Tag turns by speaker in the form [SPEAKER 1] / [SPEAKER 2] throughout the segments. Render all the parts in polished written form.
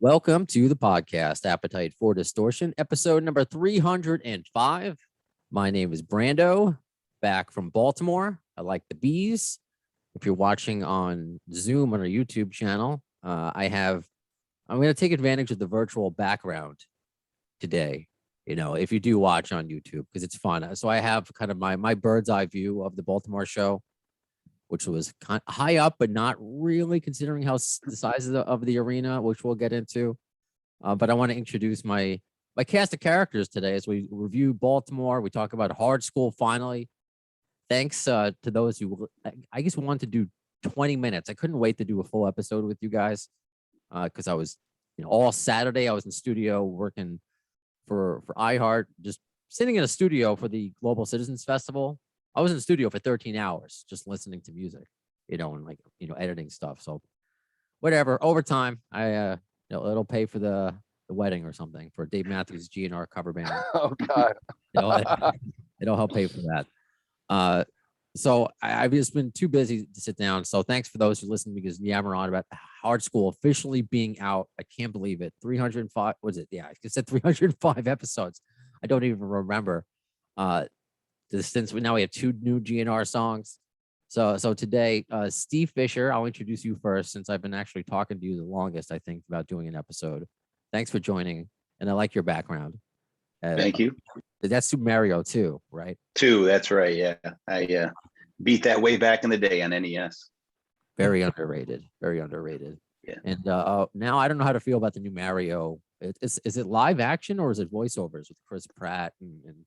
[SPEAKER 1] Welcome to the podcast, Appetite for Distortion, episode number 305. My name is Brando, back from Baltimore. I like the bees. If you're watching on Zoom on our YouTube channel, I'm going to take advantage of the virtual background today. You know, if you do watch on YouTube, because it's fun. So I have kind of my bird's eye view of the Baltimore show, which was kind of high up, but not really considering the size of the arena, which we'll get into. But I want to introduce my cast of characters today as we review Baltimore. We talk about Hard Skool finally. Thanks to those who, I guess, wanted to do 20 minutes. I couldn't wait to do a full episode with you guys because I was, all Saturday I was in studio working for iHeart, just sitting in a studio for the Global Citizens Festival. I was in the studio for 13 hours just listening to music, and editing stuff. So whatever, overtime, it'll pay for the wedding or something for Dave Matthews GN'R cover band.
[SPEAKER 2] Oh God.
[SPEAKER 1] It'll help pay for that. So I've just been too busy to sit down. So thanks for those who listen, because yammer on about Hard Skool officially being out. I can't believe it. 305, was it? Yeah, I said 305 episodes. I don't even remember. Since now we have 2 new GN'R songs. So today, Steve Fisher, I'll introduce you first, since I've been actually talking to you the longest, I think, about doing an episode. Thanks for joining, and I like your background.
[SPEAKER 2] Thank you.
[SPEAKER 1] That's Super Mario 2, right?
[SPEAKER 2] 2, that's right. Yeah, I beat that way back in the day on NES.
[SPEAKER 1] Very underrated. Very underrated.
[SPEAKER 2] Yeah.
[SPEAKER 1] And now I don't know how to feel about the new Mario. Is it live action or is it voiceovers with Chris Pratt and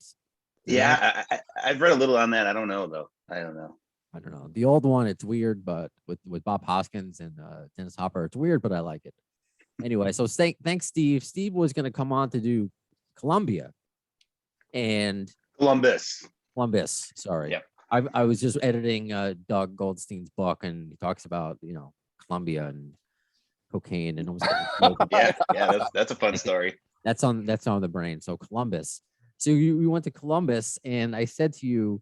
[SPEAKER 2] yeah, I've read a little on that. I don't know though. I don't know.
[SPEAKER 1] The old one, it's weird, but with Bob Hoskins and Dennis Hopper, it's weird, but I like it. Anyway, so thanks, Steve. Steve was going to come on to do Columbia and
[SPEAKER 2] Columbus.
[SPEAKER 1] Sorry.
[SPEAKER 2] Yep.
[SPEAKER 1] I was just editing Doug Goldstein's book, and he talks about Columbia and cocaine and almost
[SPEAKER 2] yeah, that's a fun story.
[SPEAKER 1] That's on the brain. So Columbus. So we went to Columbus, and I said to you,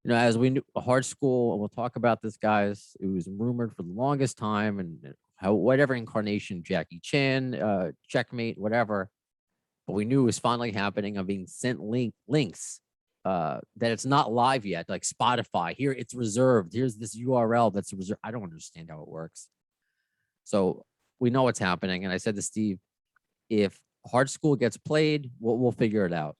[SPEAKER 1] as we knew Hard Skool, and we'll talk about this, guys. It was rumored for the longest time, and how whatever incarnation, Jackie Chan, Checkmate, whatever. But we knew it was finally happening. I'm being sent links that it's not live yet, like Spotify. Here it's reserved. Here's this URL that's reserved. I don't understand how it works. So we know what's happening. And I said to Steve, if Hard Skool gets played, we'll figure it out.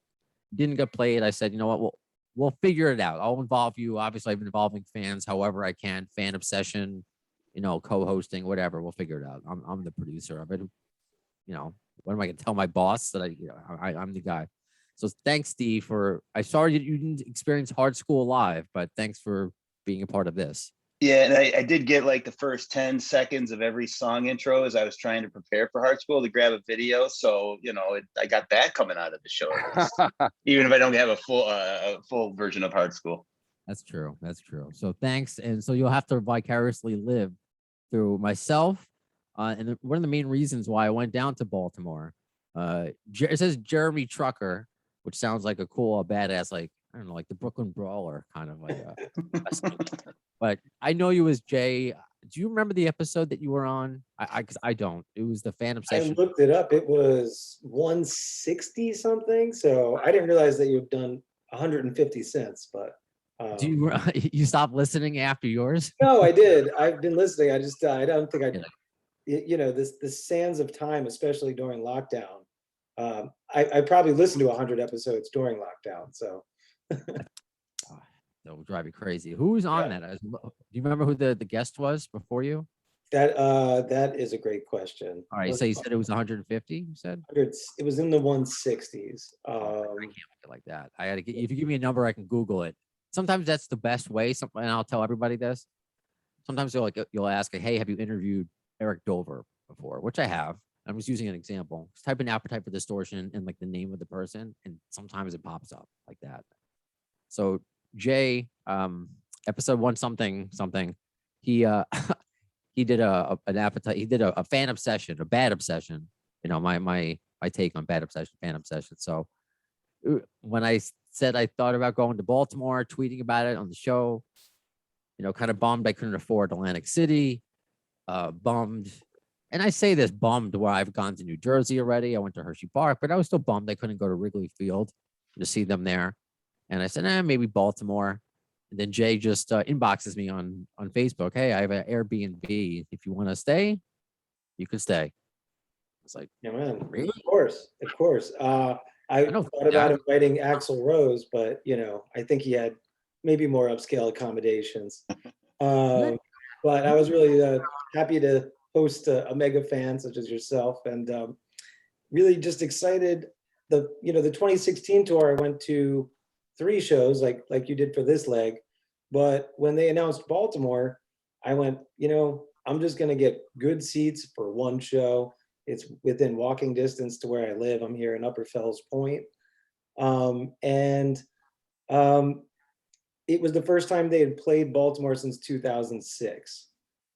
[SPEAKER 1] Didn't get played. I said, you know what? We'll figure it out. I'll involve you. Obviously, I've been involving fans however I can. Fan obsession, co-hosting, whatever. We'll figure it out. I'm the producer of it. What am I gonna tell my boss that I'm the guy? So thanks, Steve. I sorry you didn't experience Hard Skool live, but thanks for being a part of this.
[SPEAKER 2] Yeah, and I did get like the first 10 seconds of every song intro as I was trying to prepare for Hard Skool to grab a video. So, I got that coming out of the show, even if I don't have a full version of Hard Skool.
[SPEAKER 1] That's true. So thanks. And so you'll have to vicariously live through myself. And one of the main reasons why I went down to Baltimore, it says Jeremy Trucker, which sounds like a cool, badass, like, I don't know, like the Brooklyn Brawler kind of like. But I know you as Jay. Do you remember the episode that you were on? Because I don't. It was the fan obsession.
[SPEAKER 3] I looked it up. It was 160 something. So I didn't realize that you've done 150 cents. But
[SPEAKER 1] do you stop listening after yours?
[SPEAKER 3] No, I did. I've been listening. I don't think this sands of time, especially during lockdown. I probably listened to 100 episodes during lockdown. So.
[SPEAKER 1] That will drive you crazy. Who was on that? Do you remember who the guest was before you?
[SPEAKER 3] That is a great question.
[SPEAKER 1] All right, so you said it was 150. You said
[SPEAKER 3] it was in the 160s.
[SPEAKER 1] I can't make it like that. I got to get. If you give me a number, I can Google it. Sometimes that's the best way. And I'll tell everybody this. Sometimes you'll ask, hey, have you interviewed Eric Dover before? Which I have. I'm just using an example. Just type in Appetite for Distortion and like the name of the person, and sometimes it pops up like that. So Jay, episode 1 something, he did an appetite. He did a fan obsession, a bad obsession. My take on bad obsession, fan obsession. So when I said I thought about going to Baltimore, tweeting about it on the show, kind of bummed I couldn't afford Atlantic City, bummed And I say this bummed where I've gone to New Jersey already. I went to Hershey Park, but I was still bummed I couldn't go to Wrigley Field to see them there. And I said, maybe Baltimore. And then Jay just inboxes me on Facebook. Hey, I have an Airbnb. If you want to stay, you can stay. It's like,
[SPEAKER 3] Yeah, man.
[SPEAKER 1] really?
[SPEAKER 3] Of course. I
[SPEAKER 1] know
[SPEAKER 3] thought about
[SPEAKER 1] that.
[SPEAKER 3] inviting Axl Rose, but I think he had maybe more upscale accommodations. But I was really happy to host a mega fan such as yourself, and really just excited. The 2016 tour, I went to 3 shows like you did for this leg, but when they announced Baltimore, I went, I'm just gonna get good seats for one show. It's within walking distance to where I live. I'm here in Upper Fells Point, and it was the first time they had played Baltimore since 2006.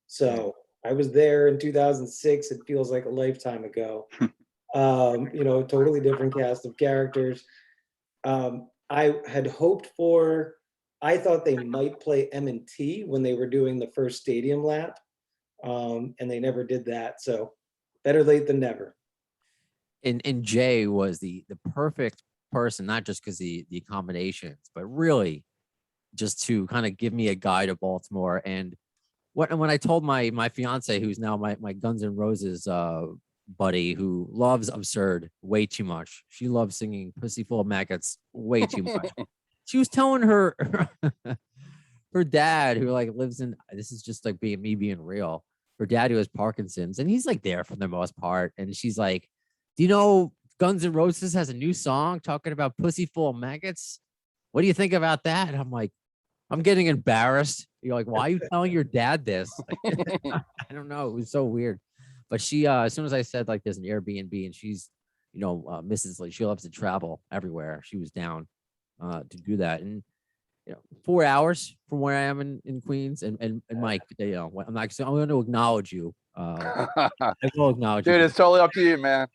[SPEAKER 3] So I was there in 2006. It feels like a lifetime ago. Totally different cast of characters. I had hoped for, I thought they might play M&T when they were doing the first stadium lap, and they never did that. So better late than never.
[SPEAKER 1] And Jay was the perfect person, not just because the accommodations, but really just to kind of give me a guide of Baltimore. And when I told my fiance, who's now my Guns N' Roses buddy, who loves Absurd way too much. She loves singing Pussy Full of Maggots way too much. She was telling her her dad, who like lives in, this is just like me being real. Her dad, who has Parkinson's, and he's like there for the most part. And she's like, do you know Guns N' Roses has a new song talking about pussy full of maggots? What do you think about that? And I'm like, I'm getting embarrassed. You're like, why are you telling your dad this? I don't know. It was so weird. But she, as soon as I said like there's an Airbnb, and she's, Mrs. Lee, she loves to travel everywhere. She was down to do that. And 4 hours from where I am in Queens, and Mike, I'm going to acknowledge you. I will acknowledge you.
[SPEAKER 4] Dude, it's totally up to you, man.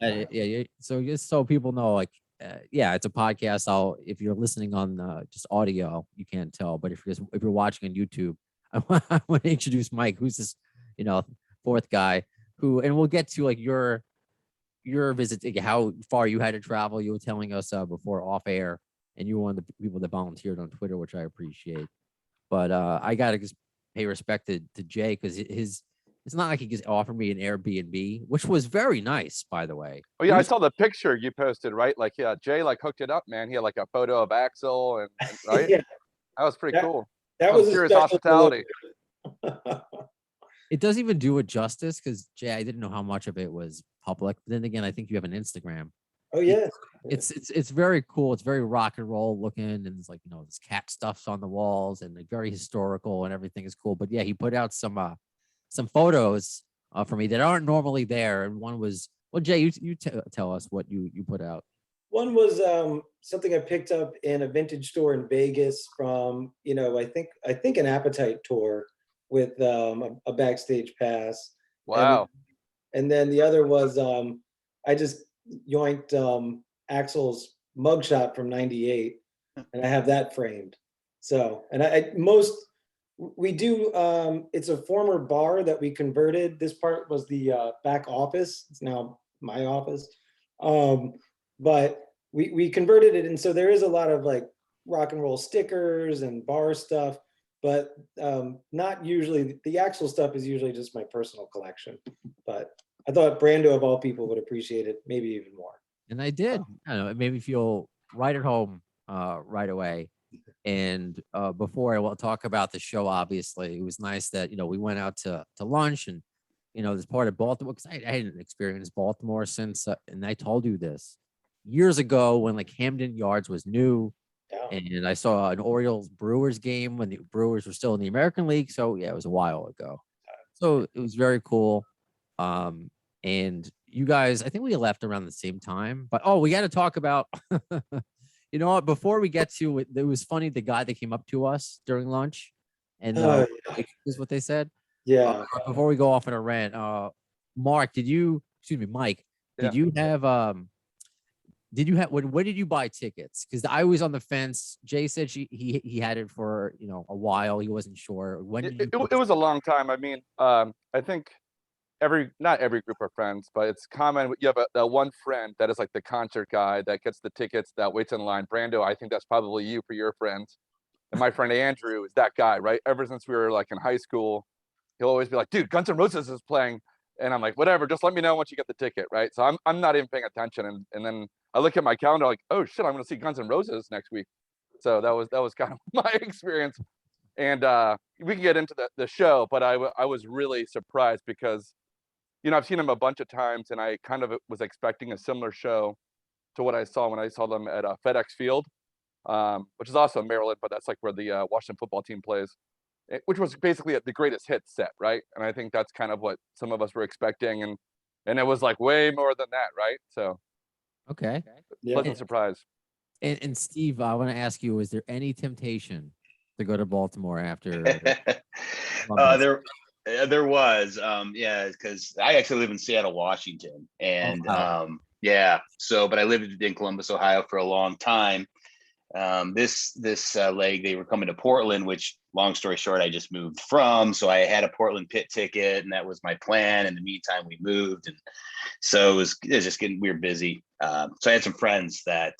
[SPEAKER 1] Yeah. So just so people know, like, it's a podcast. If you're listening on just audio, you can't tell. But if you're watching on YouTube, I want to introduce Mike, who's this, fourth guy and we'll get to like your visit, like, how far you had to travel. You were telling us before off air, and you were one of the people that volunteered on Twitter, which I appreciate. But I gotta just pay respect to Jay, because it's not like he just offered me an Airbnb, which was very nice, by the way.
[SPEAKER 4] Oh yeah, I saw the picture you posted, right? Like, yeah, Jay like hooked it up, man. He had like a photo of Axl and right?
[SPEAKER 3] Yeah,
[SPEAKER 4] That was pretty cool.
[SPEAKER 3] that was a
[SPEAKER 4] serious
[SPEAKER 3] special
[SPEAKER 4] hospitality.
[SPEAKER 1] It doesn't even do it justice, because Jay, I didn't know how much of it was public. But then again, I think you have an Instagram.
[SPEAKER 3] Oh yeah.
[SPEAKER 1] It's very cool. It's very rock and roll looking, and it's like, this cat stuff's on the walls, and like very historical, and everything is cool. But yeah, he put out some photos for me that aren't normally there, and one was, well, Jay, you tell us what you put out.
[SPEAKER 3] One was something I picked up in a vintage store in Vegas from, I think an Appetite tour with a backstage pass.
[SPEAKER 4] Wow.
[SPEAKER 3] And then the other was I just yoinked Axl's mugshot from '98, and I have that framed. So, and we do, it's a former bar that we converted. This part was the back office. It's now my office. But we converted it. And so there is a lot of like rock and roll stickers and bar stuff, but not usually. The Axl stuff is usually just my personal collection. But I thought Brando, of all people, would appreciate it, maybe even more.
[SPEAKER 1] And I did. I don't know, it made me feel right at home right away. And before I will talk about the show, obviously, it was nice that, we went out to lunch, and, this part of Baltimore, because I hadn't experienced Baltimore since, and I told you this years ago when like Hamden Yards was new.
[SPEAKER 3] Yeah.
[SPEAKER 1] And I saw an Orioles Brewers game when the Brewers were still in the American League. So yeah, it was a while ago. So it was very cool. And you guys, I think we left around the same time, but we got to talk about, you know what, before we get to it, it was funny, the guy that came up to us during lunch, and
[SPEAKER 3] Yeah.
[SPEAKER 1] is what they said.
[SPEAKER 3] Yeah.
[SPEAKER 1] Before we go off on a rant, Mike, did you have when did you buy tickets? Because I was on the fence. Jay said he had it for a while. He wasn't sure. When did
[SPEAKER 4] It was a long time. I mean, I think not every group of friends, but it's common. You have that one friend that is like the concert guy that gets the tickets, that waits in line. Brando, I think that's probably you for your friends. And my friend Andrew is that guy, right? Ever since we were like in high school, he'll always be like, dude, Guns N' Roses is playing. And I'm like, whatever, just let me know once you get the ticket, right? So I'm not even paying attention. And then I look at my calendar like, oh shit, I'm gonna see Guns N' Roses next week. So that was kind of my experience. And we can get into the show, but I was really surprised because, you know, I've seen them a bunch of times, and I kind of was expecting a similar show to what I saw when I saw them at FedEx Field, which is also in Maryland, but that's like where the Washington football team plays, which was basically the greatest hits set, right? And I think that's kind of what some of us were expecting, and it was like way more than that, right? So,
[SPEAKER 1] Okay.
[SPEAKER 4] pleasant surprise.
[SPEAKER 1] And Steve, I want to ask you: is there any temptation to go to Baltimore after?
[SPEAKER 2] There was, yeah, because I actually live in Seattle, Washington, and
[SPEAKER 1] wow.
[SPEAKER 2] yeah. So, but I lived in Columbus, Ohio, for a long time. This leg, they were coming to Portland, which, long story short, I just moved from. So I had a Portland pit ticket, and that was my plan. In the meantime, we moved, and so it was just getting, we were busy. So I had some friends that.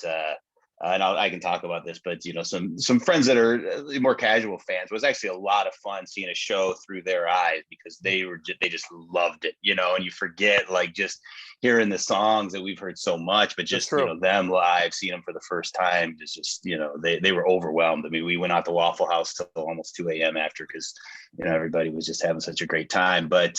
[SPEAKER 2] And I can talk about this, but you know, some friends that are more casual fans. It was actually a lot of fun seeing a show through their eyes, because they just loved it, you know. And you forget, like, just hearing the songs that we've heard so much, but just, you know, them live, seeing them for the first time, is just, you know, they were overwhelmed. I mean, we went out to Waffle House till almost 2 a.m. after, because, you know, everybody was just having such a great time. But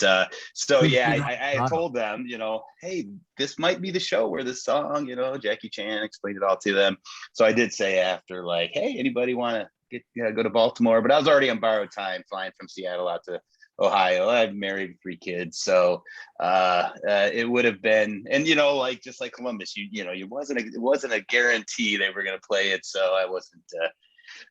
[SPEAKER 2] so yeah, I told them, you know, hey, this might be the show where this song, you know, Jackie Chan explained it all to them. So I did say after, like, hey, anybody want to go to Baltimore? But I was already on borrowed time flying from Seattle out to Ohio. I've married 3 kids, so it would have been, and you know, like, just like Columbus, you know, it wasn't a guarantee they were going to play it. So I wasn't,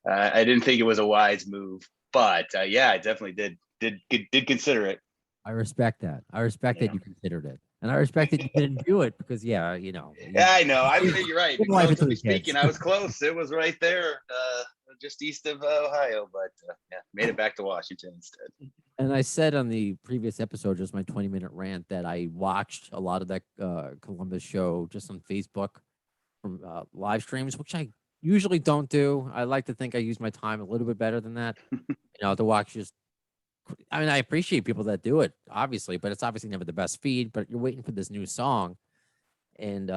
[SPEAKER 2] I didn't think it was a wise move. But yeah, I definitely did consider it.
[SPEAKER 1] I respect that. I respect that you considered it, and I respect that you didn't do it because, yeah, you know.
[SPEAKER 2] Yeah, I know. I mean, you're right. Relatively speaking,
[SPEAKER 1] kids.
[SPEAKER 2] I was close. It was right there, just east of Ohio, but yeah, made it back to Washington instead.
[SPEAKER 1] And I said on the previous episode, just my 20-minute rant, that I watched a lot of that Columbus show just on Facebook from live streams, which I usually don't do. I like to think I use my time a little bit better than that, you know, to watch just. I mean, I appreciate people that do it, obviously, but it's obviously never the best feed. But you're waiting for this new song, and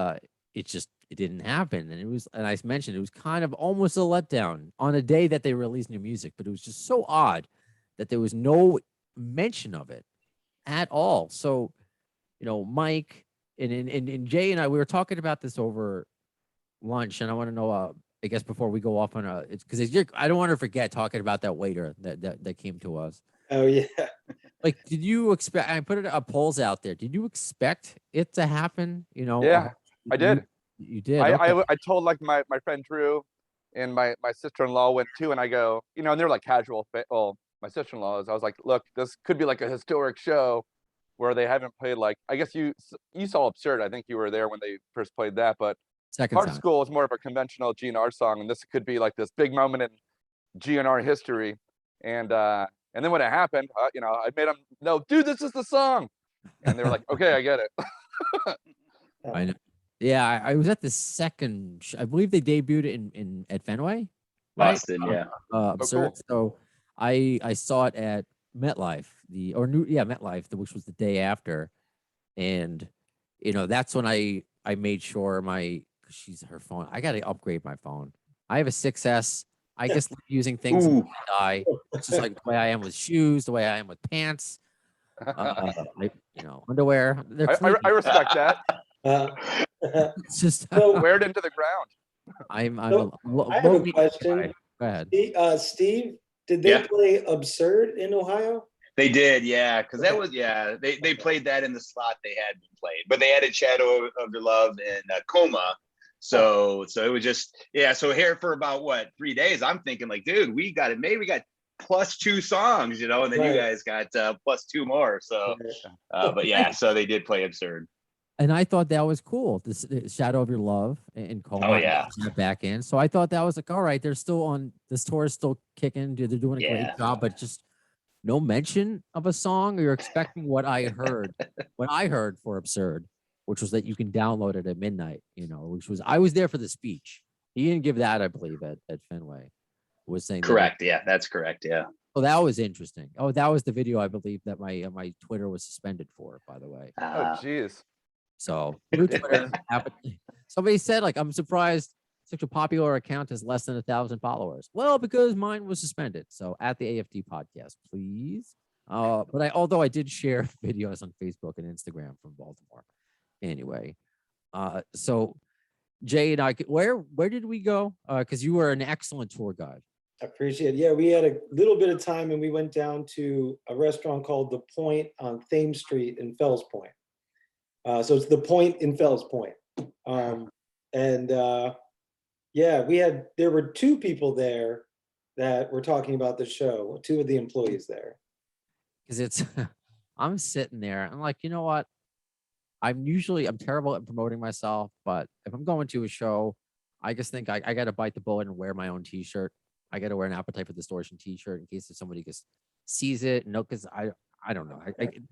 [SPEAKER 1] it didn't happen. And I mentioned it was kind of almost a letdown on a day that they released new music, but it was just so odd that there was no mention of it at all. So, you know, Mike and Jay and I, we were talking about this over lunch, and I want to know, I guess before we go off on it's because I don't want to forget talking about that waiter that came to us.
[SPEAKER 3] Oh yeah.
[SPEAKER 1] Like, did you expect? I put a polls out there. Did you expect it to happen? You know.
[SPEAKER 4] Yeah, I did.
[SPEAKER 1] You did.
[SPEAKER 4] I told, like, my friend Drew, and my sister-in-law went too, and I go, you know, and they're like casual. Well, my sister-in-law is. I was like, look, this could be like a historic show where they haven't played, like, I guess you saw Absurd. I think you were there when they first played that, but Hard Skool is more of a conventional GN'R song, and this could be like this big moment in GN'R history. And then when it happened, you know, I made them know, dude, this is the song, and they were like, okay, I get it.
[SPEAKER 1] I know. Yeah, I was at the second. I believe they debuted in at Fenway, right?
[SPEAKER 2] Boston, yeah.
[SPEAKER 1] Absurd.
[SPEAKER 4] Cool.
[SPEAKER 1] So I saw it at MetLife, MetLife, which was the day after, and you know, that's when I made sure her phone. I got to upgrade my phone. I have a 6S. I just like using things until I die. It's just like the way I am with shoes, the way I am with pants, you know, underwear.
[SPEAKER 4] I respect that.
[SPEAKER 1] It's just
[SPEAKER 4] Wear it into the ground.
[SPEAKER 3] I have a question.
[SPEAKER 1] Go ahead.
[SPEAKER 3] Steve, did they play Absurd in Ohio?
[SPEAKER 2] They did, yeah, because that was, yeah, they played that in the slot they had been played, but they added Shadow of Your Love and Coma. So it was just, yeah. So here for about 3 days, I'm thinking, like, dude, we got it. Maybe we got +2 songs, you know, and then you guys got +2 more. So, but yeah, so they did play Absurd.
[SPEAKER 1] And I thought that was cool. This Shadow of Your Love and Coma.
[SPEAKER 2] Oh yeah,
[SPEAKER 1] back in. So I thought that was like, all right, they're still on. This tour is still kicking. They're doing a great job, but just no mention of a song, or you're expecting what I heard for Absurd, which was that you can download it at midnight, which was, I was there for the speech. He didn't give that, I believe, at Fenway. Was saying
[SPEAKER 2] Correct. Yeah, that's correct. Yeah.
[SPEAKER 1] Oh, that was interesting. Oh, that was the video, I believe, that my Twitter was suspended for, by the way.
[SPEAKER 4] Oh, geez.
[SPEAKER 1] So new Twitter. Somebody said, like, I'm surprised such a popular account has less than 1,000 followers. Well, because mine was suspended. So at the AFT podcast, please. But although I did share videos on Facebook and Instagram from Baltimore. Anyway, so Jay and I, where did we go? Because you were an excellent tour guide.
[SPEAKER 3] I appreciate it. Yeah, we had a little bit of time and we went down to a restaurant called The Point on Thames Street in Fells Point. So it's The Point in Fells Point. Yeah, there were two people there that were talking about the show, two of the employees there.
[SPEAKER 1] Because I'm sitting there, I'm like, you know what? I'm terrible at promoting myself, but if I'm going to a show, I just think I got to bite the bullet and wear my own t-shirt. I got to wear an Appetite for Distortion t-shirt in case if somebody just sees it. No, because I don't know.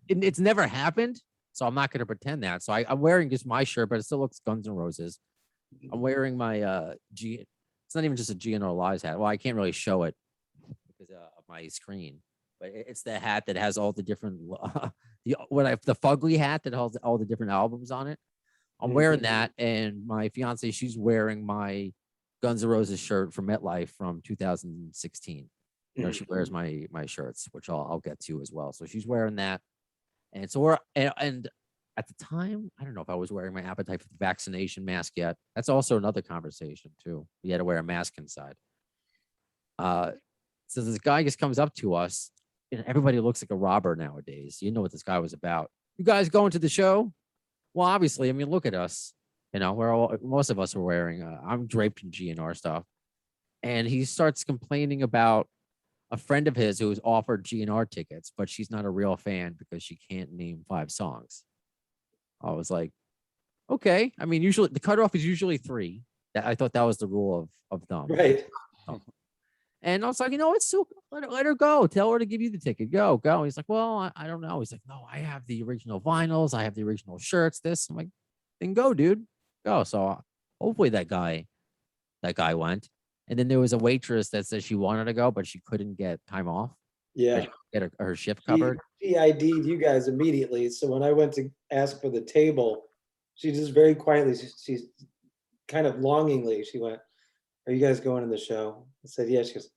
[SPEAKER 1] It's never happened, so I'm not going to pretend that. So I'm wearing just my shirt, but it still looks Guns N' Roses. I'm wearing my it's not even just a GN'R Lives hat. Well, I can't really show it because of my screen, but it's the hat that has all the different the fugly hat that has all the different albums on it. I'm wearing that, and my fiance, she's wearing my Guns N' Roses shirt from MetLife from 2016. She wears my shirts, which I'll get to as well. So she's wearing that, and so and at the time, I don't know if I was wearing my Appetite for the Vaccination mask yet. That's also another conversation too. We had to wear a mask inside. So this guy just comes up to us, and everybody looks like a robber nowadays. You know what this guy was about. You guys going to the show? Well, obviously, I mean, look at us. Most of us are wearing, I'm draped in GN'R stuff. And he starts complaining about a friend of his who was offered GN'R tickets, but she's not a real fan because she can't name 5 songs. I was like, okay. I mean, usually the cutoff is usually 3. I thought that was the rule of thumb.
[SPEAKER 3] Right.
[SPEAKER 1] And I was like, it's so, let her go. Tell her to give you the ticket. Go. He's like, well, I don't know. He's like, no, I have the original vinyls. I have the original shirts. This. I'm like, then go, dude. Go. So hopefully that guy went. And then there was a waitress that said she wanted to go, but she couldn't get time off.
[SPEAKER 3] Yeah.
[SPEAKER 1] Get her shift covered.
[SPEAKER 3] She ID'd you guys immediately. So when I went to ask for the table, she just very quietly, she's kind of longingly, she went, "Are you guys going to the show?" I said, "Yeah." She goes,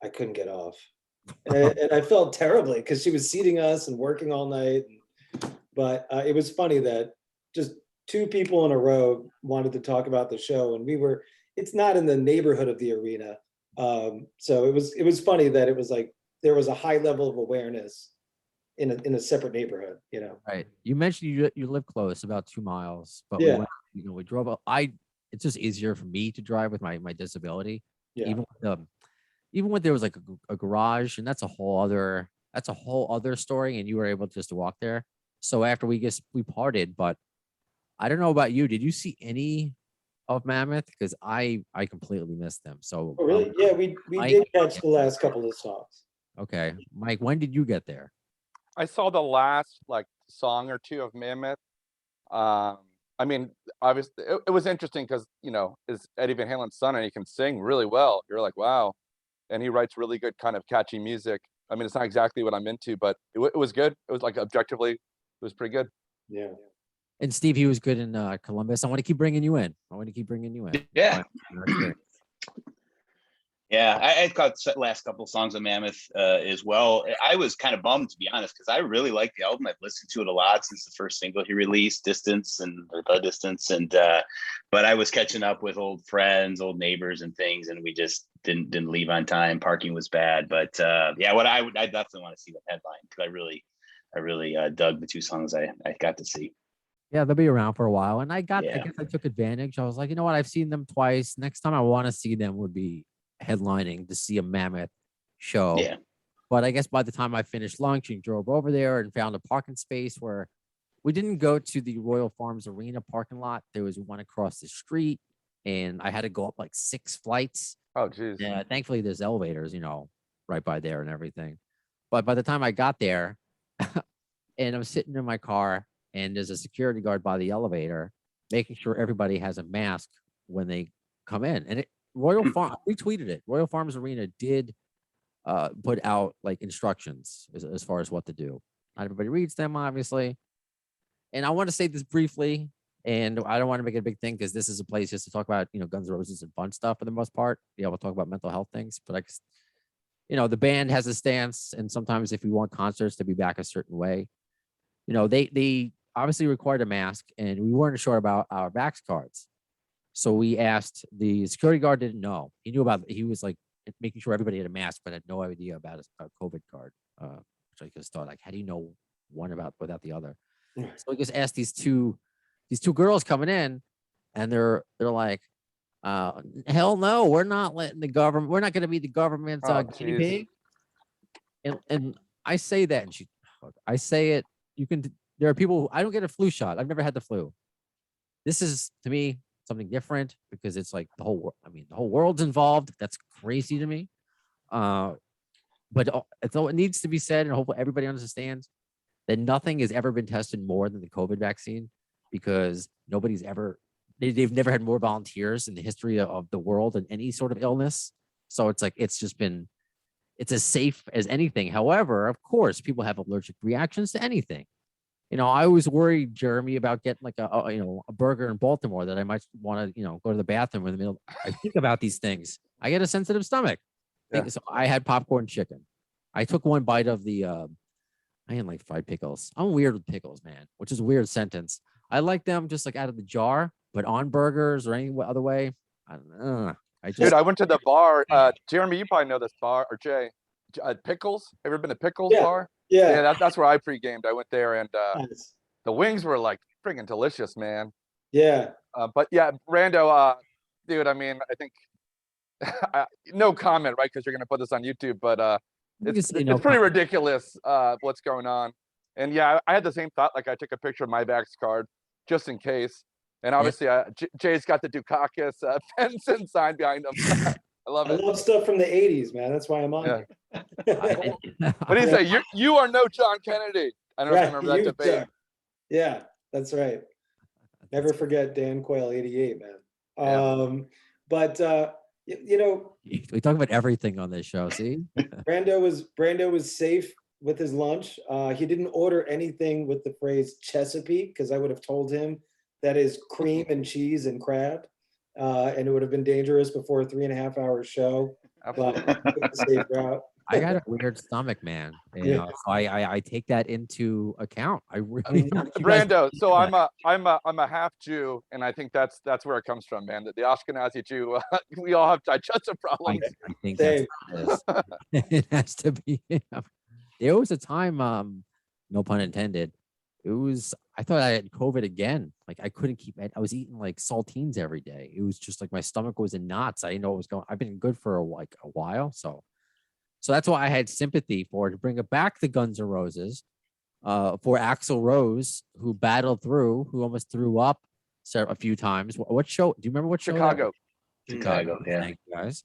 [SPEAKER 3] "I couldn't get off." And I felt terribly because she was seating us and working all night. But it was funny that just 2 people in a row wanted to talk about the show, and it's not in the neighborhood of the arena. So it was funny that it was like there was a high level of awareness in a separate neighborhood,
[SPEAKER 1] Right. You mentioned you live close, about 2 miles, but
[SPEAKER 3] yeah.
[SPEAKER 1] we drove up. It's just easier for me to drive with my disability.
[SPEAKER 3] Yeah.
[SPEAKER 1] Even when there was like a garage, and that's a whole other story, and you were able just to walk there. So after we parted, but I don't know about you. Did you see any of Mammoth? Because I completely missed them. So
[SPEAKER 3] Oh, really? Yeah, we did catch the last couple of songs.
[SPEAKER 1] Okay. Mike, when did you get there?
[SPEAKER 4] I saw the last song or 2 of Mammoth. I mean, obviously, it was interesting because is Eddie Van Halen's son, and he can sing really well. You're like, wow, and he writes really good kind of catchy music. I mean, it's not exactly what I'm into, but it was good. It was objectively, it was pretty good.
[SPEAKER 3] Yeah.
[SPEAKER 1] And Steve, he was good in Columbus. I want to keep bringing you in.
[SPEAKER 2] Yeah. Yeah, I caught the last couple of songs of Mammoth as well. I was kind of bummed, to be honest, because I really like the album. I've listened to it a lot since the first single he released, Distance, or The Distance. And but I was catching up with old friends, old neighbors, and things, and we just didn't leave on time. Parking was bad, but yeah, I definitely want to see the headline because I really dug the 2 songs I got to see.
[SPEAKER 1] Yeah, they'll be around for a while, and I guess I took advantage. I was like, you know what? I've seen them twice. Next time I want to see them would be headlining to see a Mammoth show.
[SPEAKER 2] Yeah.
[SPEAKER 1] But I guess by the time I finished lunch and drove over there and found a parking space where we didn't go to the Royal Farms Arena parking lot. There was one across the street, and I had to go up 6 flights.
[SPEAKER 4] Oh, geez.
[SPEAKER 1] Yeah, thankfully there's elevators, right by there and everything. But by the time I got there, and I'm sitting in my car, and there's a security guard by the elevator, making sure everybody has a mask when they come in. And Royal Farm, we tweeted it. Royal Farms Arena did put out like instructions as far as what to do. Not everybody reads them, obviously. And I want to say this briefly, and I don't want to make it a big thing because this is a place just to talk about, Guns N' Roses and fun stuff for the most part. We'll talk about mental health things, but the band has a stance, and sometimes if we want concerts to be back a certain way, they obviously required a mask, and we weren't sure about our Vax cards. So we asked, the security guard didn't know. He knew about, he was like making sure everybody had a mask, but had no idea about a COVID card. Which I just thought, like, how do you know one without the other? So we just asked these two girls coming in, and they're like, hell no, we're not letting the government, we're not going to be the government's guinea pig. And I say that, and I say it, there are people, I don't get a flu shot. I've never had the flu. This is, to me, something different because it's like the whole world's involved. That's crazy to me. But it needs to be said, and hopefully everybody understands that nothing has ever been tested more than the COVID vaccine, because they've never had more volunteers in the history of the world in any sort of illness. So it's like, it's as safe as anything. However, of course, people have allergic reactions to anything. I always worry, Jeremy, about getting like a burger in Baltimore that I might want to, go to the bathroom in the middle. I think about these things. I get a sensitive stomach.
[SPEAKER 4] Yeah.
[SPEAKER 1] So I had popcorn chicken. I took one bite of the, I didn't like fried pickles. I'm weird with pickles, man, which is a weird sentence. I like them just like out of the jar, but on burgers or any other way, I don't know.
[SPEAKER 4] Dude, I went to the bar. Jeremy, you probably know this bar, or Jay. Pickles. Ever been to Pickles bar? Yeah, that's where I pre-gamed. I went there, and
[SPEAKER 3] Nice.
[SPEAKER 4] the wings were like friggin' delicious, man.
[SPEAKER 3] Yeah.
[SPEAKER 4] But yeah, Brando, dude, I mean, I think no comment, right? Because you're gonna put this on YouTube, but it's pretty ridiculous what's going on. And yeah, I had the same thought. Like, I took a picture of my Vax card just in case. And obviously, Jay's got the Dukakis Benson sign behind him. I love it.
[SPEAKER 3] I love stuff from the 80s, man. That's why I'm on here.
[SPEAKER 4] What do you say? You are no John Kennedy. I don't remember that debate.
[SPEAKER 3] Yeah, that's right. Never forget Dan Quayle, 88, man. But
[SPEAKER 1] we talk about everything on this show. See,
[SPEAKER 3] Brando was safe with his lunch. He didn't order anything with the phrase Chesapeake, because I would have told him that is cream and cheese and crab. And it would have been dangerous before a 3.5 hour show. But the safe route.
[SPEAKER 1] I got a weird stomach, man. So I take that into account. I really
[SPEAKER 4] Brando. So I'm a half Jew, and I think that's where it comes from, man. The Ashkenazi Jew, we all have digestive problems.
[SPEAKER 1] I think that's what it is. It has to be. There was a time, no pun intended. I thought I had COVID again. Like, I couldn't keep it. I was eating like saltines every day. It was just like my stomach was in knots. I didn't know what was going. I've been good for a while. So that's why I had sympathy to bring it back the Guns N' Roses, for Axl Rose, who battled through, who almost threw up a few times. What show? Do you remember what show?
[SPEAKER 4] Chicago.
[SPEAKER 2] Chicago, yeah.
[SPEAKER 1] Thank you, guys.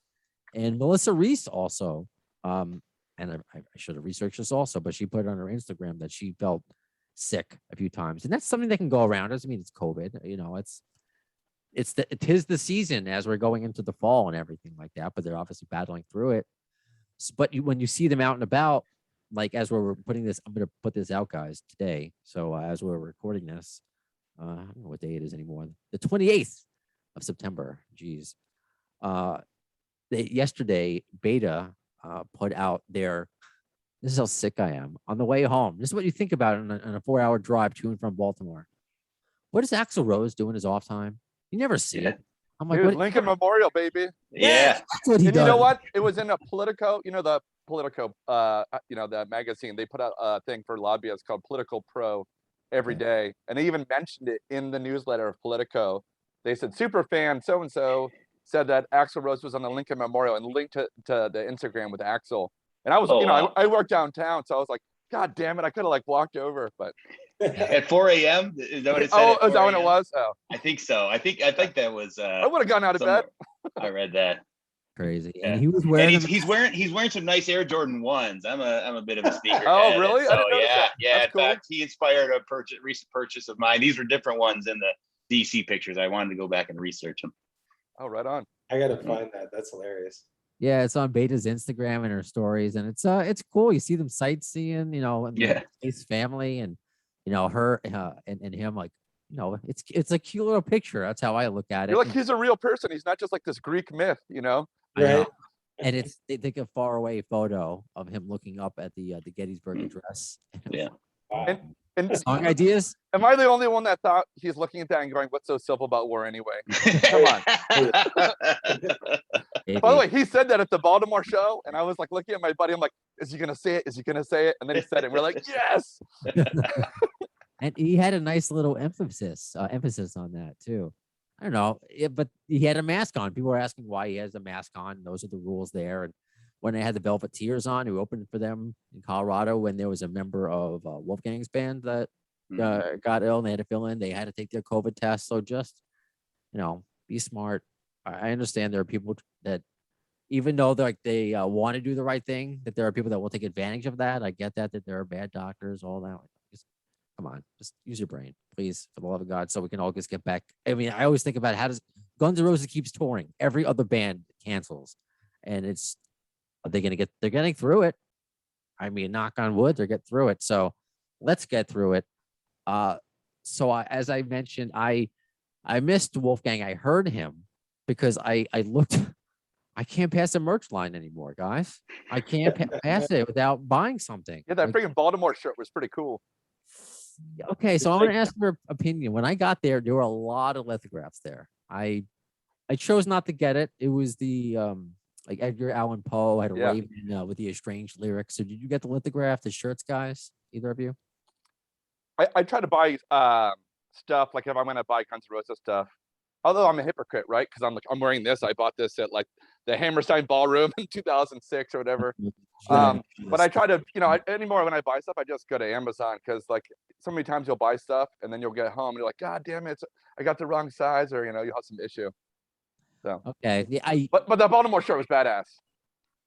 [SPEAKER 1] And Melissa Reese also, and I should have researched this also, but she put on her Instagram that she felt sick a few times, and that's something that can go around. Doesn't mean it's COVID. It is the season as we're going into the fall and everything like that, but they're obviously battling through it. But when you see them out and about, like as we're putting this, I'm going to put this out, guys, today. So as we're recording this, I don't know what day it is anymore. The 28th of September. Geez. Yesterday, Beta put out their. This is how sick I am. On the way home, this is what you think about on a 4-hour drive to and from Baltimore. What does Axl Rose do in his off time? You never see it. I'm like,
[SPEAKER 4] dude, Lincoln Memorial, baby.
[SPEAKER 2] Yeah.
[SPEAKER 1] That's what he does.
[SPEAKER 4] You know what? It was in a Politico, the Politico, the magazine. They put out a thing for lobbyists called Political Pro every day. And they even mentioned it in the newsletter of Politico. They said, super fan so-and-so said that Axl Rose was on the Lincoln Memorial, and linked to the Instagram with Axl. And I was,
[SPEAKER 2] wow.
[SPEAKER 4] I work downtown, so I was like, God damn it, I could have like walked over, but
[SPEAKER 2] at 4 a.m. Is that what it said?
[SPEAKER 4] Oh, is that when it was? Oh,
[SPEAKER 2] I think so. I think that was.
[SPEAKER 4] I would have gone out of bed.
[SPEAKER 2] I read that.
[SPEAKER 1] Crazy.
[SPEAKER 2] Yeah.
[SPEAKER 1] And he was
[SPEAKER 2] And
[SPEAKER 1] wearing
[SPEAKER 2] he's wearing some nice Air Jordan 1s. I'm a bit of a sneaker.
[SPEAKER 4] Oh,
[SPEAKER 2] head,
[SPEAKER 4] really? I
[SPEAKER 2] So
[SPEAKER 4] didn't notice
[SPEAKER 2] yeah,
[SPEAKER 4] that.
[SPEAKER 2] yeah.
[SPEAKER 4] That's
[SPEAKER 2] In
[SPEAKER 4] cool.
[SPEAKER 2] fact, he inspired a recent purchase of mine. These were different ones in the DC pictures. I wanted to go back and research them.
[SPEAKER 4] Oh, right on.
[SPEAKER 3] I gotta find that. That's hilarious.
[SPEAKER 1] Yeah, it's on Beta's Instagram and her stories, and it's cool. You see them sightseeing, and
[SPEAKER 2] Yeah.
[SPEAKER 1] his family, and her and him, like, it's a cute little picture. That's how I look at it.
[SPEAKER 4] You're like, he's a real person. He's not just like this Greek myth,
[SPEAKER 1] I know.
[SPEAKER 3] Right.
[SPEAKER 1] And they take a far away photo of him looking up at the Gettysburg Address.
[SPEAKER 2] Yeah.
[SPEAKER 3] Wow.
[SPEAKER 4] And
[SPEAKER 1] Song ideas.
[SPEAKER 4] am I the only one that thought he's looking at that and going, "What's so simple about war anyway?" Come on. By the way, he said that at the Baltimore show, and I was like looking at my buddy. I'm like, "Is he gonna say it? Is he gonna say it?" And then he said it. And we're like, "Yes!"
[SPEAKER 1] And he had a nice little emphasis on that too. I don't know, but he had a mask on. People were asking why he has a mask on. Those are the rules there. And when they had the Velveteers on, who opened for them in Colorado, when there was a member of Wolfgang's band that got ill and they had to fill in, they had to take their COVID test. So just, be smart. I understand there are people that, even though they want to do the right thing, that there are people that will take advantage of that. I get that there are bad doctors, all that. Just, come on, just use your brain, please, for the love of God, so we can all just get back. I mean, I always think about how does Guns N' Roses keeps touring. Every other band cancels, and they're getting through it. I mean, knock on wood, they're getting through it. So let's get through it. As I mentioned, I missed Wolfgang. I heard him because I looked. I can't pass a merch line anymore, guys. I can't pass it without buying something.
[SPEAKER 4] Yeah, that freaking Baltimore shirt was pretty cool.
[SPEAKER 1] Okay, so I want to ask your opinion. When I got there were a lot of lithographs there. I chose not to get it. It was the like Edgar Allan Poe had a raven with the estranged lyrics. So did you get the lithograph, the shirts, guys? Either of you?
[SPEAKER 4] I try to buy stuff, like if I'm gonna buy Guns N' Roses stuff. Although I'm a hypocrite, right? Because I'm wearing this. I bought this at like the Hammerstein Ballroom in 2006 or whatever. But I try to, anymore when I buy stuff, I just go to Amazon, because like so many times you'll buy stuff and then you'll get home and you're like, God damn it, I got the wrong size, or you'll have some issue. So
[SPEAKER 1] okay, yeah,
[SPEAKER 4] but the Baltimore shirt was badass.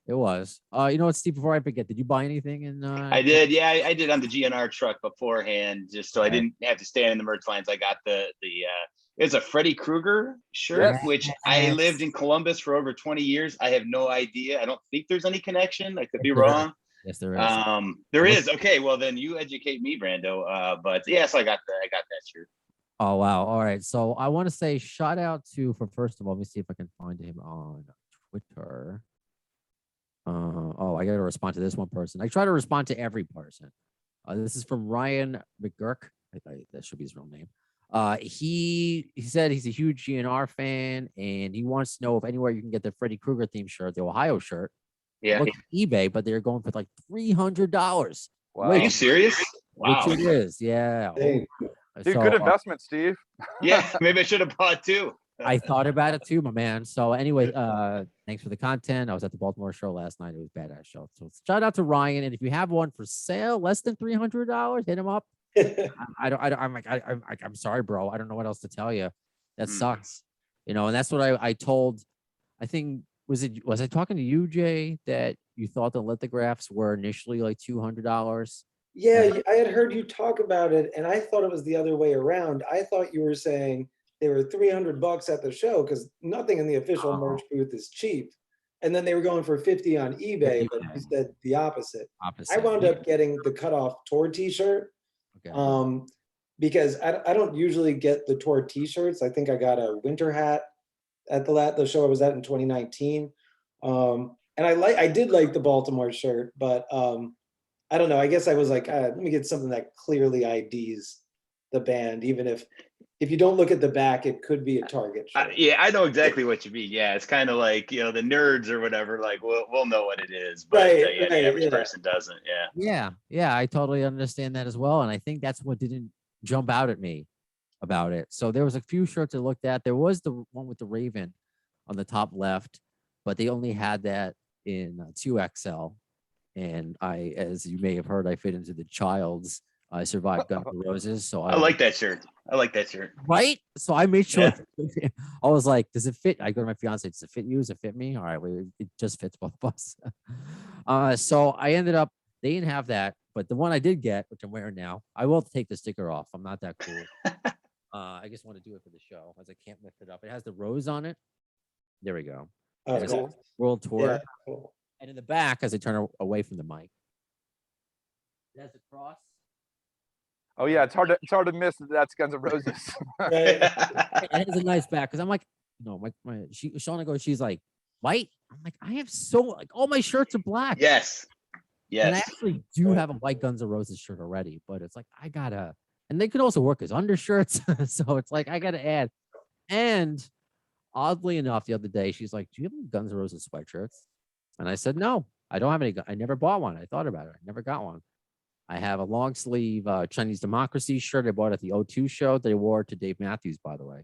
[SPEAKER 1] It was. You know what, Steve? Before I forget, did you buy anything?
[SPEAKER 2] I did. Yeah, I did on the GN'R truck beforehand, just so I didn't have to stand in the merch lines. I got the it's a Freddy Krueger shirt, which I lived in Columbus for over 20 years. I have no idea. I don't think there's any connection. I could be wrong.
[SPEAKER 1] Yes, there is.
[SPEAKER 2] There is. Okay, well then you educate me, Brando. But yes, I got that shirt.
[SPEAKER 1] Oh wow! All right, so I want to say shout out to first of all, let me see if I can find him on Twitter. I got to respond to this one person. I try to respond to every person. This is from Ryan McGurk. That should be his real name. He said he's a huge GN'R fan, and he wants to know if anywhere you can get the Freddy Krueger themed shirt, the Ohio shirt.
[SPEAKER 2] Yeah.
[SPEAKER 1] Look at eBay, but they're going for like $300.
[SPEAKER 4] Wow.
[SPEAKER 2] Are you serious? Wow.
[SPEAKER 1] Which it is, yeah.
[SPEAKER 3] Dang.
[SPEAKER 4] Dude,
[SPEAKER 1] So,
[SPEAKER 4] good investment, Steve.
[SPEAKER 2] Yeah, maybe I should have bought two.
[SPEAKER 1] I thought about it too, my man. So anyway, thanks for the content. I was at the Baltimore show last night. It was a badass show. So shout out to Ryan. And if you have one for sale, less than $300, hit him up. I'm sorry, bro. I don't know what else to tell you. That sucks. And that's what I told. I think was I talking to you, Jay, that you thought the lithographs were initially like $200?
[SPEAKER 3] Yeah, I had heard you talk about it, and I thought it was the other way around. I thought you were saying they were $300 at the show, because nothing in the official merch booth is cheap. And then they were going for $50 on eBay, but you said the opposite. I wound up getting the cutoff tour T-shirt, because I don't usually get the tour T-shirts. I think I got a winter hat at the show I was at in 2019, and I did like the Baltimore shirt, but I don't know. I guess I was like, let me get something that clearly IDs the band, even if you don't look at the back, it could be a Target shirt.
[SPEAKER 2] Yeah, I know exactly what you mean. Yeah, it's kind of like, the nerds or whatever, like we'll know what it is, but the average person doesn't.
[SPEAKER 1] Yeah, I totally understand that as well. And I think that's what didn't jump out at me about it. So there was a few shirts I looked at. There was the one with the Raven on the top left, but they only had that in 2XL. And as you may have heard, I fit into the child's I survived Guns N' Roses. So
[SPEAKER 2] I like that shirt. I like that shirt.
[SPEAKER 1] Right? So I made sure.
[SPEAKER 2] Yeah.
[SPEAKER 1] I was like, does it fit? I go to my fiance, does it fit you? Does it fit me? All right, well, it just fits both of us. So I ended up, they didn't have that, but the one I did get, which I'm wearing now, I will take the sticker off. I'm not that cool. I just want to do it for the show, as I can't lift it up. It has the rose on it. There we go.
[SPEAKER 3] Oh,
[SPEAKER 1] And it's
[SPEAKER 3] cool.
[SPEAKER 1] World Tour.
[SPEAKER 3] Yeah, cool.
[SPEAKER 1] And in the back, as I turn away from the mic, it has a cross.
[SPEAKER 4] Oh yeah, it's hard to miss that that's Guns N' Roses.
[SPEAKER 1] It has a nice back because I'm like, no, Shauna goes, she's like, white. I'm like, I have like all my shirts are black.
[SPEAKER 2] Yes.
[SPEAKER 1] And I
[SPEAKER 2] Yes.
[SPEAKER 1] actually do have a white Guns N' Roses shirt already, but it's like I gotta, and they could also work as undershirts. So it's like I gotta add. And oddly enough, the other day she's like, "Do you have any Guns N' Roses sweatshirts?" And I said, "No, I don't have any. I never bought one. I thought about it. I never got one. I have a long sleeve Chinese Democracy shirt I bought at the O2 show. They wore to Dave Matthews, by the way.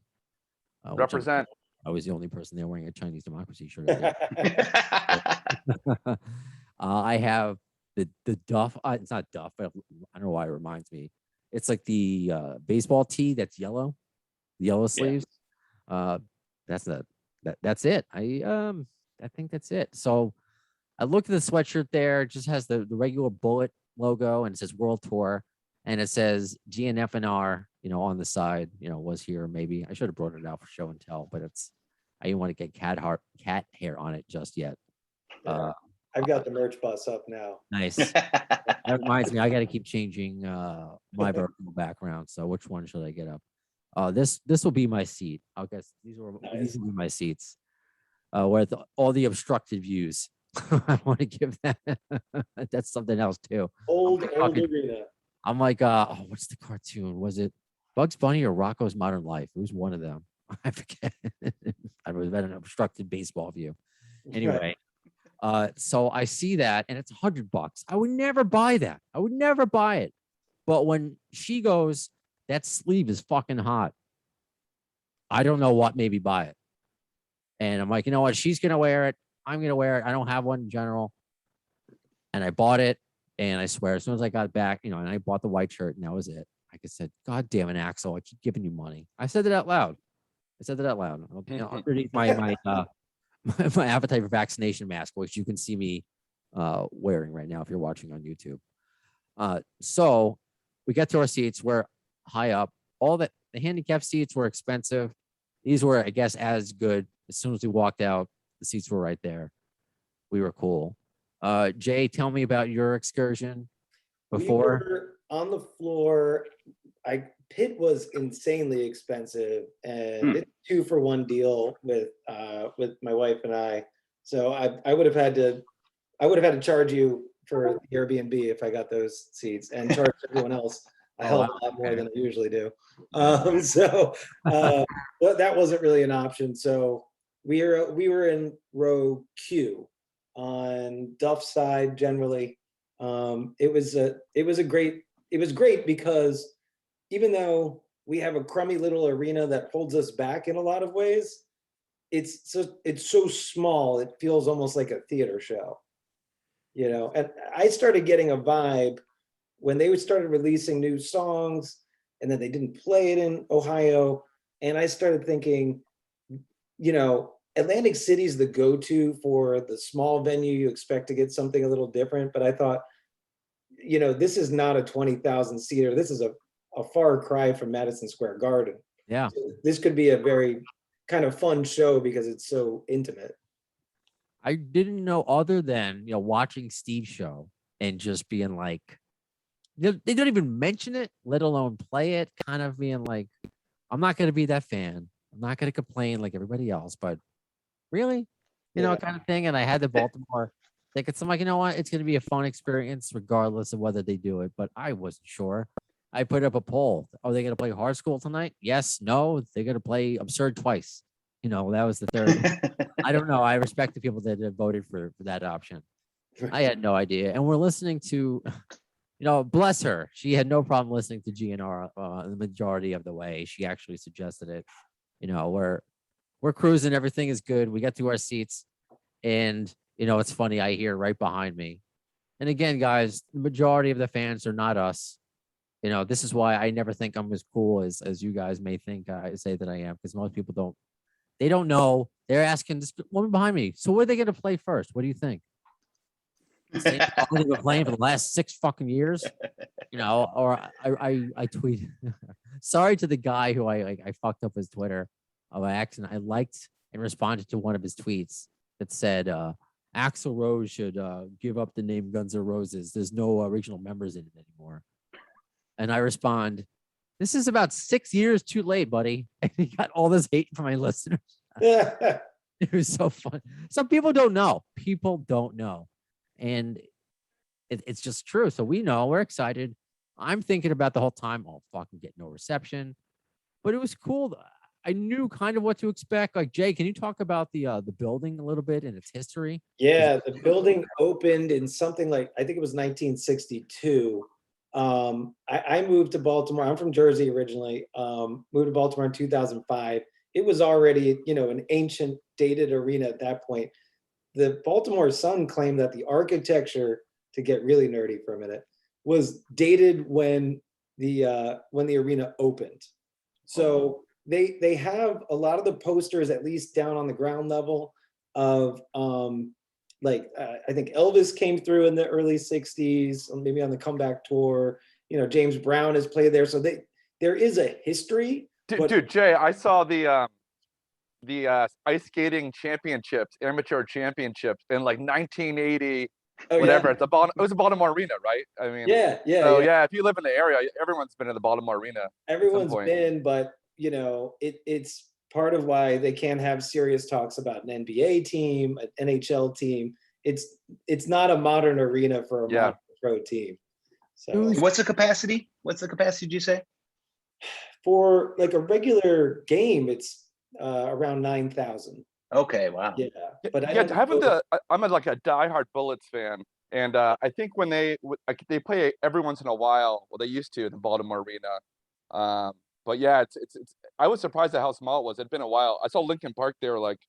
[SPEAKER 1] Which
[SPEAKER 4] Represent.
[SPEAKER 1] I was the only person there wearing a Chinese Democracy shirt. I have the Duff. It's not Duff, but I don't know why it reminds me. It's like the baseball tee that's yellow, the yellow sleeves. That's it. I think that's it. So I looked at the sweatshirt there. It just has the regular bullet logo and it says World Tour and it says GN'R, on the side, was here maybe. I should have brought it out for show and tell, but I didn't want to get cat hair on it just yet.
[SPEAKER 3] I've got the merch bus up now.
[SPEAKER 1] Nice. That reminds me, I got to keep changing my vertical background. So which one should I get up? This will be my seat. I guess these will be my seats. With all the obstructed views. I want to give that. That's something else too.
[SPEAKER 3] Old arena.
[SPEAKER 1] I'm like, what's the cartoon? Was it Bugs Bunny or Rocco's Modern Life? It was one of them. I forget. I was at an obstructed baseball view. Anyway, so I see that and it's $100. I would never buy that. I would never buy it. But when she goes, that sleeve is fucking hot. I don't know what made me buy it. And I'm like, you know what? She's gonna wear it. I'm gonna wear it. I don't have one in general. And I bought it. And I swear, as soon as I got back, and I bought the white shirt, and that was it. I said, "God damn it, Axl! I keep giving you money." I said that out loud. Underneath my my appetite for vaccination mask, which you can see me wearing right now if you're watching on YouTube. So we get to our seats. We're high up. All the handicap seats were expensive. These were, I guess, as good. As soon as we walked out, the seats were right there. We were cool. Jay, tell me about your excursion before.
[SPEAKER 3] We were on the floor. Pit was insanely expensive, and it's 2-for-1 deal with my wife and I. So I would have had to charge you for the Airbnb if I got those seats, and charge everyone else a hell of a lot more than I usually do. But that wasn't really an option. So we were in row Q on Duff's side generally. It was great because even though we have a crummy little arena that holds us back in a lot of ways, it's so small, it feels almost like a theater show, and I started getting a vibe when they started releasing new songs and then they didn't play it in Ohio. And I started thinking, Atlantic City's the go-to for the small venue. You expect to get something a little different, but I thought, this is not a 20,000 seater. This is a far cry from Madison Square Garden.
[SPEAKER 1] Yeah.
[SPEAKER 3] So this could be a very kind of fun show because it's so intimate.
[SPEAKER 1] I didn't know other than, watching Steve's show and just being like, they don't even mention it, let alone play it, kind of being like, I'm not going to be that fan. I'm not going to complain like everybody else, but really, kind of thing. And I had the Baltimore tickets. I'm like, you know what? It's going to be a fun experience regardless of whether they do it, but I wasn't sure. I put up a poll. Are they going to play Hard Skool tonight? Yes, no. They're going to play Absurd twice. That was the third. I don't know. I respect the people that voted for that option. I had no idea. And we're listening to, bless her. She had no problem listening to GN'R the majority of the way. She actually suggested it. We're cruising. Everything is good. We get to our seats. And, it's funny. I hear right behind me. And again, guys, the majority of the fans are not us. You know, this is why I never think I'm as cool as you guys may think I say that I am, because most people don't. They don't know. They're asking this woman behind me. So, what are they going to play first? What do you think? The same song they've been playing for the last 6 fucking years. You know, or I tweet. Sorry to the guy who I fucked up his Twitter by accident. I liked and responded to one of his tweets that said Axl Rose should give up the name gunsnroses. There's no original members in it anymore. And I respond, this is about 6 years too late, buddy. And he got all this hate from my listeners.
[SPEAKER 3] Yeah.
[SPEAKER 1] It was so fun. Some people don't know. People don't know. And it's just true. So we know, we're excited. I'm thinking about the whole time, oh, fucking get no reception. But it was cool. I knew kind of what to expect. Like, Jay, can you talk about the building a little bit and its history?
[SPEAKER 3] Yeah, the building opened in something like, I think it was 1962. I moved to Baltimore. I'm from Jersey originally. Moved to Baltimore in 2005. It was already, you know, an ancient, dated arena at that point. The Baltimore Sun claimed that the architecture, to get really nerdy for a minute, was dated when the arena opened. So they have a lot of the posters, at least down on the ground level, of I think Elvis came through in the early 60s, or maybe on the comeback tour. You know, James Brown has played there. So there is a history.
[SPEAKER 4] Dude, Jay, I saw the ice skating championships, amateur championships in like 1980, whatever. It was a Baltimore arena, right? I mean, yeah. If you live in the area, everyone's been in the Baltimore arena.
[SPEAKER 3] Everyone's been, but you know, it's part of why they can't have serious talks about an NBA team, an NHL team. It's not a modern arena for a modern pro team. So
[SPEAKER 2] what's the capacity? Did you say?
[SPEAKER 3] For like a regular game, it's around 9,000.
[SPEAKER 2] Okay, wow.
[SPEAKER 3] Yeah, but
[SPEAKER 4] I'm like a diehard Bullets fan, and I think when they play every once in a while. Well, they used to in the Baltimore arena. But yeah, it's I was surprised at how small it was. It'd been a while. I saw Lincoln Park there like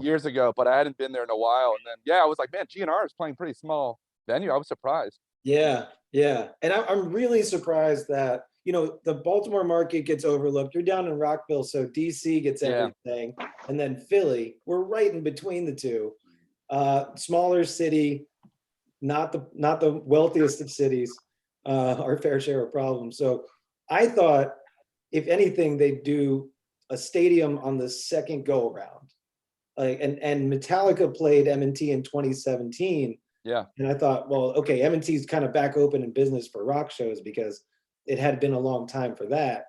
[SPEAKER 4] years ago, but I hadn't been there in a while. And then I was like, man, GN'R is playing pretty small venue. I was surprised.
[SPEAKER 3] Yeah. And I'm really surprised that, you know, the Baltimore market gets overlooked. You're down in Rockville, so DC gets everything. And then Philly, we're right in between the two. Smaller city, not the wealthiest of cities, our fair share of problems. So I thought, if anything, they'd do a stadium on the second go around. Like, and Metallica played M&T in 2017.
[SPEAKER 4] Yeah.
[SPEAKER 3] And I thought, well, okay, M&T's kind of back open in business for rock shows because it had been a long time for that.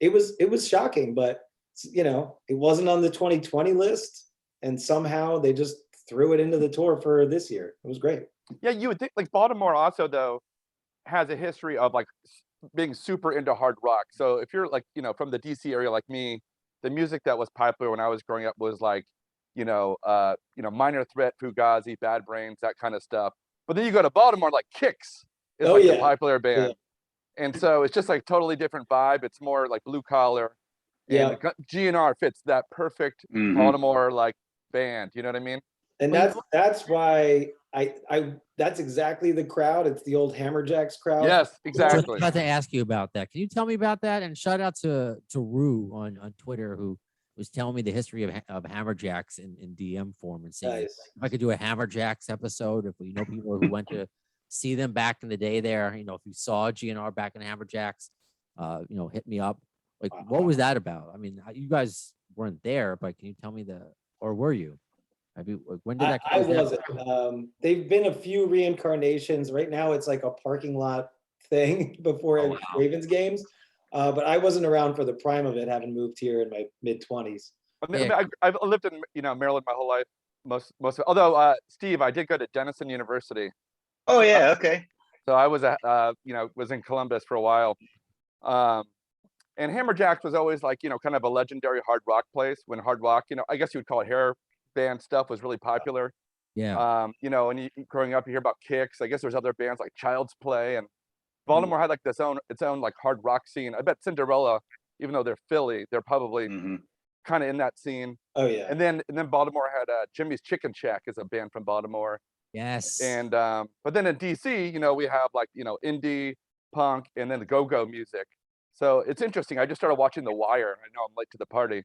[SPEAKER 3] It was shocking, but you know, it wasn't on the 2020 list, and somehow they just threw it into the tour for this year. It was great.
[SPEAKER 4] Yeah, you would think like Baltimore also though has a history of like being super into hard rock. So if you're like, you know, from the DC area like me, the music that was popular when I was growing up was like, Minor Threat, Fugazi, Bad Brains, that kind of stuff. But then you go to Baltimore, like Kicks is the popular band. Yeah. And so it's just like totally different vibe. It's more like blue collar. And GN'R fits that perfect Baltimore like band. You know what I mean?
[SPEAKER 3] And that's why that's exactly the crowd. It's the old Hammerjacks crowd.
[SPEAKER 4] Yes, exactly.
[SPEAKER 1] I was about to ask you about that. Can you tell me about that? And shout out to Rue on Twitter, who was telling me the history of Hammerjacks in DM form, and saying if I could do a Hammerjacks episode, if we know people who went to see them back in the day there, you know, if you saw GN'R back in Hammerjacks, hit me up. Like, what was that about? I mean, you guys weren't there, but can you tell me or were you? When did that come?
[SPEAKER 3] I wasn't. They've been a few reincarnations. Right now, it's like a parking lot thing before Ravens games. But I wasn't around for the prime of it, having moved here in my mid-20s.
[SPEAKER 4] I've lived in Maryland my whole life, most of it. Although Steve, I did go to Denison University.
[SPEAKER 2] Oh yeah, okay.
[SPEAKER 4] So I was was in Columbus for a while. And Hammerjacks was always like, kind of a legendary hard rock place when hard rock, I guess you would call it hair band stuff was really popular.
[SPEAKER 1] Yeah.
[SPEAKER 4] And growing up, you hear about Kicks. I guess there's other bands like Child's Play, and Baltimore had like its own like hard rock scene. I bet Cinderella, even though they're Philly, they're probably kind of in that scene.
[SPEAKER 3] Oh yeah.
[SPEAKER 4] And then Baltimore had Jimmy's Chicken Shack is a band from Baltimore.
[SPEAKER 1] Yes.
[SPEAKER 4] And but then in DC, we have like indie punk, and then the go-go music. So it's interesting. I just started watching The Wire. I know I'm late to the party,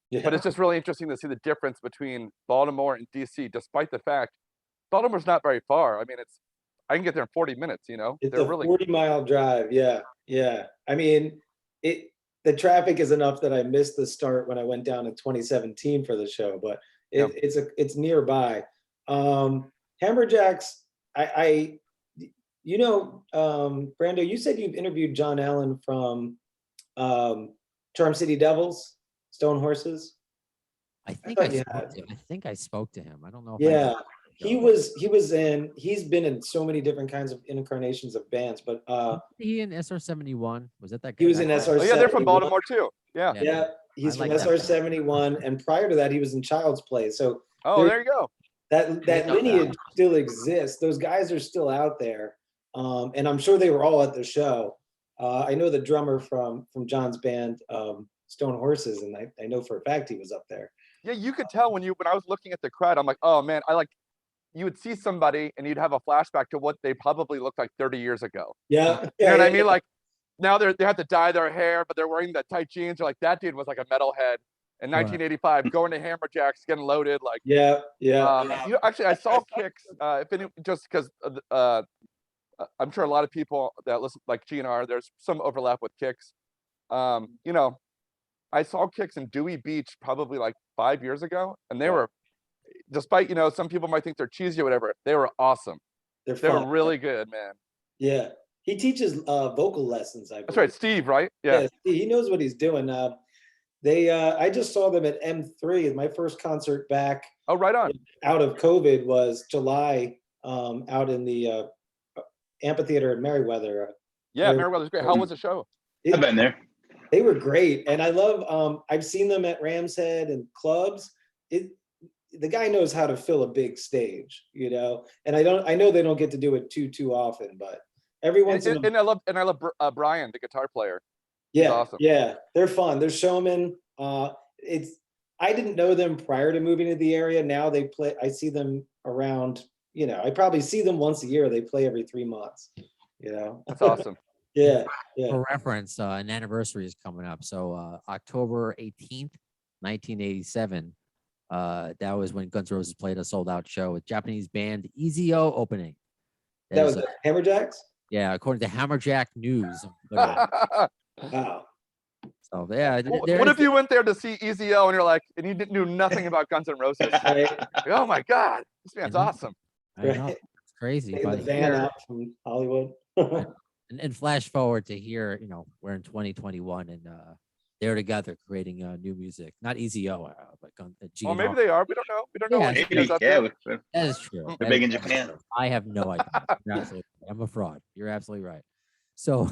[SPEAKER 3] Yeah.
[SPEAKER 4] but it's just really interesting to see the difference between Baltimore and DC, despite the fact Baltimore's not very far. I mean, I can get there in 40 minutes, you know?
[SPEAKER 3] It's
[SPEAKER 4] They're
[SPEAKER 3] a
[SPEAKER 4] really
[SPEAKER 3] 40-mile drive. Yeah. Yeah. I mean, the traffic is enough that I missed the start when I went down in 2017 for the show, but
[SPEAKER 4] Yep.
[SPEAKER 3] it's nearby. Hammerjacks, Brando, you said you've interviewed John Allen from Charm City Devils, Stone Horses.
[SPEAKER 1] I think
[SPEAKER 3] thought
[SPEAKER 1] I
[SPEAKER 3] you
[SPEAKER 1] spoke
[SPEAKER 3] had.
[SPEAKER 1] to, I think I spoke to him. I don't know if
[SPEAKER 3] Yeah,
[SPEAKER 1] I
[SPEAKER 3] he's been in so many different kinds of incarnations of bands, but
[SPEAKER 1] he in SR-71? Was that
[SPEAKER 3] he was
[SPEAKER 1] that
[SPEAKER 3] in
[SPEAKER 1] guy?
[SPEAKER 3] SR-71.
[SPEAKER 4] Oh yeah, they're from Baltimore too. Yeah.
[SPEAKER 3] Yeah, he's
[SPEAKER 1] I
[SPEAKER 3] from
[SPEAKER 1] like that band.
[SPEAKER 3] SR-71, and prior to that, he was in Child's Play. So
[SPEAKER 4] Oh, there you go.
[SPEAKER 3] that
[SPEAKER 1] know that.
[SPEAKER 3] lineage still exists. Those guys are still out there, and I'm sure they were all at the show. I know the drummer from John's band, Stone Horses, and I know for a fact he was up there.
[SPEAKER 4] Yeah, you could tell when I was looking at the crowd, I'm like, oh man, you would see somebody and you'd have a flashback to what they probably looked like 30 years ago.
[SPEAKER 3] Yeah,
[SPEAKER 4] You know what I mean? Like now they have to dye their hair, but they're wearing the tight jeans. They're like, that dude was like a metalhead in 1985, going to Hammerjacks, getting loaded. Like,
[SPEAKER 3] yeah.
[SPEAKER 4] actually, I saw Kicks. Just because I'm sure a lot of people that listen, like GN'R, there's some overlap with Kicks. I saw Kicks in Dewey Beach probably like 5 years ago, and they were, despite some people might think they're cheesy or whatever, they were awesome. They were really good, man.
[SPEAKER 3] Yeah, he teaches vocal lessons.
[SPEAKER 4] That's right, Steve, right? Yeah.
[SPEAKER 3] He knows what he's doing. I just saw them at M3. My first concert back.
[SPEAKER 4] Oh, right on.
[SPEAKER 3] Out of COVID was July, out in the amphitheater in Merriweather.
[SPEAKER 4] Yeah, Merriweather's great. How was the show?
[SPEAKER 2] I've been there.
[SPEAKER 3] They were great, and I love. I've seen them at Ram's Head and clubs. The guy knows how to fill a big stage, and I know they don't get to do it too often, but every once in a while.
[SPEAKER 4] And I love Brian, the guitar player.
[SPEAKER 3] Yeah,
[SPEAKER 4] He's awesome.
[SPEAKER 3] Yeah, they're fun. They're showmen. I didn't know them prior to moving to the area. Now they play. I see them around. I probably see them once a year. They play every 3 months.
[SPEAKER 4] That's awesome.
[SPEAKER 3] Yeah.
[SPEAKER 1] For reference, an anniversary is coming up. So October 18th, 1987. That was when Guns N' Roses played a sold-out show with Japanese band EZO opening.
[SPEAKER 3] That was Hammerjacks?
[SPEAKER 1] Yeah, according to Hammerjack News.
[SPEAKER 3] Wow.
[SPEAKER 1] So yeah.
[SPEAKER 4] What if you went there to see EZO and you're like, and you knew nothing about Guns N' Roses? Like, oh my God, this band's awesome.
[SPEAKER 1] I know, it's crazy.
[SPEAKER 3] Taking the
[SPEAKER 1] But
[SPEAKER 3] van out from Hollywood.
[SPEAKER 1] and flash forward to here, we're in 2021 and they're together creating new music. Not EZO, but GN'R.
[SPEAKER 4] Well, maybe they are. We don't know. We don't know.
[SPEAKER 1] Yeah,
[SPEAKER 4] what
[SPEAKER 2] Maybe,
[SPEAKER 1] that is true.
[SPEAKER 2] they're
[SPEAKER 1] That
[SPEAKER 2] big
[SPEAKER 1] is
[SPEAKER 2] in Japan.
[SPEAKER 1] true. I have no idea. You're absolutely right. I'm a fraud. You're absolutely right. So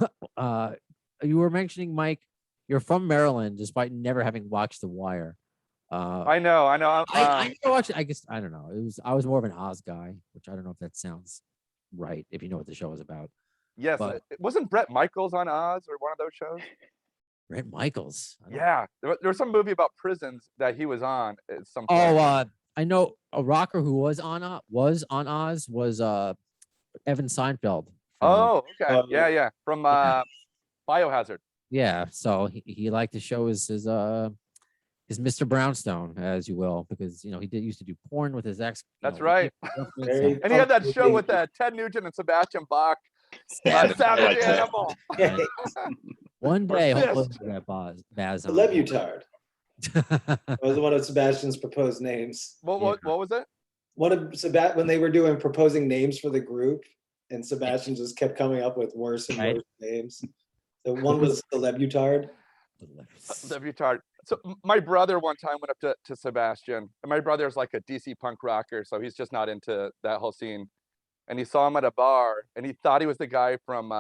[SPEAKER 1] you were mentioning, Mike, you're from Maryland, despite never having watched The Wire.
[SPEAKER 4] I know.
[SPEAKER 1] I watched. I guess I don't know. I was more of an Oz guy, which I don't know if that sounds right. If you know what the show is about.
[SPEAKER 4] Yes,
[SPEAKER 1] But-
[SPEAKER 4] wasn't Brett Michaels on Oz or one of those shows?
[SPEAKER 1] Brett Michaels.
[SPEAKER 4] Yeah, there was some movie about prisons that he was on at some point.
[SPEAKER 1] I know a rocker who was on Oz was Evan Seinfeld.
[SPEAKER 4] Oh, okay. Yeah. From Biohazard.
[SPEAKER 1] Yeah, so he liked to show his Mr. Brownstone, as you will, because he used to do porn with his ex.
[SPEAKER 4] That's right.
[SPEAKER 3] Very
[SPEAKER 4] And he had that show with Ted Nugent and Sebastian Bach. Savage
[SPEAKER 2] like that.
[SPEAKER 4] Animal.
[SPEAKER 1] One day,
[SPEAKER 4] Or
[SPEAKER 1] hopefully,
[SPEAKER 4] Fist.
[SPEAKER 1] we'll get Baz on.
[SPEAKER 3] Lebutard was one of Sebastian's proposed names.
[SPEAKER 4] What was it?
[SPEAKER 3] When they were doing proposing names for the group, and Sebastian just kept coming up with worse and worse names. So one was the Lebutard.
[SPEAKER 4] Lebutard. So my brother one time went up to Sebastian, and my brother's like a DC punk rocker, so he's just not into that whole scene. And he saw him at a bar, and he thought he was the guy from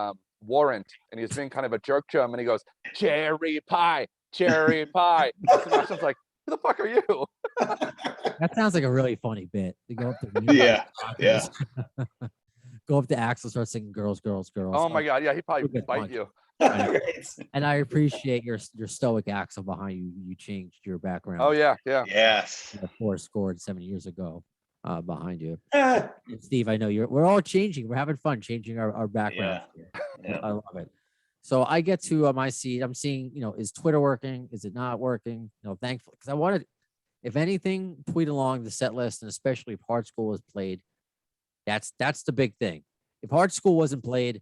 [SPEAKER 4] Warrant, and he was being kind of a jerk to him, and he goes, cherry pie. And Sebastian's like, who the fuck are you?
[SPEAKER 1] That sounds like a really funny bit. To go up to
[SPEAKER 2] Yeah.
[SPEAKER 1] Go up to Axl, start singing "Girls, Girls, Girls."
[SPEAKER 4] Oh my God, yeah, he'd probably
[SPEAKER 1] Good
[SPEAKER 4] bite
[SPEAKER 1] punch.
[SPEAKER 4] you.
[SPEAKER 1] And I appreciate your stoic Axl behind you. You changed your background.
[SPEAKER 4] Oh yeah.
[SPEAKER 2] Yes.
[SPEAKER 1] 4 scored 7 years ago. behind you.
[SPEAKER 3] Ah,
[SPEAKER 1] And Steve, I know we're all changing. We're having fun changing our background.
[SPEAKER 2] Yeah.
[SPEAKER 1] I love it. So I get to my seat. I'm seeing, is Twitter working? Is it not working? Thankfully, because I wanted, if anything, tweet along the set list, and especially if Hard Skool was played. That's the big thing. If Hard Skool wasn't played,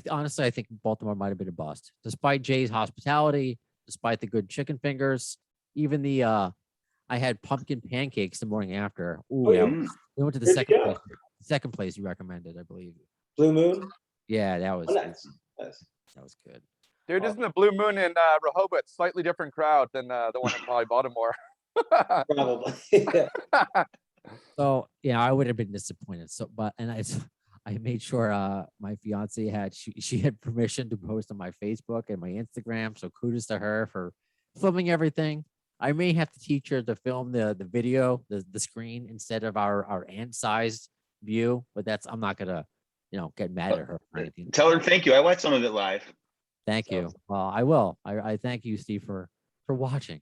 [SPEAKER 1] honestly, I think Baltimore might have been a bust, despite Jay's hospitality, despite the good chicken fingers, even the I had pumpkin pancakes the morning after. Ooh,
[SPEAKER 3] Oh,
[SPEAKER 1] yeah.
[SPEAKER 3] yeah.
[SPEAKER 1] We went to the
[SPEAKER 3] Where'd you
[SPEAKER 1] second
[SPEAKER 3] go?
[SPEAKER 1] place. Second place you recommended, I believe.
[SPEAKER 3] Blue Moon.
[SPEAKER 1] Yeah, that was
[SPEAKER 3] Oh, nice. Nice.
[SPEAKER 1] that was good.
[SPEAKER 4] Dude, isn't the Blue Moon in Rehoboth slightly different crowd than the one in probably Baltimore?
[SPEAKER 3] Probably. Yeah.
[SPEAKER 1] So yeah, I would have been disappointed. So, but I made sure my fiance had she had permission to post on my Facebook and my Instagram. So kudos to her for filming everything. I may have to teach her to film the video, the screen instead of our ant-sized view, but I'm not gonna, get mad at her or anything.
[SPEAKER 2] Tell her thank you. I watched some of it live.
[SPEAKER 1] Thank
[SPEAKER 2] So-
[SPEAKER 1] you. Well, I will. I thank you, Steve, for watching.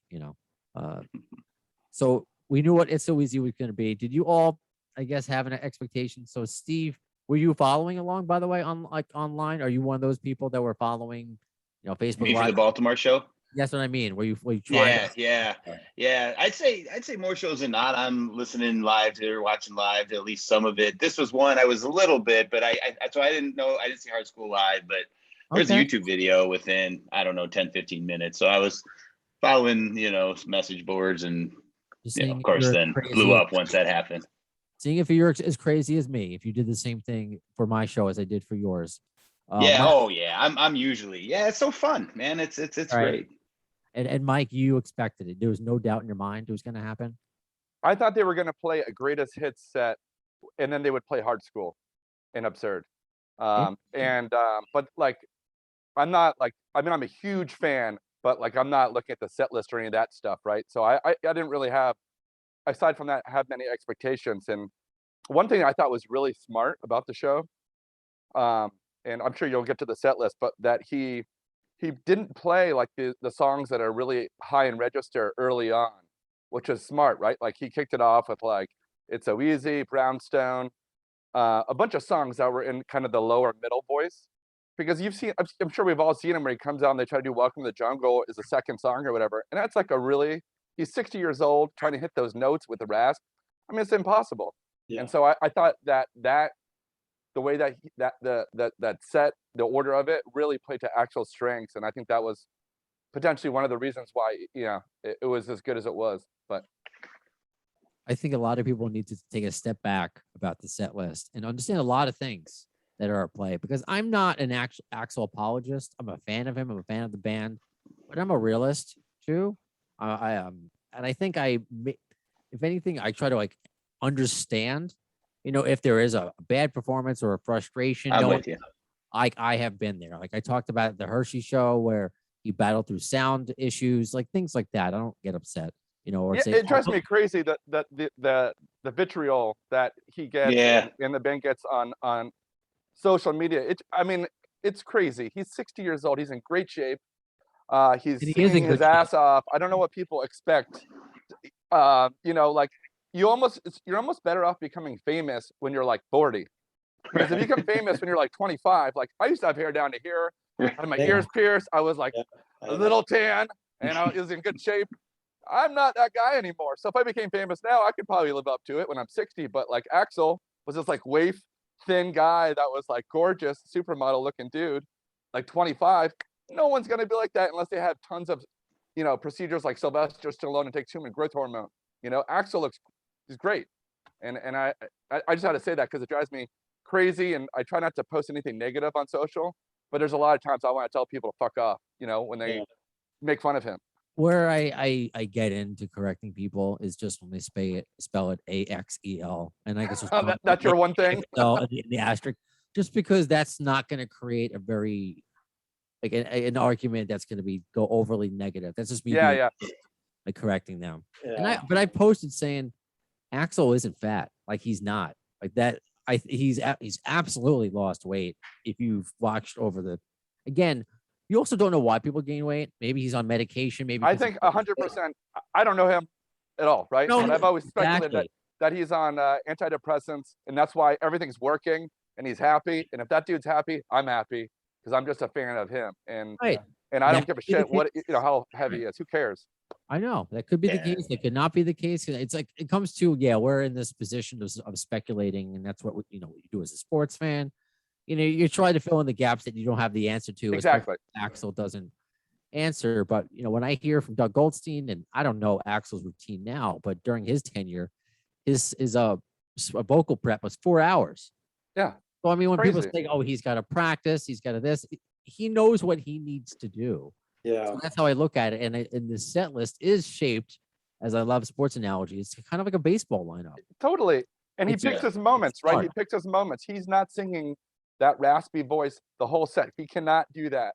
[SPEAKER 1] So we knew what It's So Easy was going to be. Did you all, I guess, have an expectation? So, Steve, were you following along, by the way, online? Are you one of those people that were following, Facebook
[SPEAKER 2] Me for the
[SPEAKER 1] Live?
[SPEAKER 2] Baltimore show.
[SPEAKER 1] That's what I mean. Were you trying?
[SPEAKER 2] Yeah. I'd say more shows than not. I'm listening live to or watching live to at least some of it. This was one I was a little bit, but I so I didn't know. I didn't see Hard Skool live, but there's a YouTube video within, I don't know, 10, 15 minutes. So I was following, message boards, and of course then blew up once that happened.
[SPEAKER 1] Seeing if you're as crazy as me, if you did the same thing for my show as I did for yours.
[SPEAKER 2] Yeah.
[SPEAKER 1] Mike,
[SPEAKER 2] I'm usually, it's so fun, man. It's
[SPEAKER 1] right.
[SPEAKER 2] great.
[SPEAKER 1] And Mike, you expected it. There was no doubt in your mind it was going to happen.
[SPEAKER 4] I thought they were going to play a greatest hits set, and then they would play Hard Skool and Absurd. But like, I'm not like, I'm a huge fan, but like, I'm not looking at the set list or any of that stuff, right? So I didn't really have, aside from that, have many expectations. And one thing I thought was really smart about the show, and I'm sure you'll get to the set list, but that he didn't play like the songs that are really high in register early on, which is smart, right? Like he kicked it off with like It's So Easy, Brownstone, a bunch of songs that were in kind of the lower middle voice. Because you've seen, I'm sure we've all seen him where he comes out and they try to do Welcome to the Jungle is the second song or whatever. And that's like he's 60 years old trying to hit those notes with the rasp. I mean, it's impossible.
[SPEAKER 3] Yeah.
[SPEAKER 4] And so I thought that the way that set, the order of it really played to Axl's strengths. And I think that was potentially one of the reasons why, it was as good as it was. But
[SPEAKER 1] I think a lot of people need to take a step back about the set list and understand a lot of things that are at play, because I'm not an Axl apologist. I'm a fan of him. I'm a fan of the band, but I'm a realist too. I am, and I think if anything, I try to like understand, if there is a bad performance or a frustration.
[SPEAKER 2] I'm with you.
[SPEAKER 1] I have been there. Like I talked about the Hershey show where he battled through sound issues, like things like that. I don't get upset, or say,
[SPEAKER 4] it drives me crazy that the vitriol that he gets and the band gets on social media. It's crazy. He's 60 years old. He's in great shape. He's singing his ass off. I don't know what people expect. Like you're almost better off becoming famous when you're like 40. Because if you become famous when you're like 25, like I used to have hair down to here, I had my ears pierced. I was like a little tan, and I was in good shape. I'm not that guy anymore. So if I became famous now, I could probably live up to it when I'm 60. But like Axl was this like waif, thin guy that was like gorgeous, supermodel looking dude, like 25. No one's gonna be like that unless they have tons of, procedures like Sylvester Stallone and takes human growth hormone. Axl he's great, and I just had to say that because it drives me crazy, and I try not to post anything negative on social. But there's a lot of times I want to tell people to fuck off, when they make fun of him.
[SPEAKER 1] Where I get into correcting people is just when they spell it Axel, and I guess
[SPEAKER 4] that's your one thing.
[SPEAKER 1] The asterisk, just because that's not going to create a very like an argument that's going to go overly negative. That's just me. Like correcting them.
[SPEAKER 3] Yeah.
[SPEAKER 1] But I posted saying Axl isn't fat. Like he's not like that. He's absolutely lost weight. If you've watched over again. You also don't know why people gain weight. Maybe he's on medication. Maybe
[SPEAKER 4] I think 100%. I don't know him at all, right?
[SPEAKER 1] No,
[SPEAKER 4] but I've always speculated
[SPEAKER 1] exactly.
[SPEAKER 4] that he's on antidepressants, and that's why everything's working and he's happy. And if that dude's happy, I'm happy because I'm just a fan of him. And
[SPEAKER 1] Right.
[SPEAKER 4] I don't
[SPEAKER 1] That
[SPEAKER 4] give a
[SPEAKER 1] could be the
[SPEAKER 4] shit what
[SPEAKER 1] case.
[SPEAKER 4] how heavy he is. Who cares?
[SPEAKER 1] I know that could be the
[SPEAKER 2] Yeah.
[SPEAKER 1] case. That could not be the case. It's like it comes to we're in this position of speculating, and that's what you do as a sports fan. You try to fill in the gaps that you don't have the answer to.
[SPEAKER 4] Exactly.
[SPEAKER 1] Axl doesn't answer, but when I hear from Doug Goldstein, and I don't know Axl's routine now, but during his tenure, his a vocal prep was 4 hours.
[SPEAKER 4] Yeah.
[SPEAKER 1] So I mean, when people
[SPEAKER 4] Crazy.
[SPEAKER 1] say, "Oh, he's got to practice, he's got to this," he knows what he needs to do.
[SPEAKER 3] Yeah.
[SPEAKER 1] So that's how I look at it. And the set list is shaped, as I love sports analogies, kind of like a baseball lineup.
[SPEAKER 4] Totally. And he
[SPEAKER 1] It's-
[SPEAKER 4] picks his moments, right? He
[SPEAKER 1] hard.
[SPEAKER 4] picks his moments. He's not singing that raspy voice the whole set. He cannot do that.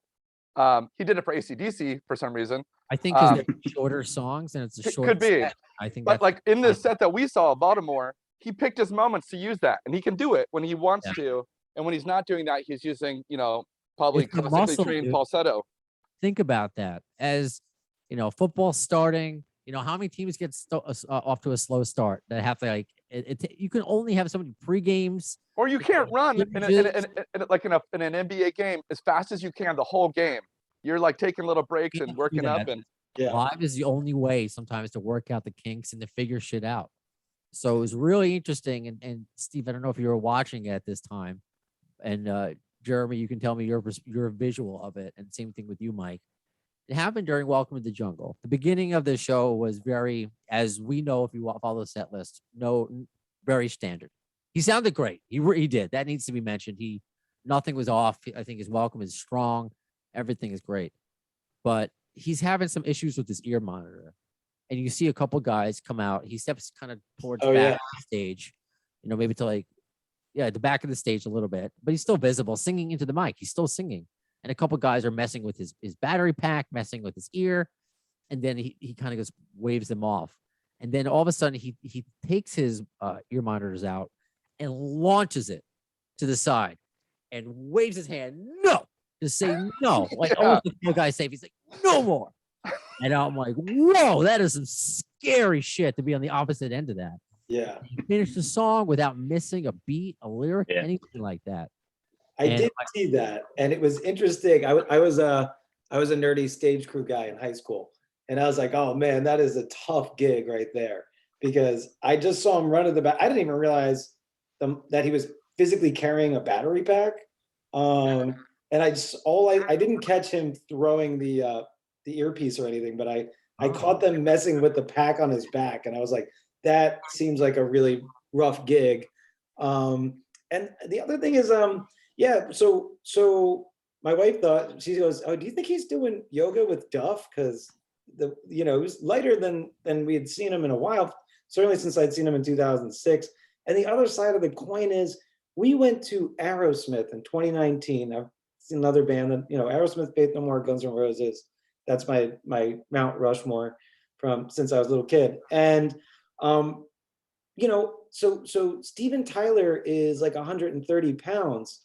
[SPEAKER 4] He did it for AC/DC for some reason.
[SPEAKER 1] I think because they're shorter songs and it's a short
[SPEAKER 4] Could be.
[SPEAKER 1] set, I think
[SPEAKER 4] But
[SPEAKER 1] that's
[SPEAKER 4] like in this set that we saw in Baltimore, he picked his moments to use that. And he can do it when he wants
[SPEAKER 1] Yeah.
[SPEAKER 4] to. And when he's not doing that, he's using, probably
[SPEAKER 1] It's the
[SPEAKER 4] classically
[SPEAKER 1] muscle,
[SPEAKER 4] trained
[SPEAKER 1] dude.
[SPEAKER 4] falsetto.
[SPEAKER 1] think about that. As football starting, how many teams get off to a slow start that have to you can only have so many pre-games.
[SPEAKER 4] Or you can't run in
[SPEAKER 1] Scrimmages.
[SPEAKER 4] an NBA game as fast as you can the whole game. You're like taking little breaks
[SPEAKER 1] You
[SPEAKER 4] and
[SPEAKER 1] can't do
[SPEAKER 4] working up
[SPEAKER 1] that.
[SPEAKER 4] and
[SPEAKER 3] Yeah.
[SPEAKER 1] Live is the only way sometimes to work out the kinks and to figure shit out. So it was really interesting. And Steve, I don't know if you were watching at this time, and Jeremy, you can tell me your visual of it, and same thing with you, Mike. It happened during Welcome to the Jungle. The beginning of the show was very, as we know, if you follow the set list, very standard. He sounded great. He did. That needs to be mentioned. Nothing was off. I think his welcome is strong. Everything is great. But he's having some issues with his ear monitor. And you see a couple guys come out. He steps kind of towards backstage, maybe to the back of the stage a little bit, but he's still visible, singing into the mic. He's still singing. And a couple guys are messing with his battery pack, messing with his ear. And then he kind of just waves them off. And then all of a sudden he takes his ear monitors out and launches it to the side and waves his hand, no, to say no. Like almost the guy safe. He's like, no more. And I'm like, whoa, that is some scary shit to be on the opposite end of that.
[SPEAKER 3] Yeah.
[SPEAKER 1] He finished the song without missing a beat, a lyric,
[SPEAKER 2] Yeah.
[SPEAKER 1] anything like that.
[SPEAKER 3] I did see that, and it was interesting. I was a nerdy stage crew guy in high school, and I was like, oh man, that is a tough gig right there, because I just saw him run to the back. I didn't even realize that he was physically carrying a battery pack, and I didn't catch him throwing the earpiece or anything, but I caught them messing with the pack on his back, and I was like, that seems like a really rough gig. And the other thing is, so my wife thought, she goes, oh, do you think he's doing yoga with Duff? Because it was lighter than we had seen him in a while, certainly since I'd seen him in 2006. And the other side of the coin is, we went to Aerosmith in 2019. I've seen another band that, Aerosmith, Faith No More, Guns-N' Roses. That's my Mount Rushmore from since I was a little kid. And so Steven Tyler is like 130 pounds.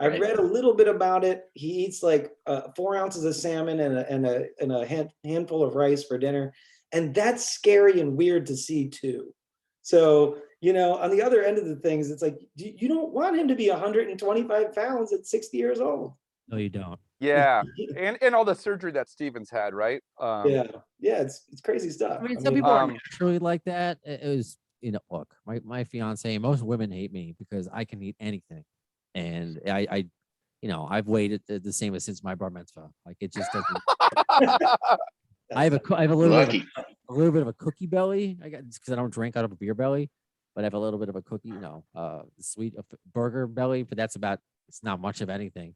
[SPEAKER 3] I read a little bit about it. He eats like 4 ounces of salmon and a handful of rice for dinner. And that's scary and weird to see too. So, on the other end of the things, it's like, you don't want him to be 125 pounds at 60 years old.
[SPEAKER 1] No, you don't.
[SPEAKER 4] yeah. And all the surgery that Steven's had, right?
[SPEAKER 3] Yeah, it's crazy stuff.
[SPEAKER 1] I mean, some people are naturally like that. It was, look, my fiance, most women hate me because I can eat anything. And I've weighed it the same as since my bar mitzvah. Like, it just doesn't. I have a little bit of a cookie belly. I got, because I don't drink out of a beer belly, but I have a little bit of a cookie, sweet burger belly. But it's not much of anything.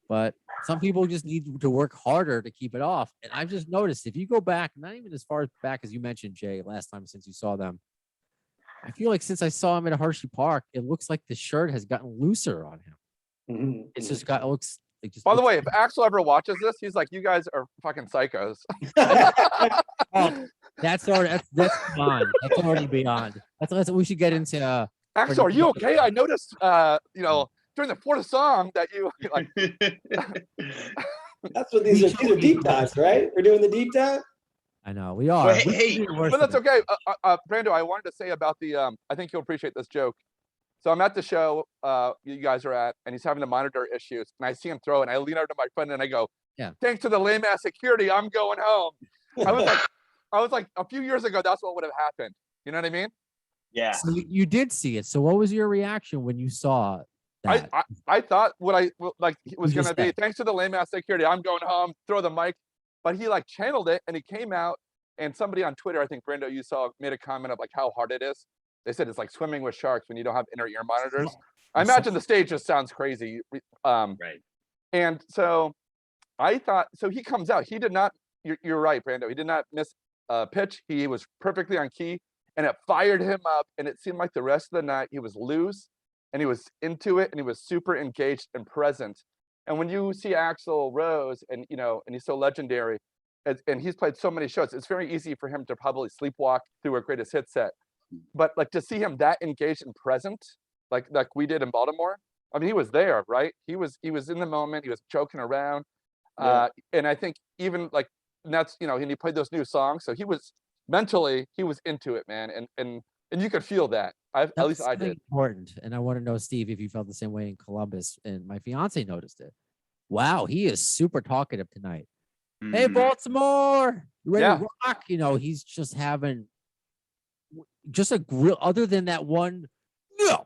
[SPEAKER 1] But some people just need to work harder to keep it off. And I've just noticed, if you go back, not even as far back as you mentioned, Jay, last time since you saw them, I feel like since I saw him at Hershey Park, it looks like the shirt has gotten looser on him.
[SPEAKER 3] Mm-hmm.
[SPEAKER 1] It's just got, it looks like just.
[SPEAKER 4] By the way, if Axl ever watches this, he's like, you guys are fucking psychos.
[SPEAKER 1] Oh, that's beyond. That's already beyond. That's we should get into.
[SPEAKER 4] Axl, are you okay? I noticed, during the fourth song that you like.
[SPEAKER 3] That's what these are deep dives, right? We're doing the deep dive.
[SPEAKER 1] I know we are.
[SPEAKER 2] Well, hey,
[SPEAKER 4] But that's okay. Brando, I wanted to say about the, I think you'll appreciate this joke. So I'm at the show you guys are at, and he's having the monitor issues, and I see him throw, and I lean over to my friend and I go,
[SPEAKER 1] Yeah.
[SPEAKER 4] Thanks to the lame ass security, I'm going home. I was like, a few years ago, that's what would have happened. You know what I mean?
[SPEAKER 2] yeah.
[SPEAKER 1] So you did see it. So what was your reaction when you saw that?
[SPEAKER 4] I thought what I like it was
[SPEAKER 1] You
[SPEAKER 4] gonna
[SPEAKER 1] just
[SPEAKER 4] be
[SPEAKER 1] said.
[SPEAKER 4] thanks to the lame ass security, I'm going home, throw the mic. But he like channeled it and he came out, and somebody on Twitter, I think Brando, you saw, made a comment of like how hard it is. They said it's like swimming with sharks when you don't have inner ear monitors. I imagine the stage just sounds crazy.
[SPEAKER 2] Right.
[SPEAKER 4] And so I thought, so he comes out. He did not, you're right, Brando. He did not miss a pitch. He was perfectly on key, and it fired him up. And it seemed like the rest of the night he was loose and he was into it and he was super engaged and present. And when you see Axl Rose and, you know, and he's so legendary and he's played so many shows, it's very easy for him to probably sleepwalk through a greatest hit set. But like to see him that engaged and present, like we did in Baltimore, I mean, he was there, right? He was in the moment. He was joking around.
[SPEAKER 2] Yeah.
[SPEAKER 4] And I think even like, and that's, you know, and he played those new songs. So he was mentally, he was into it, man. And you could feel that. At least I did.
[SPEAKER 1] Important. And I want to know, Steve, if you felt the same way in Columbus. And my fiance noticed it. Wow, he is super talkative tonight. Hey,
[SPEAKER 2] Mhm.
[SPEAKER 1] Baltimore, you ready
[SPEAKER 4] Yeah.
[SPEAKER 1] to rock? You know, he's just having just a grill. Other than that one, no,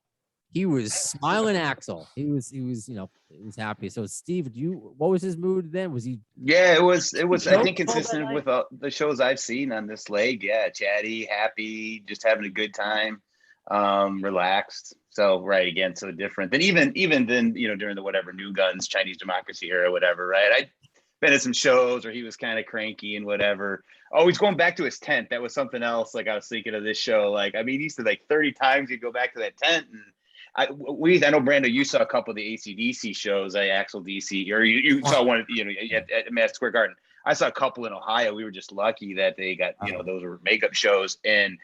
[SPEAKER 1] he was smiling. Axl, he was, you know, he was happy. So, Steve, what was his mood then? Was he?
[SPEAKER 2] Yeah, it was. I think
[SPEAKER 1] Joke all that
[SPEAKER 2] consistent
[SPEAKER 1] night?
[SPEAKER 2] with the shows I've seen on this leg. Yeah, chatty, happy, just having a good time, relaxed. So right, again, so different than even then, you know, during the whatever New Guns Chinese Democracy era, whatever. Right, I'd been at some shows where he was kind of cranky and whatever. Oh, he's going back to his tent. That was something else. Like I was thinking of this show. Like I mean, he said like 30 times he'd go back to that tent and. I know Brando, you saw a couple of the AC/DC shows, Axl DC, or you saw one, you know, at Madison Square Garden. I saw a couple in Ohio. We were just lucky that they got, you know, those were makeup shows, and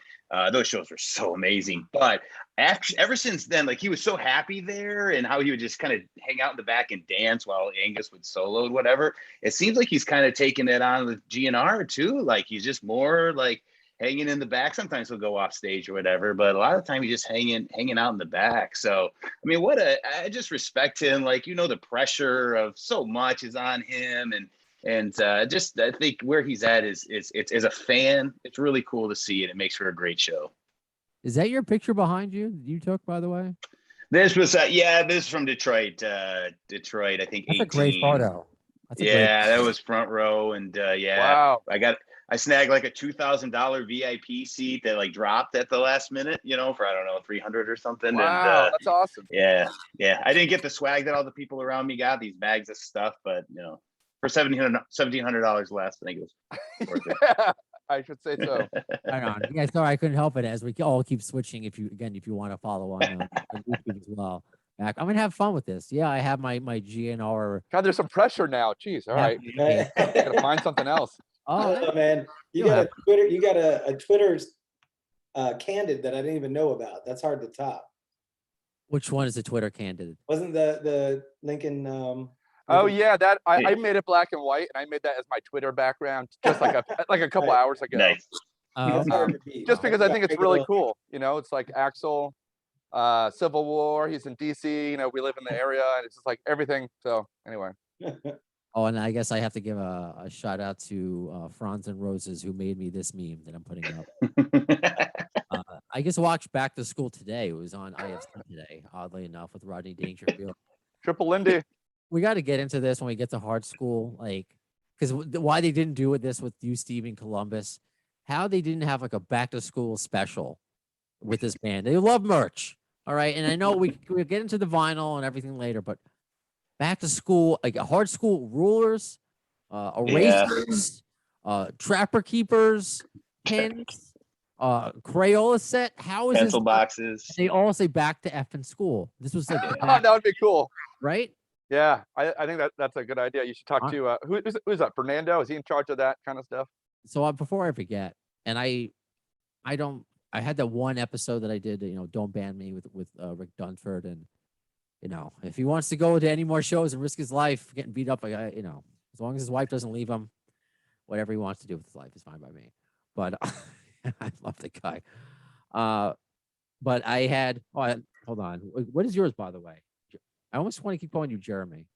[SPEAKER 2] those shows were so amazing. But ever since then, like he was so happy there, and how he would just kind of hang out in the back and dance while Angus would solo and whatever. It seems like he's kind of taking it on with GN'R too. Like he's just more like hanging in the back. Sometimes he'll go off stage or whatever, but a lot of the time he's just hanging out in the back. So, I mean, I just respect him. Like, you know, the pressure of so much is on him. And just, I think where he's at is as a fan, it's really cool to see it. It makes for a great show.
[SPEAKER 1] Is that your picture behind you? You took, by the way.
[SPEAKER 2] This was, this is from Detroit. Detroit, I think.
[SPEAKER 1] That's
[SPEAKER 2] 18.
[SPEAKER 1] a great photo. That's a
[SPEAKER 2] That was front row, and
[SPEAKER 4] Wow.
[SPEAKER 2] I snagged like a $2,000 VIP seat that like dropped at the last minute, you know, for I don't know, 300 or something.
[SPEAKER 4] Wow,
[SPEAKER 2] And
[SPEAKER 4] that's awesome.
[SPEAKER 2] yeah, I didn't get the swag that all the people around me got, these bags of stuff, but you know, for $1,700 less, I think it was worth it.
[SPEAKER 4] Yeah, I should say so.
[SPEAKER 1] Right on. Yeah, sorry, I couldn't help it as we all keep switching. If you want to follow on YouTube as well. I'm gonna have fun with this. Yeah, I have my GN'R.
[SPEAKER 4] God, there's some pressure now. Jeez, all right. Gotta find something else.
[SPEAKER 3] Oh man, you got a Twitter. You got a Twitter's candid that I didn't even know about. That's hard to top.
[SPEAKER 1] Which one is the Twitter candidate?
[SPEAKER 3] Wasn't the Lincoln?
[SPEAKER 4] Oh yeah, that I made it black and white, and I made that as my Twitter background just like a couple hours ago.
[SPEAKER 2] Nice.
[SPEAKER 4] Just because I think it's really cool. You know, it's like Axl, Civil War. He's in DC. You know, we live in the area, and it's just like everything. So anyway.
[SPEAKER 1] Oh, and I guess I have to give a shout out to Franz and Roses, who made me this meme that I'm putting up. I just watched Back to School today. It was on IFC today, oddly enough, with Rodney Dangerfield.
[SPEAKER 4] Triple Lindy.
[SPEAKER 1] We got to get into this when we get to Hard Skool, like, because why they didn't do this with you, Steve, in Columbus, how they didn't have like a Back to School special with this band. They love merch, all right. And I know we'll get into the vinyl and everything later, but Back to School, like a Hard Skool rulers, erasers, trapper keepers, pins, Crayola set. How is
[SPEAKER 2] pencil
[SPEAKER 1] this?
[SPEAKER 2] Boxes?
[SPEAKER 1] They all say back to effing school. This was like
[SPEAKER 4] Oh, that would be cool.
[SPEAKER 1] right?
[SPEAKER 4] Yeah, I think that's a good idea. You should talk to who's that? Fernando? Is he in charge of that kind of stuff?
[SPEAKER 1] So before I forget, and I had that one episode that I did, you know, Don't Ban Me with Rick Dunford, and you know, if he wants to go to any more shows and risk his life getting beat up, you know, as long as his wife doesn't leave him, whatever he wants to do with his life is fine by me. But I love the guy. But I had, hold on. What is yours, by the way? I almost want to keep calling you Jeremy.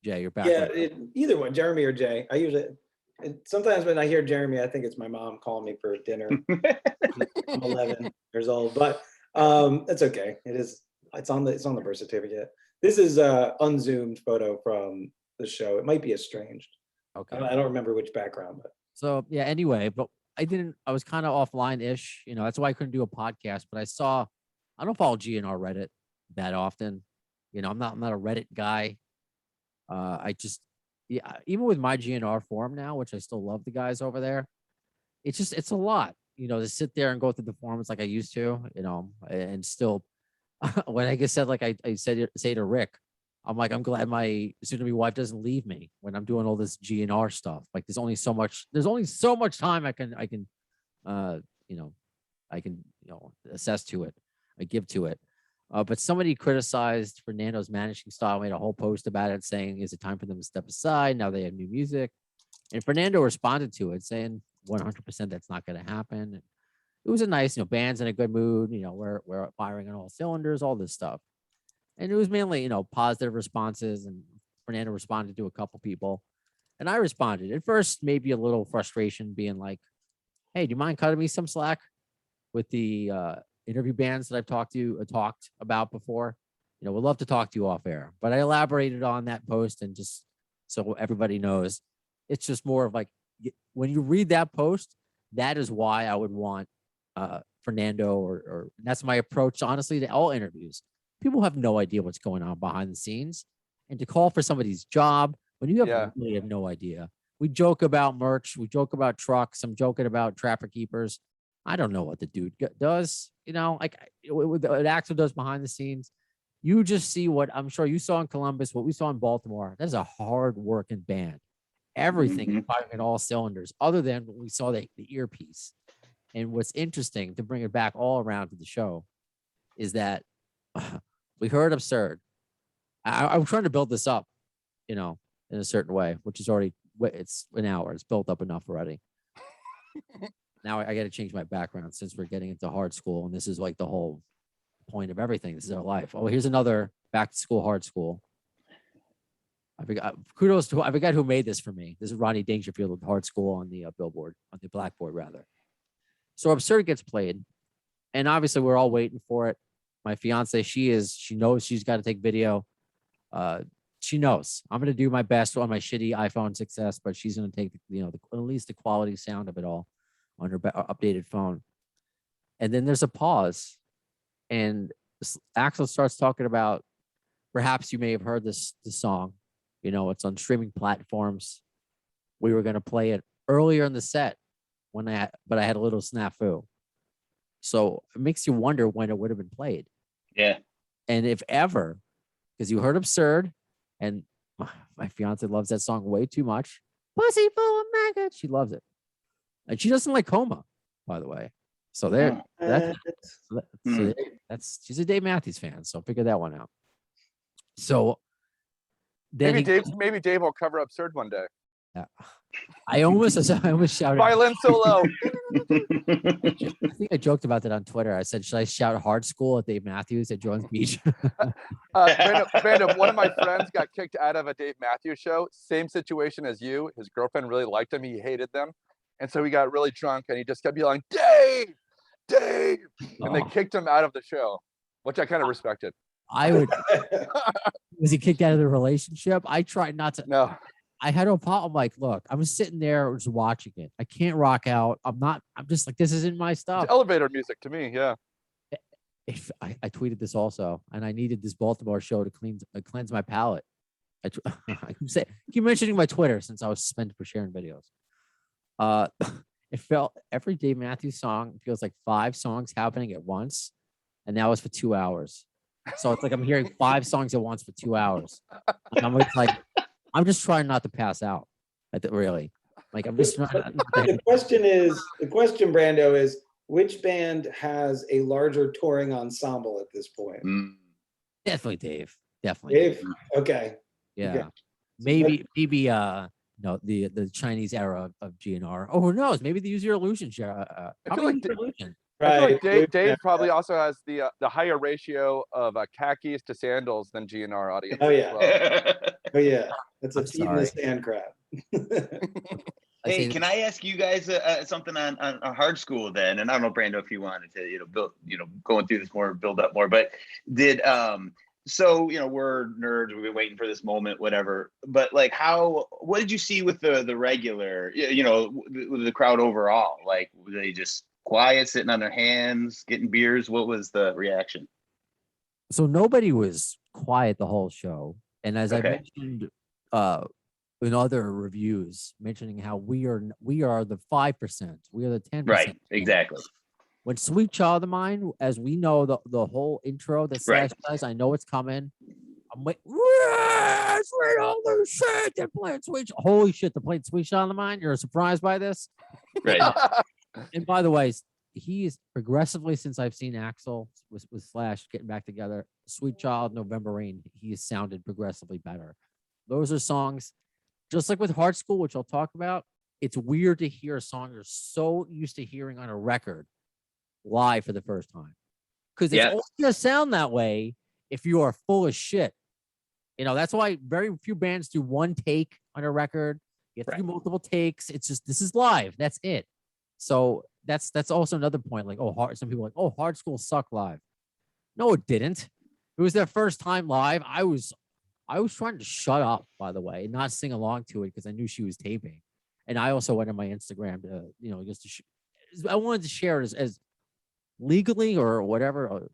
[SPEAKER 1] Jay, you're back.
[SPEAKER 3] Yeah, either one, Jeremy or Jay. I usually, sometimes when I hear Jeremy, I think it's my mom calling me for dinner. I'm 11 years old, but it's okay. It's on the birth certificate. This is a unzoomed photo from the show. It might be estranged.
[SPEAKER 1] Okay.
[SPEAKER 3] I don't remember which background, but
[SPEAKER 1] So yeah, anyway, but I was kind of offline-ish, that's why I couldn't do a podcast, but I don't follow GNR Reddit that often. I'm not a Reddit guy. Even with my GNR forum now, which I still love the guys over there, it's a lot, to sit there and go through the forums like I used to, and still, when I said, like I say to Rick, I'm like, I'm glad my soon-to-be wife doesn't leave me when I'm doing all this GNR stuff. Like, there's only so much time I can assess to it, I give to it. But somebody criticized Fernando's managing style, made a whole post about it, saying, "Is it time for them to step aside? Now they have new music." And Fernando responded to it, saying, "100% that's not going to happen." It was a nice, band's in a good mood. We're firing on all cylinders, all this stuff. And it was mainly, positive responses. And Fernando responded to a couple people, and I responded. At first, maybe a little frustration, being like, "Hey, do you mind cutting me some slack with the interview bands that I've talked about before? We'd love to talk to you off air." But I elaborated on that post, and just so everybody knows, it's just more of like, when you read that post, that is why I would want Fernando, or that's my approach, honestly, to all interviews. People have no idea what's going on behind the scenes, and to call for somebody's job when you really have no idea. We joke about merch, we joke about trucks, I'm joking about traffic keepers. I don't know what the dude does, like what Axl does behind the scenes. You just see what I'm sure you saw in Columbus, what we saw in Baltimore. That is a hard working band. Everything is firing at all cylinders, other than what we saw the earpiece. And what's interesting, to bring it back all around to the show, is that we heard Absurd. I'm trying to build this up, in a certain way, which is already, it's an hour. It's built up enough already. Now I got to change my background, since we're getting into Hard Skool, and this is like the whole point of everything. This is our life. Oh, here's another back to school Hard Skool. I forgot who made this for me. This is Ronnie Dangerfield with Hard Skool on the billboard, on the blackboard rather. So Absurd gets played, and obviously we're all waiting for it. My fiance, she knows she's got to take video. She knows I'm going to do my best on my shitty iPhone 6s, but she's going to take at least the quality sound of it all on her updated phone. And then there's a pause, and Axl starts talking about, perhaps you may have heard this song. It's on streaming platforms. We were going to play it earlier in the set, but I had a little snafu. So it makes you wonder when it would have been played.
[SPEAKER 2] Yeah.
[SPEAKER 1] And if ever, because you heard Absurd, and my fiance loves that song way too much. Pussy full of maggots. She loves it. And she doesn't like Coma, by the way. So she's a Dave Matthews fan. So figure that one out. So then
[SPEAKER 4] maybe Dave will cover Absurd one day.
[SPEAKER 1] Yeah. I almost shouted
[SPEAKER 4] violin solo.
[SPEAKER 1] I think I joked about that on Twitter. I said, should I shout Hard Skool at Dave Matthews at Jones Beach?
[SPEAKER 4] Brando, one of my friends got kicked out of a Dave Matthews show. Same situation as you. His girlfriend really liked him. He hated them. And so he got really drunk, and he just kept yelling, "Dave, Dave!" And they kicked him out of the show, which I kind of respected.
[SPEAKER 1] Was he kicked out of the relationship? I tried not to.
[SPEAKER 4] No.
[SPEAKER 1] I had a problem. I'm like, look, I'm sitting there just watching it. I can't rock out. I'm just like, this isn't my stuff.
[SPEAKER 4] It's elevator music to me. Yeah.
[SPEAKER 1] I tweeted this also, and I needed this Baltimore show to cleanse my palate. I keep mentioning my Twitter since I was suspended for sharing videos. It felt every Dave Matthews song feels like 5 songs happening at once, and that was for 2 hours. So it's like I'm hearing 5 songs at once for 2 hours. And I'm just trying not to pass out. Really, like I'm just.
[SPEAKER 3] The question, Brando, is which band has a larger touring ensemble at this point?
[SPEAKER 1] Definitely Dave. Definitely
[SPEAKER 3] Dave. Okay.
[SPEAKER 1] Yeah.
[SPEAKER 3] Okay.
[SPEAKER 1] Maybe the Chinese era of GNR. Oh, who knows? Maybe the Use Your Illusion era.
[SPEAKER 4] I feel like
[SPEAKER 1] Use Your Illusion.
[SPEAKER 4] I feel like
[SPEAKER 3] Right.
[SPEAKER 4] Dave probably also has the higher ratio of khakis to sandals than GNR audience.
[SPEAKER 3] Oh,
[SPEAKER 4] as
[SPEAKER 3] yeah.
[SPEAKER 4] well.
[SPEAKER 3] Oh yeah, that's a
[SPEAKER 1] I'm
[SPEAKER 3] feed in the
[SPEAKER 1] sorry.
[SPEAKER 3] sand crowd.
[SPEAKER 1] I
[SPEAKER 2] Hey,
[SPEAKER 1] say
[SPEAKER 2] can I ask you guys something on Hard Skool then? And I don't know, Brando, if you wanted to, build, going through this more, build up more. But did so we're nerds. We've been waiting for this moment, whatever. But like, what did you see with the regular, with the crowd overall? Like, were they just quiet, sitting on their hands, getting beers? What was the reaction?
[SPEAKER 1] so nobody was quiet the whole show, and as I
[SPEAKER 2] Okay.
[SPEAKER 1] mentioned in other reviews, mentioning how we are the 5%, we are the 10%.
[SPEAKER 2] Right. Exactly.
[SPEAKER 1] When Sweet Child of Mine, as we know, the whole intro that Slash
[SPEAKER 2] Right.
[SPEAKER 1] does, I know it's coming. I'm like, holy shit, they're playing Sweet. Holy shit, they're playing Sweet Child of Mine. You're surprised by this?
[SPEAKER 2] Right.
[SPEAKER 1] And by the way, he's progressively, since I've seen Axl with Slash getting back together, Sweet Child, November Rain, he has sounded progressively better. Those are songs, just like with Hard Skool, which I'll talk about. It's weird to hear a song you're so used to hearing on a record live for the first time, because it's only gonna sound that way if you are full of shit. That's why very few bands do one take on a record. You have to do multiple takes. It's just, this is live. That's it. So that's also another point. Like, some people are like, Hard Skool sucked live. No, it didn't. It was their first time live. I was trying to shut up, by the way, and not sing along to it because I knew she was taping. And I also went on my Instagram to, just to I wanted to share it as legally or whatever,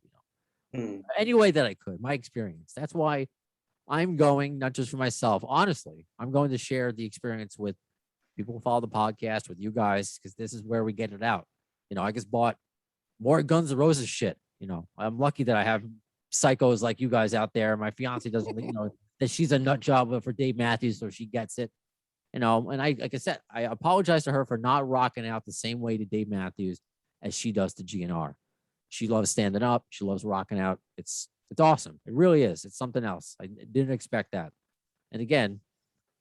[SPEAKER 1] any way that I could, my experience. That's why I'm going, not just for myself, honestly, I'm going to share the experience with people who follow the podcast, with you guys, because this is where we get it out. I just bought more Guns N' Roses shit. I'm lucky that I have psychos like you guys out there. My fiance doesn't, that she's a nut job for Dave Matthews, so she gets it. And like I said, I apologize to her for not rocking out the same way to Dave Matthews as she does to GNR. She loves standing up. She loves rocking out. It's awesome. It really is. It's something else. I didn't expect that. And again,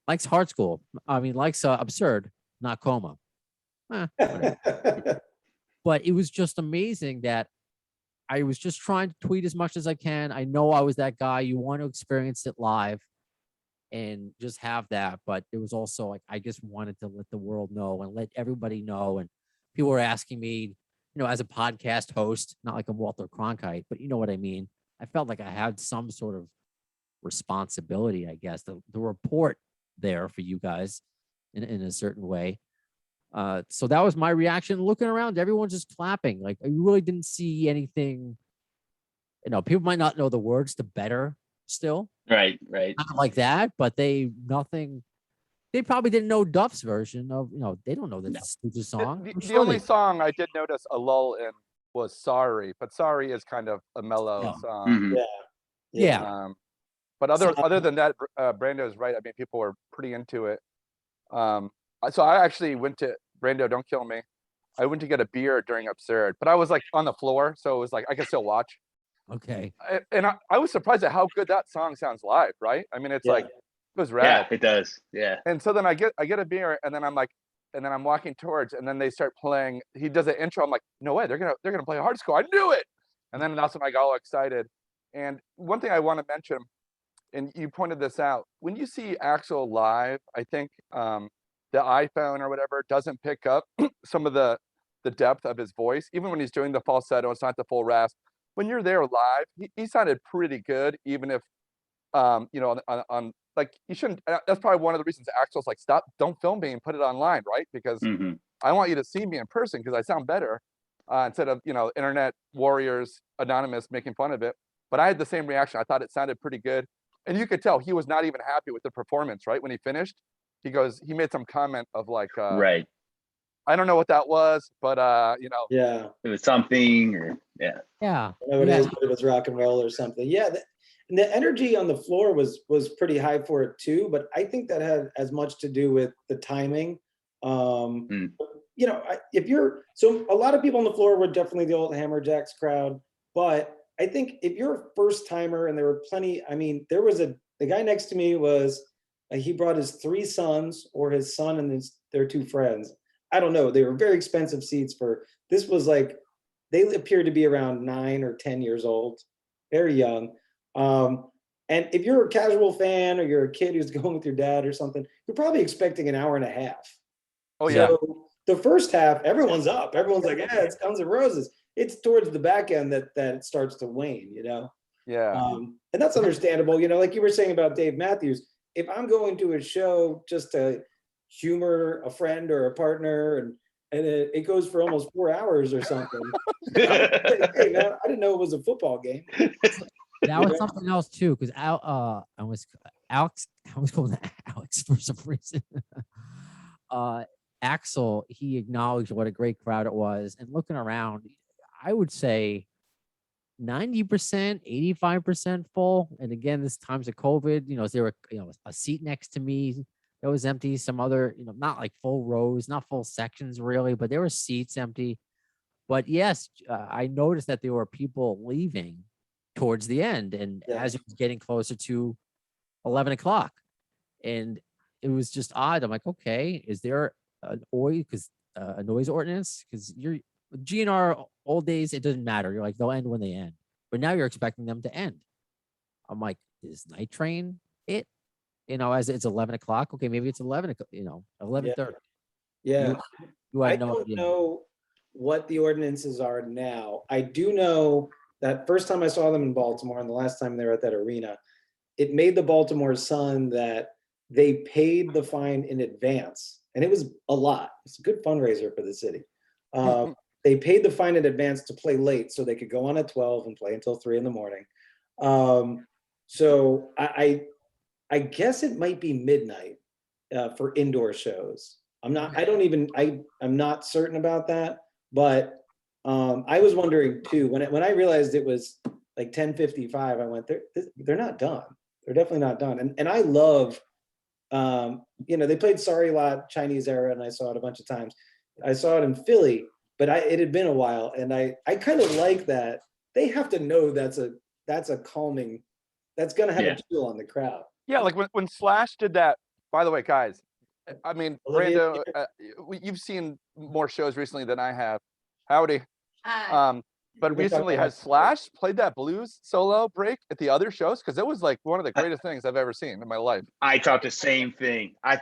[SPEAKER 1] likes Hard Skool. I mean, likes Absurd, not Coma. But it was just amazing that I was just trying to tweet as much as I can. I know I was that guy. You want to experience it live and just have that. But it was also like, I just wanted to let the world know and let everybody know. And people were asking me, as a podcast host, not like I'm Walter Cronkite, but you know what I mean? I felt like I had some sort of responsibility, I guess, the report there for you guys in a certain way. So that was my reaction. Looking around, everyone's just clapping. Like, I really didn't see anything. People might not know the words to Better still.
[SPEAKER 2] Right.
[SPEAKER 1] Not like that, but they probably didn't know Duff's version of, they don't know the Stooges song.
[SPEAKER 4] The only song I did notice a lull in was Sorry, but Sorry is kind of a mellow song.
[SPEAKER 2] Mhm.
[SPEAKER 1] Yeah.
[SPEAKER 4] But other than that, Brando's right. I mean, people were pretty into it. So I actually went to, Brando, don't kill me, I went to get a beer during Absurd, but I was like on the floor, so it was like I could still watch.
[SPEAKER 1] Okay.
[SPEAKER 4] And I was surprised at how good that song sounds live, right? I mean, it's like, it was rad.
[SPEAKER 2] Yeah, it does. Yeah.
[SPEAKER 4] And so then I get a beer, and then I'm walking towards, and then they start playing. He does an intro. I'm like, no way, they're gonna play Hard Skool. I knew it. And then that's when I got all excited. And one thing I want to mention, and you pointed this out, when you see Axl live, I think the iPhone or whatever doesn't pick up some of the depth of his voice, even when he's doing the falsetto. It's not the full rasp. When you're there live, he sounded pretty good, even if on like, you shouldn't. That's probably one of the reasons Axl's like, stop, don't film me and put it online, right? Because I want you to see me in person because I sound better, instead of internet warriors anonymous making fun of it. But I had the same reaction. I thought it sounded pretty good, and you could tell he was not even happy with the performance. Right when he finished, he made some comment of like,
[SPEAKER 2] right,
[SPEAKER 4] I don't know what that was, but
[SPEAKER 3] Yeah.
[SPEAKER 2] it was something, or
[SPEAKER 3] I know what it is, but it was rock and roll or something. Yeah. The energy on the floor was pretty high for it too, but I think that had as much to do with the timing. So a lot of people on the floor were definitely the old Hammerjacks crowd, but I think if you're a first timer, and there were plenty, I mean, there was the guy next to me was He brought his 3 sons, or his son and their 2 friends. I don't know. They were very expensive seats for, this was like, they appeared to be around 9 or 10 years old, very young. And if you're a casual fan or you're a kid who's going with your dad or something, you're probably expecting an hour and a half.
[SPEAKER 4] Oh yeah.
[SPEAKER 3] So the first half, everyone's up. Everyone's like, yeah, it's Guns N' Roses. It's towards the back end that it starts to wane, you know?
[SPEAKER 4] Yeah.
[SPEAKER 3] And that's understandable. You know, like you were saying about Dave Matthews, if I'm going to a show just to humor a friend or a partner, and it goes for almost 4 hours or something. Hey man, I didn't know it was a football game.
[SPEAKER 1] That was something else too, because I was calling him Alex for some reason. Axl, he acknowledged what a great crowd it was, and looking around, I would say 90%, 85% full. And again, this times of COVID, you know, there were, you know, a seat next to me that was empty. Some other, you know, not like full rows, not full sections really, but there were seats empty. But yes, I noticed that there were people leaving towards the end, and as it was getting closer to 11 o'clock, and it was just odd. I'm like, okay, is there a noise ordinance? Because you're GNR old days, it doesn't matter. You're like, they'll end when they end. But now you're expecting them to end. I'm like, is Night Train it? You know, as it's 11 o'clock. Okay, maybe it's 11, you know, 11:30.
[SPEAKER 3] Yeah.
[SPEAKER 1] I
[SPEAKER 3] I don't know what the ordinances are now. I do know that first time I saw them in Baltimore and the last time they were at that arena, it made the Baltimore Sun that they paid the fine in advance. And it was a lot. It's a good fundraiser for the city. They paid the fine in advance to play late so they could go on at 12 and play until 3 in the morning. So I guess it might be midnight for indoor shows. I'm not certain about that, but I was wondering too, when I realized it was like 10:55, I went, they're not done. They're definitely not done. And I love, you know, they played Sorry Lot Chinese Era, and I saw it a bunch of times. I saw it in Philly, but it had been a while, and I kind of like that. They have to know that's a calming, that's gonna have a chill on the crowd.
[SPEAKER 4] Yeah, like when Slash did that. By the way, guys, I mean, Brando, you've seen more shows recently than I have. Howdy. But recently, has Slash played that blues solo break at the other shows? Because it was like one of the greatest things I've ever seen in my life.
[SPEAKER 2] I thought the same thing. I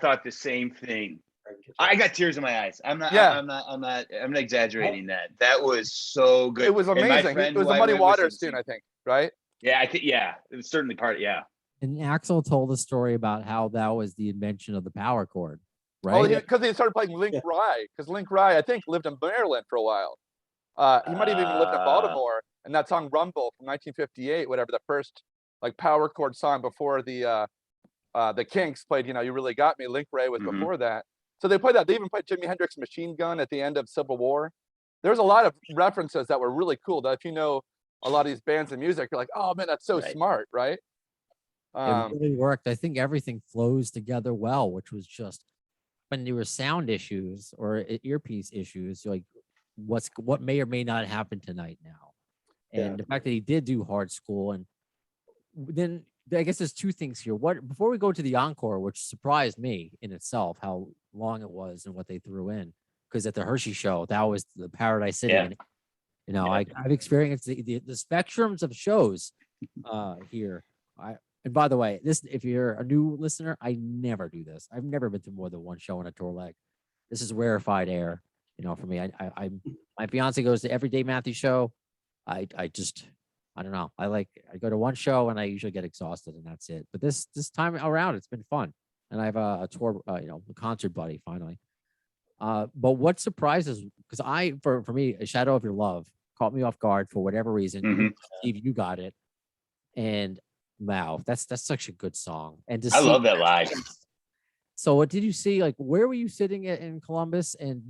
[SPEAKER 2] got tears in my eyes. I'm not exaggerating that. That was so good.
[SPEAKER 4] It was amazing. It was a Muddy Waters tune, I think, right?
[SPEAKER 2] Yeah, I think, yeah, it was certainly part, yeah.
[SPEAKER 1] And Axl told a story about how that was the invention of the power chord, right?
[SPEAKER 4] Oh, because he started playing Link Rye, because Link Rye, I think, lived in Maryland for a while. He might have even lived in Baltimore, and that song Rumble from 1958, whatever, the first like power chord song before the Kinks played, you know, You Really Got Me. Link Rye was before that. So they played that. They even played Jimi Hendrix Machine Gun at the end of Civil War. There's a lot of references that were really cool, that if you know a lot of these bands and music, you're like, oh man, that's so smart, right?
[SPEAKER 1] It really worked. I think everything flows together well, which was just when there were sound issues or earpiece issues, like what may or may not happen tonight now. And the fact that he did do Hard Skool, and then I guess there's two things here. Before we go to the encore, which surprised me in itself, how long it was and what they threw in, because at the Hershey show, that was the Paradise City. And, you know, I've experienced the spectrums of shows here. And by the way, if you're a new listener, I never do this. I've never been to more than one show on a tour leg. This is rarefied air, you know, for me. My fiance goes to every Dave Matthews show. I don't know. I go to one show and I usually get exhausted, and that's it. But this time around, it's been fun, and I have a tour, you know, a concert buddy finally. But what surprises, because for me, A Shadow of Your Love caught me off guard for whatever reason. Steve, you got it, and wow, that's such a good song. And I
[SPEAKER 2] love that live.
[SPEAKER 1] So what did you see? Like, where were you sitting in Columbus? And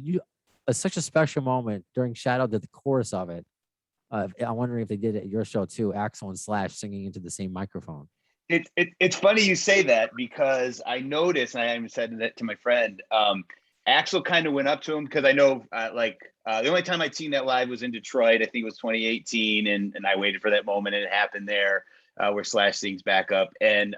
[SPEAKER 1] such a special moment during Shadow, did the chorus of it. I'm wondering if they did it at your show too, Axl and Slash singing into the same microphone.
[SPEAKER 2] It's funny you say that, because I noticed, and I even said that to my friend, Axl kind of went up to him, because I know the only time I'd seen that live was in Detroit. I think it was 2018, and I waited for that moment, and it happened there, where Slash sings back up. And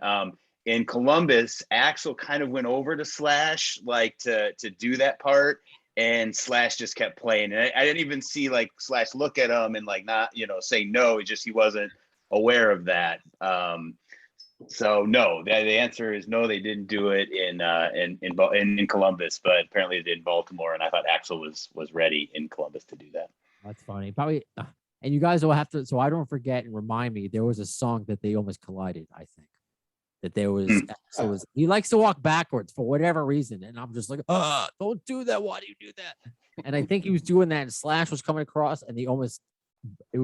[SPEAKER 2] in Columbus, Axl kind of went over to Slash like to do that part, and Slash just kept playing. And I didn't even see like Slash look at him and like not, say no. It's just he wasn't aware of that. So no, the answer is no. They didn't do it in Columbus, but apparently they did in Baltimore. And I thought Axl was ready in Columbus to do that.
[SPEAKER 1] That's funny. Probably, and you guys will have to, so I don't forget and remind me, there was a song that they almost collided, I think. That there was, so he likes to walk backwards for whatever reason. And I'm just like, don't do that. Why do you do that? And I think he was doing that and Slash was coming across and it was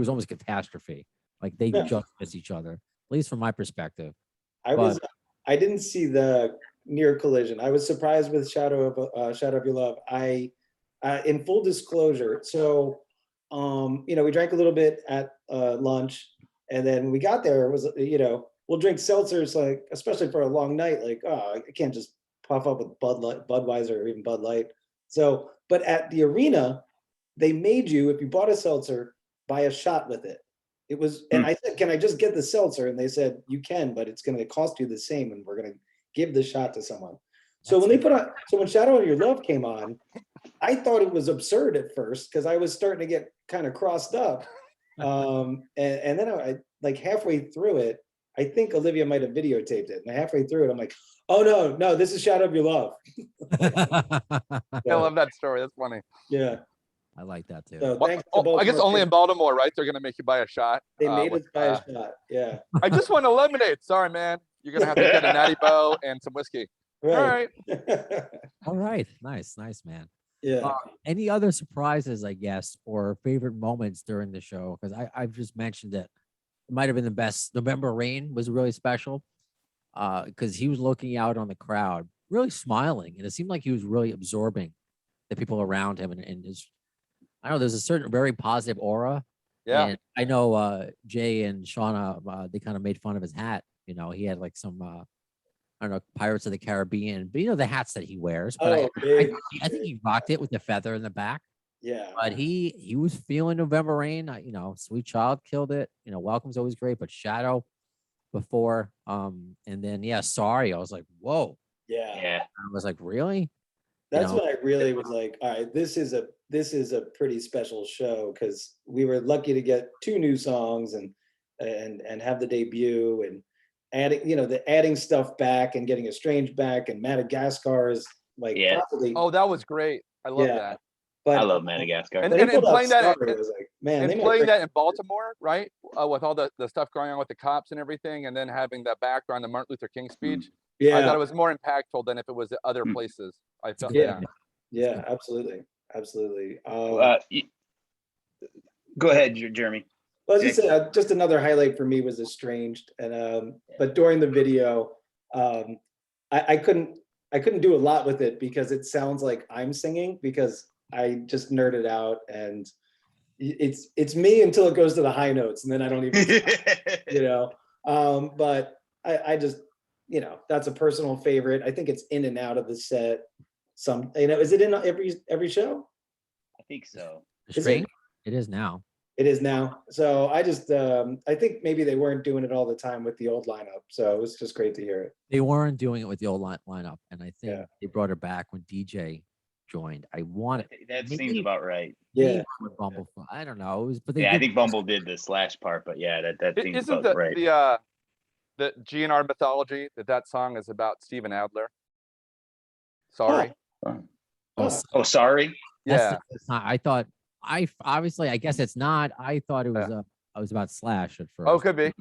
[SPEAKER 1] almost catastrophe. Like they just missed each other, at least from my perspective.
[SPEAKER 3] I didn't see the near collision. I was surprised with Shadow of Your Love. In full disclosure, so we drank a little bit at lunch, and then we got there. It was we'll drink seltzers, like especially for a long night. Like I can't just puff up with Budweiser or even Bud Light. So, but at the arena, they made you, if you bought a seltzer, buy a shot with it. It was, and I said, can I just get the seltzer? And they said, you can, but it's going to cost you the same, and we're going to give the shot to someone. So when when Shadow of Your Love came on, I thought it was absurd at first because I was starting to get kind of crossed up. And then I like halfway through it, I think Olivia might have videotaped it. And halfway through it, I'm like, oh no, this is Shadow of Your Love.
[SPEAKER 4] I love that story. That's funny.
[SPEAKER 3] Yeah.
[SPEAKER 1] I like that too.
[SPEAKER 3] So
[SPEAKER 4] I guess only in Baltimore, right? They're gonna make you buy a shot.
[SPEAKER 3] They made us buy a shot. Yeah.
[SPEAKER 4] I just want a lemonade. Sorry, man. You're gonna have to get a Natty Bow and some whiskey.
[SPEAKER 3] Right.
[SPEAKER 4] All right.
[SPEAKER 1] All right. Nice, man.
[SPEAKER 3] Yeah.
[SPEAKER 1] Any other surprises, I guess, or favorite moments during the show? Because I've just mentioned that it might have been the best. November Rain was really special because he was looking out on the crowd, really smiling, and it seemed like he was really absorbing the people around him, and his, I don't know, there's a certain very positive aura.
[SPEAKER 4] Yeah.
[SPEAKER 1] And I know Jay and Shauna, they kind of made fun of his hat. He had like some I don't know, Pirates of the Caribbean, but the hats that he wears. But I think he rocked it with the feather in the back.
[SPEAKER 3] Yeah.
[SPEAKER 1] But he was feeling November Rain. Sweet Child killed it. Welcome's always great, but Shadow before. And then Sorry. I was like, whoa.
[SPEAKER 3] Yeah.
[SPEAKER 1] I was like, really?
[SPEAKER 3] That's when I really was like, all right, this is a pretty special show because we were lucky to get 2 new songs and have the debut and adding stuff back and getting Estranged back and Madagascar is like possibly.
[SPEAKER 4] Oh, that was great. I love that.
[SPEAKER 2] But I love Madagascar.
[SPEAKER 4] And playing that,
[SPEAKER 3] playing
[SPEAKER 4] that in Baltimore, right? With all the stuff going on with the cops and everything, and then having that background, the Martin Luther King speech.
[SPEAKER 3] Yeah,
[SPEAKER 4] I thought it was more impactful than if it was at other places. I felt
[SPEAKER 3] yeah, absolutely.
[SPEAKER 2] Go ahead, Jeremy.
[SPEAKER 3] Well, just another highlight for me was Estranged, and but during the video, I couldn't do a lot with it because it sounds like I'm singing because I just nerded out, and it's me until it goes to the high notes, and then I don't even, But I just, that's a personal favorite. I think it's in and out of the set. Is it in every show?
[SPEAKER 2] I think so.
[SPEAKER 1] It is now.
[SPEAKER 3] It is now. So I just, I think maybe they weren't doing it all the time with the old lineup. So it was just great to hear it.
[SPEAKER 1] They weren't doing it with the old lineup. And I think they brought her back when DJ joined.
[SPEAKER 2] That seems about right.
[SPEAKER 3] Yeah.
[SPEAKER 1] Bumble, I don't know.
[SPEAKER 2] I think Bumble did the Slash part, but that seems about right.
[SPEAKER 4] The GN'R mythology that song is about Steven Adler. Sorry.
[SPEAKER 2] Oh, sorry.
[SPEAKER 4] Yeah.
[SPEAKER 1] I thought. I guess it's not. I thought it was I was about Slash at first.
[SPEAKER 4] Oh, could be.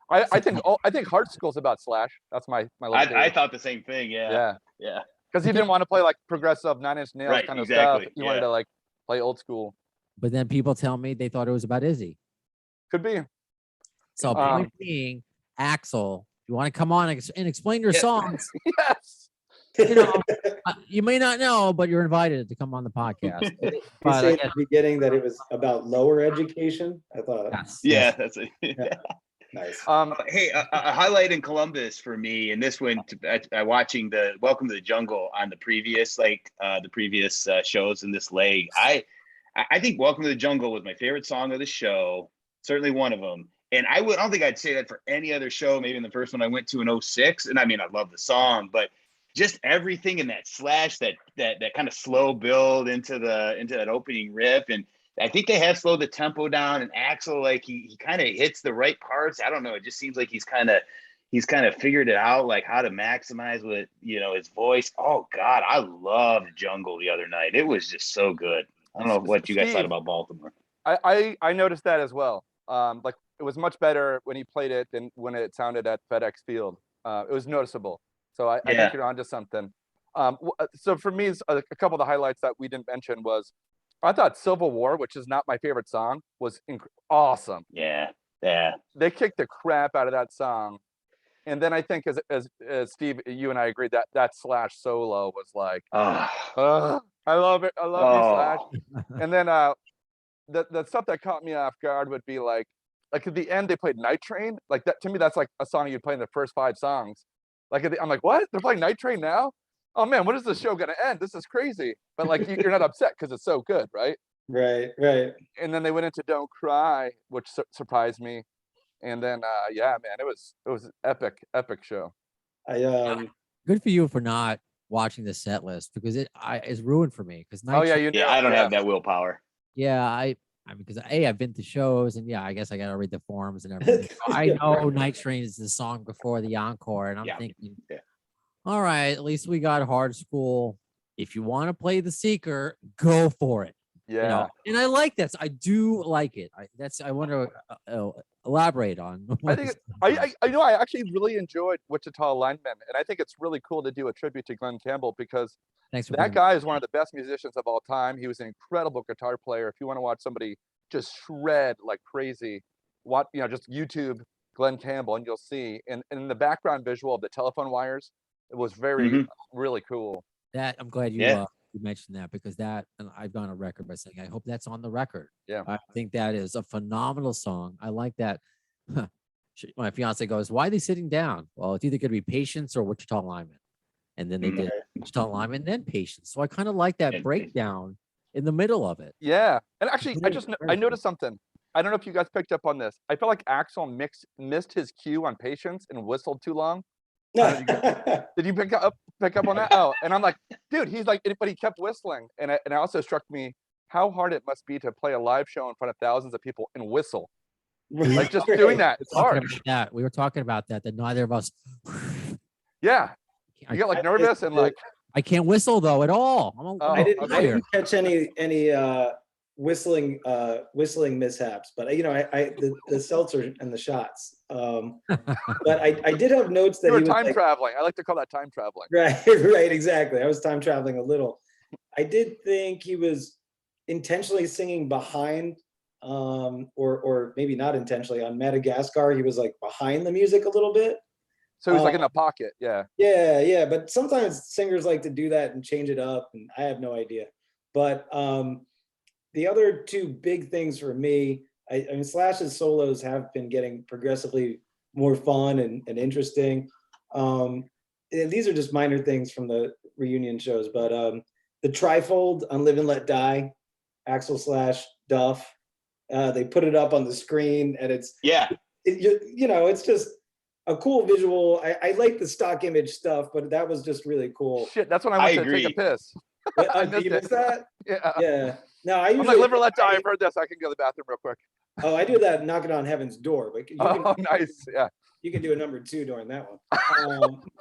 [SPEAKER 4] I think Hard Skool's about Slash. That's my
[SPEAKER 2] I thought the same thing. Yeah.
[SPEAKER 4] Because he didn't want to play like progressive 9 Inch Nails kind of stuff. He wanted to like play old school.
[SPEAKER 1] But then people tell me they thought it was about Izzy.
[SPEAKER 4] Could be.
[SPEAKER 1] So point being, Axl, you want to come on and explain your songs?
[SPEAKER 4] Yes.
[SPEAKER 1] You may not know, but you're invited to come on the podcast.
[SPEAKER 3] You say at the beginning that it was about lower education. I thought.
[SPEAKER 2] Yes. That's it.
[SPEAKER 3] Yeah. Nice.
[SPEAKER 2] Hey, a highlight in Columbus for me, and this one, watching the Welcome to the Jungle on the previous shows in this leg. I think Welcome to the Jungle was my favorite song of the show. Certainly one of them. And I don't think I'd say that for any other show, maybe in the first one I went to in 06. And I mean, I love the song, but just everything in that slash, that kind of slow build into that opening riff. And I think they have slowed the tempo down, and Axl, like he kind of hits the right parts. I don't know. It just seems like he's kind of figured it out, like how to maximize with, his voice. Oh God, I loved Jungle the other night. It was just so good. I don't know what you guys thought about Baltimore.
[SPEAKER 4] I noticed that as well. Like it was much better when he played it than when it sounded at FedEx Field. It was noticeable. So I think you're onto something. So for me, a couple of the highlights that we didn't mention was, I thought Civil War, which is not my favorite song, was awesome.
[SPEAKER 2] Yeah.
[SPEAKER 4] They kicked the crap out of that song. And then I think as Steve, you and I agreed that Slash solo was like, I love it. I love you, Slash. And then the stuff that caught me off guard would be like at the end they played Night Train. Like that, to me, that's like a song you'd play in the first 5 songs. Like I'm like, what? They're playing Night Train now? Oh man, when is this show gonna end? This is crazy. But like you're not upset because it's so good, right?
[SPEAKER 3] Right.
[SPEAKER 4] And then they went into Don't Cry, which surprised me. And then yeah, man, it was epic show.
[SPEAKER 1] Good for you for not watching the set list, because it's ruined for me. Because
[SPEAKER 2] I don't have that willpower.
[SPEAKER 1] Yeah, I mean, because I've been to shows, and I guess I gotta read the forums and everything. So I know Night Train is the song before the encore, and I'm thinking, all right, at least we got Hard Skool. If you want to play the Seeker, go for it.
[SPEAKER 4] Yeah,
[SPEAKER 1] and I like that. I do like it. I want to elaborate on.
[SPEAKER 4] I think I actually really enjoyed Wichita Lineman, and I think it's really cool to do a tribute to Glenn Campbell, because that guy is one of the best musicians of all time. He was an incredible guitar player. If you want to watch somebody just shred like crazy, just YouTube Glenn Campbell, and you'll see. And in the background visual of the telephone wires, it was very really cool.
[SPEAKER 1] That I'm glad you mentioned that, because and I've gone on record by saying I hope that's on the record.
[SPEAKER 4] Yeah,
[SPEAKER 1] I think that is a phenomenal song. I like that. My fiance goes, "Why are they sitting down?" Well, it's either going to be Patience or Wichita Lineman, and then they did Wichita Lineman, then Patience. So I kind of like that breakdown in the middle of it.
[SPEAKER 4] Yeah, and actually, I noticed something. I don't know if you guys picked up on this. I felt like Axl missed his cue on Patience and whistled too long. Did you pick up on that? Oh, and I'm like, dude, he's like, but he kept whistling, and it also struck me how hard it must be to play a live show in front of thousands of people and whistle. Like just doing that, it's hard.
[SPEAKER 1] We were talking about that neither of us.
[SPEAKER 4] Yeah, you get like nervous and like.
[SPEAKER 1] I can't whistle though at all.
[SPEAKER 3] I didn't catch any whistling mishaps, but the seltzer and the shots. But I did have notes that
[SPEAKER 4] you were time traveling. I like to call that time traveling.
[SPEAKER 3] Right, exactly. I was time traveling a little. I did think he was intentionally singing behind, or maybe not intentionally, on Madagascar. He was like behind the music a little bit.
[SPEAKER 4] So he's like in the pocket, yeah.
[SPEAKER 3] Yeah. But sometimes singers like to do that and change it up, and I have no idea. But the other two big things for me, I mean, Slash's solos have been getting progressively more fun and interesting. And these are just minor things from the reunion shows, but the trifold on Live and Let Die, Axl / Duff, they put it up on the screen, and it's it's just a cool visual. I like the stock image stuff, but that was just really cool.
[SPEAKER 4] Shit, that's when I went to take a piss.
[SPEAKER 3] You missed that? Yeah. No,
[SPEAKER 4] I'm like, Live and Let Die. I've heard this. I can go to the bathroom real quick.
[SPEAKER 3] Oh, I do that knocking on heaven's door. But
[SPEAKER 4] nice. Yeah.
[SPEAKER 3] You can do a number 2 during that one.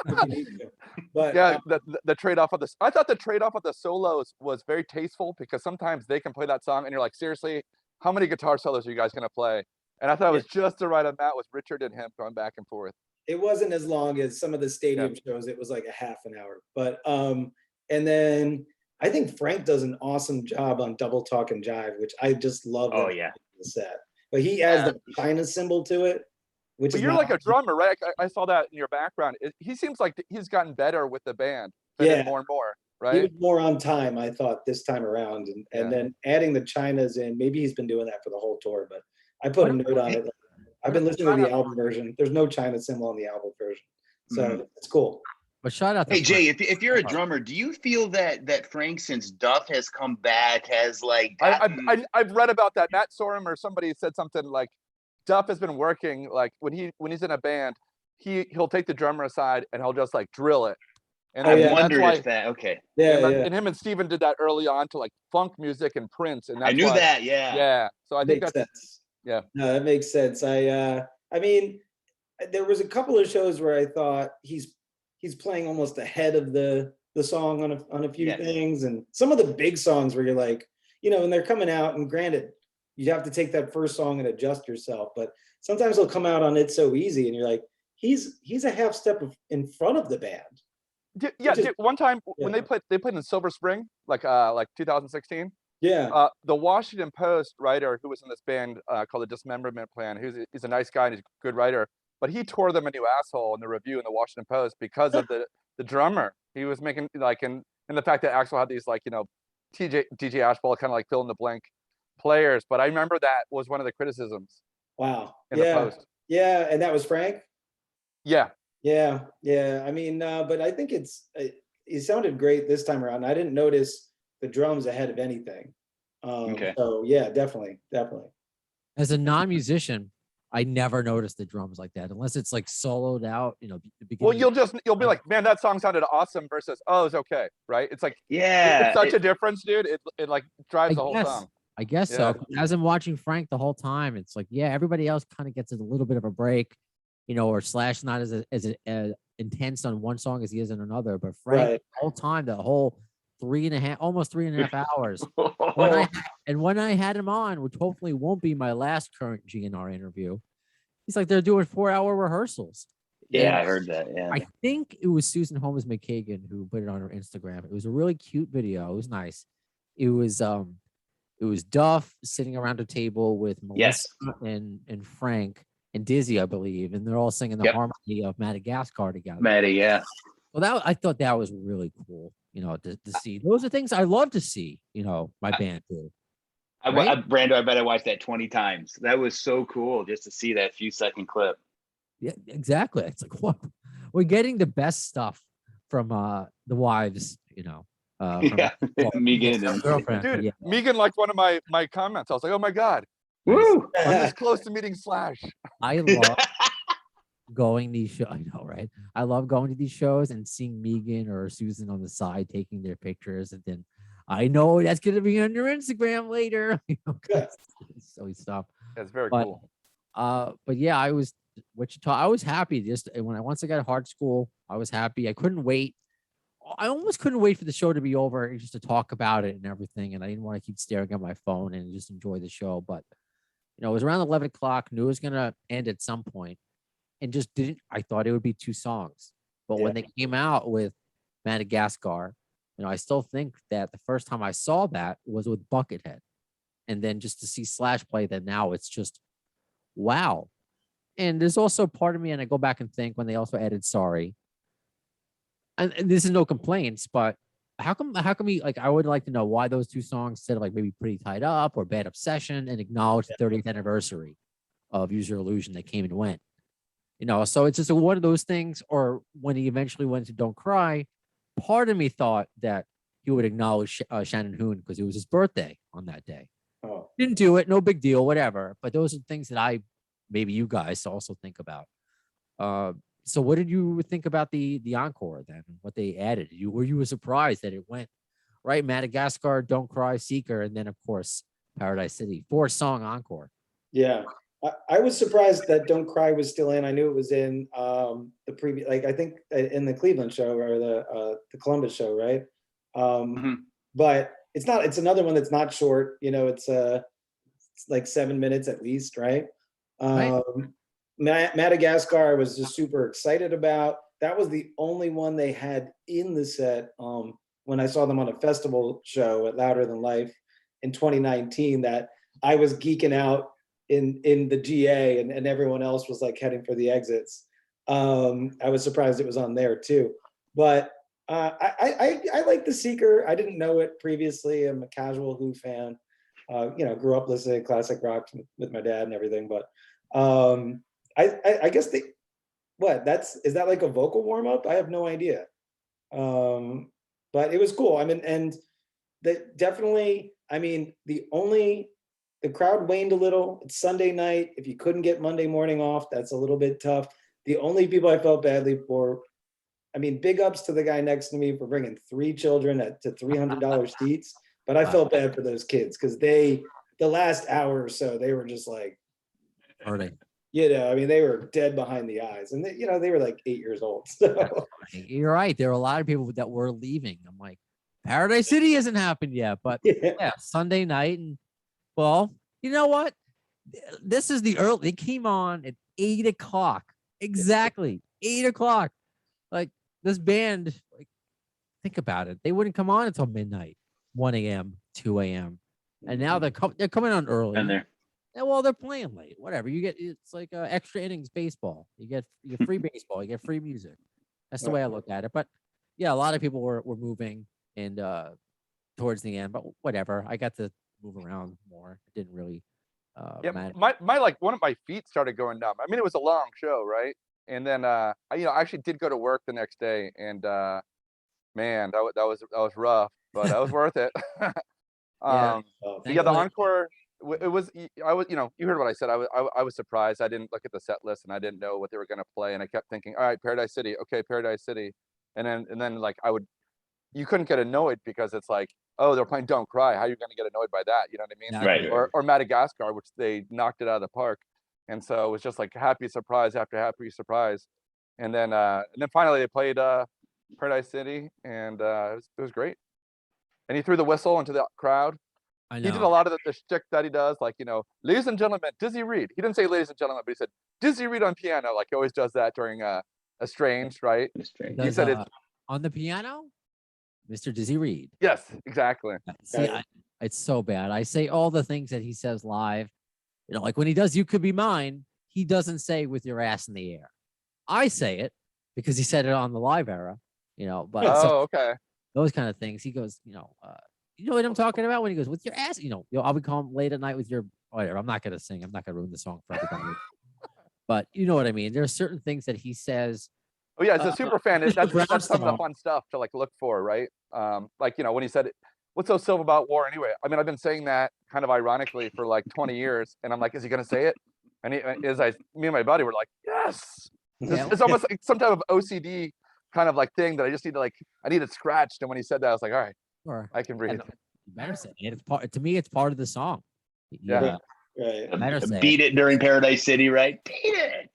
[SPEAKER 3] If you need to. But
[SPEAKER 4] yeah, the trade-off of this. I thought the trade-off of the solos was very tasteful, because sometimes they can play that song and you're like, seriously, how many guitar solos are you guys gonna play? And I thought it was just the right amount with Richard and him going back and forth.
[SPEAKER 3] It wasn't as long as some of the stadium shows. It was like a half an hour. But and then I think Frank does an awesome job on Double Talk and Jive, which I just love.
[SPEAKER 2] Oh yeah,
[SPEAKER 3] the set. But he adds the China symbol to it, which is
[SPEAKER 4] you're like a drummer, right? I saw that in your background. He seems like he's gotten better with the band. More and more, right?
[SPEAKER 3] He was more on time, I thought, this time around, and then adding the Chinas in. Maybe he's been doing that for the whole tour, but I put a note on it. I've been listening to the album version. There's no China symbol on the album version, so it's cool.
[SPEAKER 1] But shout out to
[SPEAKER 2] Hey Jay, if you're a drummer, do you feel that Frank, since Duff has come back, has like
[SPEAKER 4] I've read about that. Matt Sorum or somebody said something like Duff has been working, like when he's in a band, he'll take the drummer aside and he'll just like drill it. And
[SPEAKER 3] Oh, yeah.
[SPEAKER 4] that's
[SPEAKER 2] Wondered
[SPEAKER 4] why,
[SPEAKER 2] if that. Okay,
[SPEAKER 3] Yeah,
[SPEAKER 4] and,
[SPEAKER 3] yeah.
[SPEAKER 4] and him and Steven did that early on to like funk music and Prince, and that's
[SPEAKER 2] I knew
[SPEAKER 4] why,
[SPEAKER 2] that. Yeah.
[SPEAKER 4] Yeah, so I think
[SPEAKER 3] Makes
[SPEAKER 4] that's
[SPEAKER 3] sense.
[SPEAKER 4] yeah.
[SPEAKER 3] No, that makes sense. I mean, there was a couple of shows where I thought he's playing almost ahead of the song on a few
[SPEAKER 2] Yes.
[SPEAKER 3] things, and some of the big songs where you're like, you know, and they're coming out, and granted, you have to take that first song and adjust yourself, but sometimes they'll come out on It's So Easy, and you're like, he's a half step in front of the band.
[SPEAKER 4] Yeah,
[SPEAKER 3] Which is-
[SPEAKER 4] one time when
[SPEAKER 3] yeah.
[SPEAKER 4] they played in Silver Spring, like 2016.
[SPEAKER 3] Yeah,
[SPEAKER 4] The Washington Post writer who was in this band called the Dismemberment Plan, he's a nice guy and he's a good writer, but he tore them a new asshole in the review in the Washington Post because of the drummer. He was making like and the fact that Axl had these like, you know, DJ Ashball kind of like fill in the blank players. But I remember that was one of the criticisms
[SPEAKER 3] wow.
[SPEAKER 4] in the
[SPEAKER 3] Yeah,
[SPEAKER 4] Post.
[SPEAKER 3] yeah, and that was Frank.
[SPEAKER 4] Yeah.
[SPEAKER 3] Yeah, yeah. I mean, but I think it sounded great this time around. I didn't notice the drums ahead of anything.
[SPEAKER 2] Okay.
[SPEAKER 3] So yeah, definitely.
[SPEAKER 1] As a non-musician, I never noticed the drums like that unless it's like soloed out, you know, the
[SPEAKER 4] Well,
[SPEAKER 1] beginning.
[SPEAKER 4] you'll be like, man, that song sounded awesome versus, oh, it's okay, right? It's like,
[SPEAKER 2] Yeah.
[SPEAKER 4] it's such a difference, dude. It like drives the whole song.
[SPEAKER 1] I guess
[SPEAKER 4] Yeah.
[SPEAKER 1] so. As I'm watching Frank the whole time, it's like, yeah, everybody else kind of gets a little bit of a break, you know, or Slash not as intense on one song as he is on another. But Frank,
[SPEAKER 3] Right.
[SPEAKER 1] the whole time, the whole almost 3.5 hours. When I had him on, which hopefully won't be my last current GNR interview, he's like, they're doing 4-hour rehearsals.
[SPEAKER 2] Yeah,
[SPEAKER 1] And
[SPEAKER 2] I heard that. Yeah.
[SPEAKER 1] I think it was Susan Holmes McKagan who put it on her Instagram. It was a really cute video. It was nice. It was Duff sitting around a table with Melissa and Frank and Dizzy, I believe, and they're all singing the harmony of Madagascar together.
[SPEAKER 2] Maddie, yeah.
[SPEAKER 1] Well, I thought that was really cool, you know, to see. Those are things I love to see, you know, my band do. Right?
[SPEAKER 2] Brando, I bet I watched that 20 times. That was so cool just to see that few second clip.
[SPEAKER 1] Yeah, exactly. It's like, what? We're getting the best stuff from the wives, you know.
[SPEAKER 2] Yeah, Megan and
[SPEAKER 1] girlfriend.
[SPEAKER 4] Dude,
[SPEAKER 1] Yeah.
[SPEAKER 4] Megan liked one of my comments. I was like, oh my God,
[SPEAKER 2] woo.
[SPEAKER 4] I'm this close to meeting Slash.
[SPEAKER 1] I love going these shows. I know, right? I love going to these shows and seeing Megan or Susan on the side taking their pictures, and then I know that's gonna be on your Instagram later. You know, silly stuff.
[SPEAKER 4] That's very
[SPEAKER 1] But,
[SPEAKER 4] cool.
[SPEAKER 1] But yeah, I was I was happy just once I got Hard Skool, I was happy. I couldn't wait. I almost couldn't wait for the show to be over just to talk about it and everything. And I didn't want to keep staring at my phone and just enjoy the show. But, you know, it was around 11 o'clock, knew it was going to end at some point, and just didn't. I thought it would be 2 songs. But when they came out with Madagascar, you know, I still think that the first time I saw that was with Buckethead. And then just to see Slash play that now, it's just, wow. And there's also part of me, and I go back and think when they also added Sorry. And this is no complaints, but how come we, like, I would like to know why those 2 songs instead of like maybe Pretty Tied Up or Bad Obsession and acknowledge the 30th anniversary of Use Your Illusion that came and went. You know, so it's just one of those things. Or when he eventually went to Don't Cry, part of me thought that he would acknowledge Shannon Hoon because it was his birthday on that day.
[SPEAKER 3] Oh.
[SPEAKER 1] Didn't do it, no big deal, whatever. But those are things that maybe you guys also think about. So what did you think about the encore then? What they added? Were you surprised that it went right? Madagascar, Don't Cry, Seeker, and then of course Paradise City. 4-song encore.
[SPEAKER 3] Yeah, I was surprised that Don't Cry was still in. I knew it was in the previous, like I think in the Cleveland show or the Columbus show, right? But it's not. It's another one that's not short. You know, it's like 7 minutes at least, right?
[SPEAKER 1] Right.
[SPEAKER 3] Madagascar I was just super excited about. That was the only one they had in the set when I saw them on a festival show at Louder Than Life in 2019 that I was geeking out in the GA and everyone else was like heading for the exits. I was surprised it was on there too. But I like The Seeker. I didn't know it previously. I'm a casual Who fan. You know, grew up listening to classic rock with my dad and everything. But I guess is that like a vocal warm up? I have no idea. But it was cool. I mean, and definitely, I mean, the only the crowd waned a little. It's Sunday night. If you couldn't get Monday morning off, that's a little bit tough. The only people I felt badly for, I mean, big ups to the guy next to me for bringing 3 children to $300 seats, but I felt bad for those kids because the last hour or so, they were just like,
[SPEAKER 1] Hurting.
[SPEAKER 3] you know, I mean, they were dead behind the eyes, and they, you know, they were like 8 years old. So
[SPEAKER 1] You're right. There were a lot of people that were leaving. I'm like, Paradise City hasn't happened yet, but yeah, Sunday night. And well, you know what? This is the early, they came on at 8 o'clock. Exactly. 8 o'clock. Like this band, like, think about it. They wouldn't come on until midnight, 1 a.m., 2 a.m. And now they're coming on early.
[SPEAKER 2] And there.
[SPEAKER 1] And well, they're playing late. Whatever. You get, it's like extra innings baseball. You get free baseball. You get free music. That's the way I look at it. But yeah, a lot of people were moving and towards the end, but whatever. I got to move around more. It didn't really matter.
[SPEAKER 4] My like one of my feet started going numb. I mean, it was a long show, right? And then I actually did go to work the next day, and man, that was rough, but that was worth it.
[SPEAKER 1] Yeah.
[SPEAKER 4] The encore, it was, I was, you heard what I said. I was surprised. I didn't look at the set list, and I didn't know what they were going to play, and I kept thinking, all right, Paradise City, okay, Paradise City, and then like you couldn't get annoyed because it's like, oh, they're playing Don't Cry. How are you going to get annoyed by that? You know what I mean?
[SPEAKER 2] Right.
[SPEAKER 4] Or Madagascar, which they knocked it out of the park. And so it was just like happy surprise after happy surprise. And then finally they played Paradise City, and it was great. And he threw the whistle into the crowd.
[SPEAKER 1] I
[SPEAKER 4] He
[SPEAKER 1] know.
[SPEAKER 4] did a lot of the shtick that he does, like, ladies and gentlemen, Dizzy Reed. He didn't say ladies and gentlemen, but he said Dizzy Reed on piano, like he always does that during Estranged, right?
[SPEAKER 2] Strange.
[SPEAKER 4] He said
[SPEAKER 1] on the piano, Mr. Dizzy Reed.
[SPEAKER 4] yes, exactly.
[SPEAKER 1] See, it's so bad. I say all the things that he says live. Like when he does "You Could Be Mine," he doesn't say "with your ass in the air." I say it because he said it on the live era. But
[SPEAKER 4] Okay.
[SPEAKER 1] those kind of things. He goes, you know what I'm talking about when he goes "with your ass." I'll be calling late at night with your whatever. I'm not gonna sing. I'm not gonna ruin the song for everybody. But you know what I mean. There are certain things that he says.
[SPEAKER 4] Oh yeah, as a super fan, that's some of the
[SPEAKER 1] Brownstone.
[SPEAKER 4] fun stuff to like look for, right? Like when he said, "What's so silly about war anyway?" I mean, I've been saying that kind of ironically for like 20 years, and I'm like, is he gonna say it? And me and my buddy were like, yes.
[SPEAKER 1] Yeah.
[SPEAKER 4] It's almost like some type of OCD kind of like thing that I just need to I need it scratched. And when he said that, I was like, all right,
[SPEAKER 1] Or
[SPEAKER 4] I can breathe.
[SPEAKER 1] you better say it. It's part. To me, it's part of the song.
[SPEAKER 4] Yeah.
[SPEAKER 3] right.
[SPEAKER 1] Better say
[SPEAKER 2] Beat it during Paradise City, right? Beat it.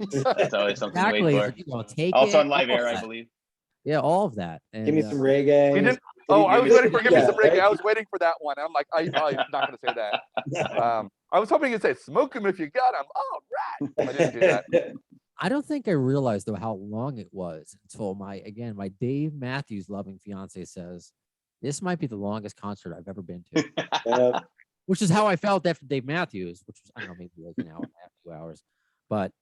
[SPEAKER 2] That's always something
[SPEAKER 1] exactly.
[SPEAKER 2] to wait for.
[SPEAKER 1] Take
[SPEAKER 2] Also
[SPEAKER 1] it,
[SPEAKER 2] on live
[SPEAKER 1] all
[SPEAKER 2] air,
[SPEAKER 1] of
[SPEAKER 2] I
[SPEAKER 1] that.
[SPEAKER 2] believe.
[SPEAKER 1] Yeah, all of that. And,
[SPEAKER 3] Give me some reggae.
[SPEAKER 4] We didn't. Oh, I was waiting for "Give Me Some Reggae." I was waiting for that one. I'm like, I'm probably not going to say that. I was hoping you'd say "Smoke 'em if you got 'em." All right. I didn't do that.
[SPEAKER 1] I don't think I realized though how long it was until my Dave Matthews loving fiance says, "This might be the longest concert I've ever been to," which is how I felt after Dave Matthews, which was, I don't know, maybe like an hour and a half, 2 hours. But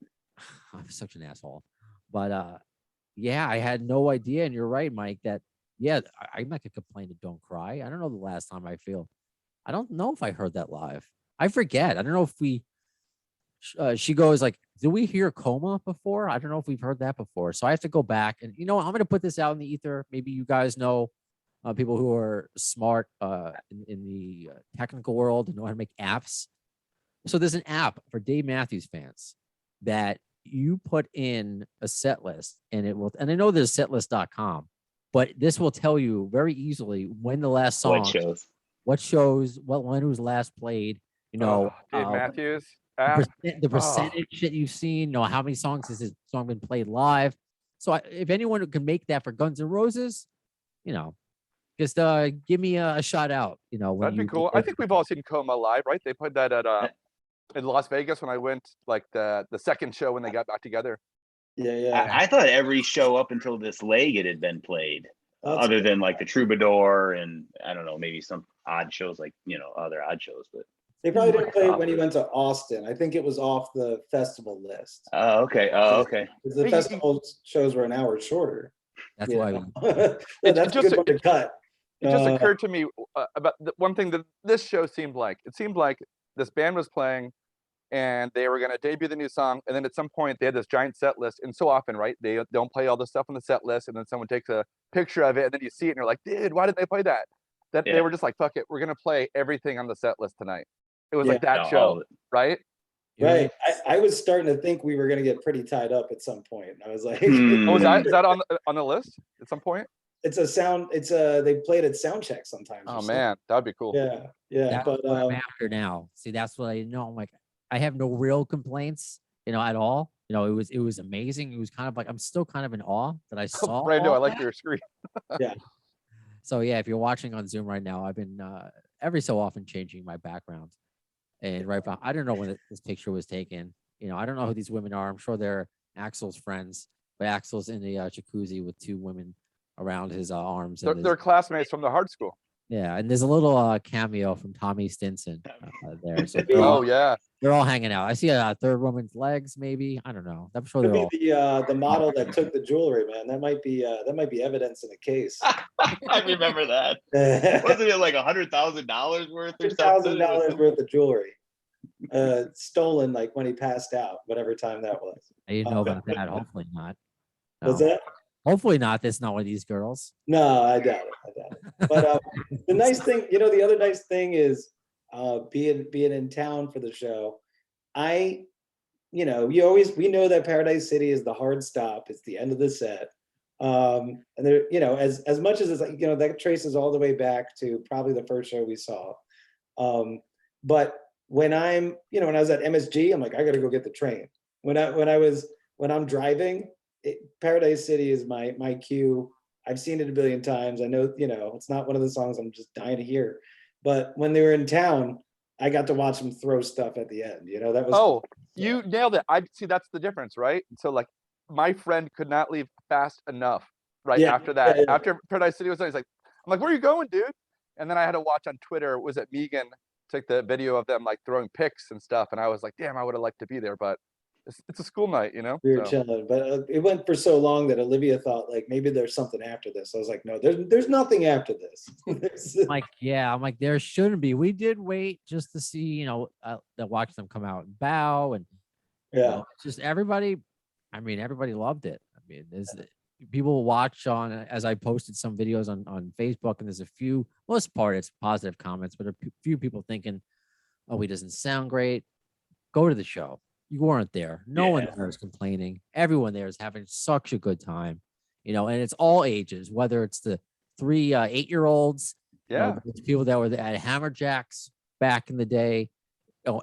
[SPEAKER 1] I'm such an asshole. But yeah, I had no idea. And you're right, Mike, that I'm not gonna complain to Don't Cry. I don't know the last time I don't know if I heard that live. I forget. I don't know if she goes like, "Do we hear Coma before?" I don't know if we've heard that before. So I have to go back and I'm going to put this out in the ether. Maybe you guys know people who are smart in the technical world and know how to make apps. So there's an app for Dave Matthews fans that you put in a set list and I know there's setlist.com, but this will tell you very easily when the last song, what shows, when it was last played,
[SPEAKER 4] Dave Matthews.
[SPEAKER 1] the percentage that you've seen, how many songs has this song been played live. So if anyone can make that for Guns N' Roses, just give me a shout out.
[SPEAKER 4] That'd be cool. I think we've all seen Coma live, right? They played that at in Las Vegas when I went, like the second show when they got back together.
[SPEAKER 3] Yeah.
[SPEAKER 2] I thought every show up until this leg it had been played, other than like the Troubadour and I don't know, maybe some odd shows like other odd shows, but.
[SPEAKER 3] They probably didn't play it when he went to Austin. I think it was off the festival list.
[SPEAKER 2] Oh, okay.
[SPEAKER 3] Because the festival shows were an hour shorter.
[SPEAKER 1] That's why.
[SPEAKER 3] That's a good one to cut.
[SPEAKER 4] It just occurred to me about one thing that this show seemed like. It seemed like this band was playing, and they were going to debut the new song, and then at some point they had this giant set list. And so often, right, they don't play all the stuff on the set list, and then someone takes a picture of it, and then you see it, and you're like, dude, why did they play that? They were just like, fuck it, we're going to play everything on the set list tonight. It was
[SPEAKER 3] Yeah.
[SPEAKER 4] like that
[SPEAKER 2] No, all
[SPEAKER 4] show,
[SPEAKER 2] of it.
[SPEAKER 4] right?
[SPEAKER 3] Right. I was starting to think we were going to get pretty tied up at some point. I was like,
[SPEAKER 4] Oh, is
[SPEAKER 2] Hmm.
[SPEAKER 4] that on the list at some point?
[SPEAKER 3] it's a sound. They played at sound check sometimes. or
[SPEAKER 4] Oh
[SPEAKER 3] something.
[SPEAKER 4] man, that'd be cool.
[SPEAKER 3] Yeah. Yeah.
[SPEAKER 1] That's
[SPEAKER 3] But
[SPEAKER 1] what I'm after now. See, that's what I know. I'm like, I have no real complaints, at all. It was amazing. It was kind of like I'm still kind of in awe that I saw
[SPEAKER 4] Brando,
[SPEAKER 1] all
[SPEAKER 4] I like
[SPEAKER 1] that.
[SPEAKER 4] your screen.
[SPEAKER 1] So yeah, if you're watching on Zoom right now, I've been every so often changing my background. And I don't know when this picture was taken. I don't know who these women are. I'm sure they're Axl's friends, but Axl's in the jacuzzi with two women around his arms. And
[SPEAKER 4] They're classmates from the Hard Skool.
[SPEAKER 1] yeah, and there's a little cameo from Tommy Stinson there. So
[SPEAKER 4] Oh yeah,
[SPEAKER 1] they're all hanging out. I see a third woman's legs, maybe. I don't know. I'm sure
[SPEAKER 3] could
[SPEAKER 1] they're
[SPEAKER 3] be
[SPEAKER 1] all.
[SPEAKER 3] the model that took the jewelry, man. That might be evidence in a case.
[SPEAKER 2] I remember that. Wasn't it like $100,000 worth or something?
[SPEAKER 3] $100,000 worth of jewelry, stolen like when he passed out, whatever time that was.
[SPEAKER 1] I didn't know about that. Hopefully not.
[SPEAKER 3] Was
[SPEAKER 1] No.
[SPEAKER 3] that?
[SPEAKER 1] Hopefully not. That's not one of these girls.
[SPEAKER 3] No, I doubt it. But the nice thing, the other nice thing is being in town for the show. We know that Paradise City is the hard stop. It's the end of the set. And there, as much as it's like, that traces all the way back to probably the first show we saw. But when I was at MSG, I'm like, I got to go get the train. When I'm driving, Paradise City is my cue. I've seen it a billion times. I know, it's not one of the songs I'm just dying to hear. But when they were in town, I got to watch them throw stuff at the end. That was.
[SPEAKER 4] oh, you nailed it. I see. That's the difference, right? So like, my friend could not leave fast enough. Right after that, after Paradise City was done, he's like, I'm like, where are you going, dude? And then I had to watch on Twitter. Was it Megan took the video of them like throwing pics and stuff, and I was like, damn, I would have liked to be there, but it's a school night,
[SPEAKER 3] We were chilling, but it went for so long that Olivia thought like maybe there's something after this. I was like, no, there's nothing after this.
[SPEAKER 1] I'm like, there shouldn't be. We did wait just to see, to watch them come out and bow, and just everybody. I mean, everybody loved it. I mean, people watch on as I posted some videos on Facebook, and there's a few. Most part it's positive comments, but a few people thinking, "Oh, he doesn't sound great." Go to the show. You weren't there. No one there is complaining. Everyone there is having such a good time, and it's all ages, whether it's the 3 8-year-olds, it's people that were at Hammerjacks back in the day.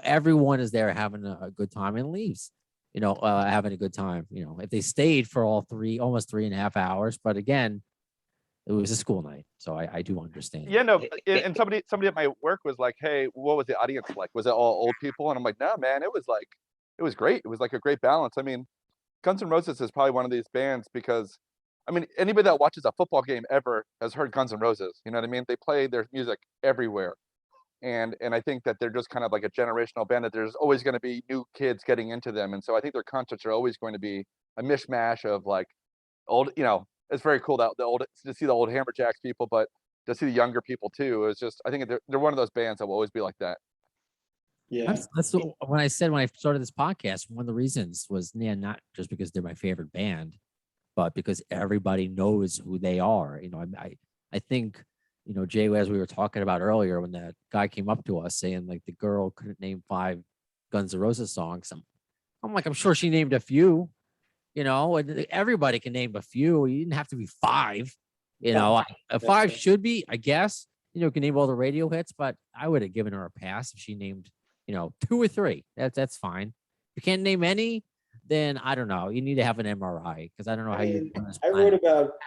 [SPEAKER 1] Everyone is there having a good time and leaves, having a good time. If they stayed for almost 3.5 hours, but again, it was a school night, so I do understand.
[SPEAKER 4] Yeah, no, and somebody at my work was like, "Hey, what was the audience like? Was it all old people?" And I'm like, "No, man, it was great. It was like a great balance." I mean, Guns N' Roses is probably one of these bands because, I mean, anybody that watches a football game ever has heard Guns N' Roses. You know what I mean? They play their music everywhere, and I think that they're just kind of like a generational band that there's always going to be new kids getting into them, and so I think their concerts are always going to be a mishmash of like old, it's very cool that to see the old Hammerjacks people, but to see the younger people too. It's just, I think they're one of those bands that will always be like that.
[SPEAKER 3] Yeah.
[SPEAKER 1] That's when I started this podcast, one of the reasons was not just because they're my favorite band, but because everybody knows who they are. I think, Jay, as we were talking about earlier, when that guy came up to us saying like the girl couldn't name 5 Guns N' Roses songs, I'm like, I'm sure she named a few, and everybody can name a few. You didn't have to be 5, a 5 should be, I guess, can name all the radio hits, but I would have given her a pass if she named, 2 or 3. That's fine. If you can't name any, then I don't know. You need to have an MRI because I don't know how you.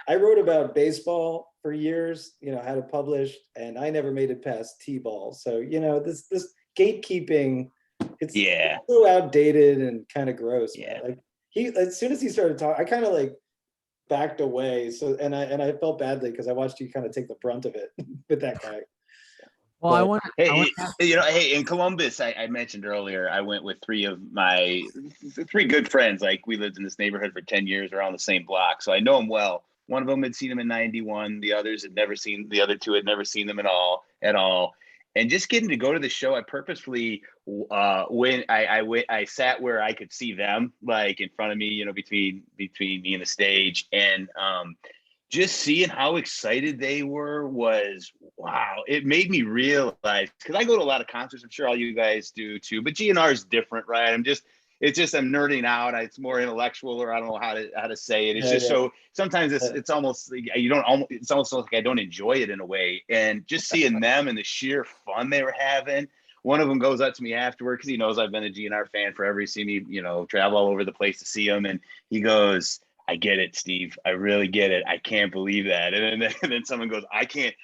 [SPEAKER 3] I wrote about baseball for years. Had it published, and I never made it past T-ball. So this gatekeeping, it's so outdated and kind of gross.
[SPEAKER 2] Yeah.
[SPEAKER 3] Man. Like as soon as he started talking, I kind of like backed away. So and I felt badly because I watched you kind of take the brunt of it with that guy.
[SPEAKER 1] Well,
[SPEAKER 2] Hey, in Columbus, I mentioned earlier, I went with 3 of my 3 good friends. Like we lived in this neighborhood for 10 years around the same block. So I know them well. One of them had seen them in 91. The other 2 had never seen them at all. And just getting to go to the show, I purposefully, when I sat where I could see them, like in front of me, between me and the stage. And just seeing how excited they were was wow. It made me realize, because I go to a lot of concerts, I'm sure all you guys do too, but GNR is different, right? It's just I'm nerding out. It's more intellectual, or I don't know how to say it. It's just so sometimes it's almost like it's almost like I don't enjoy it in a way. And just seeing them and the sheer fun they were having. One of them goes up to me afterward because he knows I've been a GNR fan forever. He's seen me, travel all over the place to see him, and he goes, I get it, Steve. I really get it. I can't believe that. And then someone goes, I can't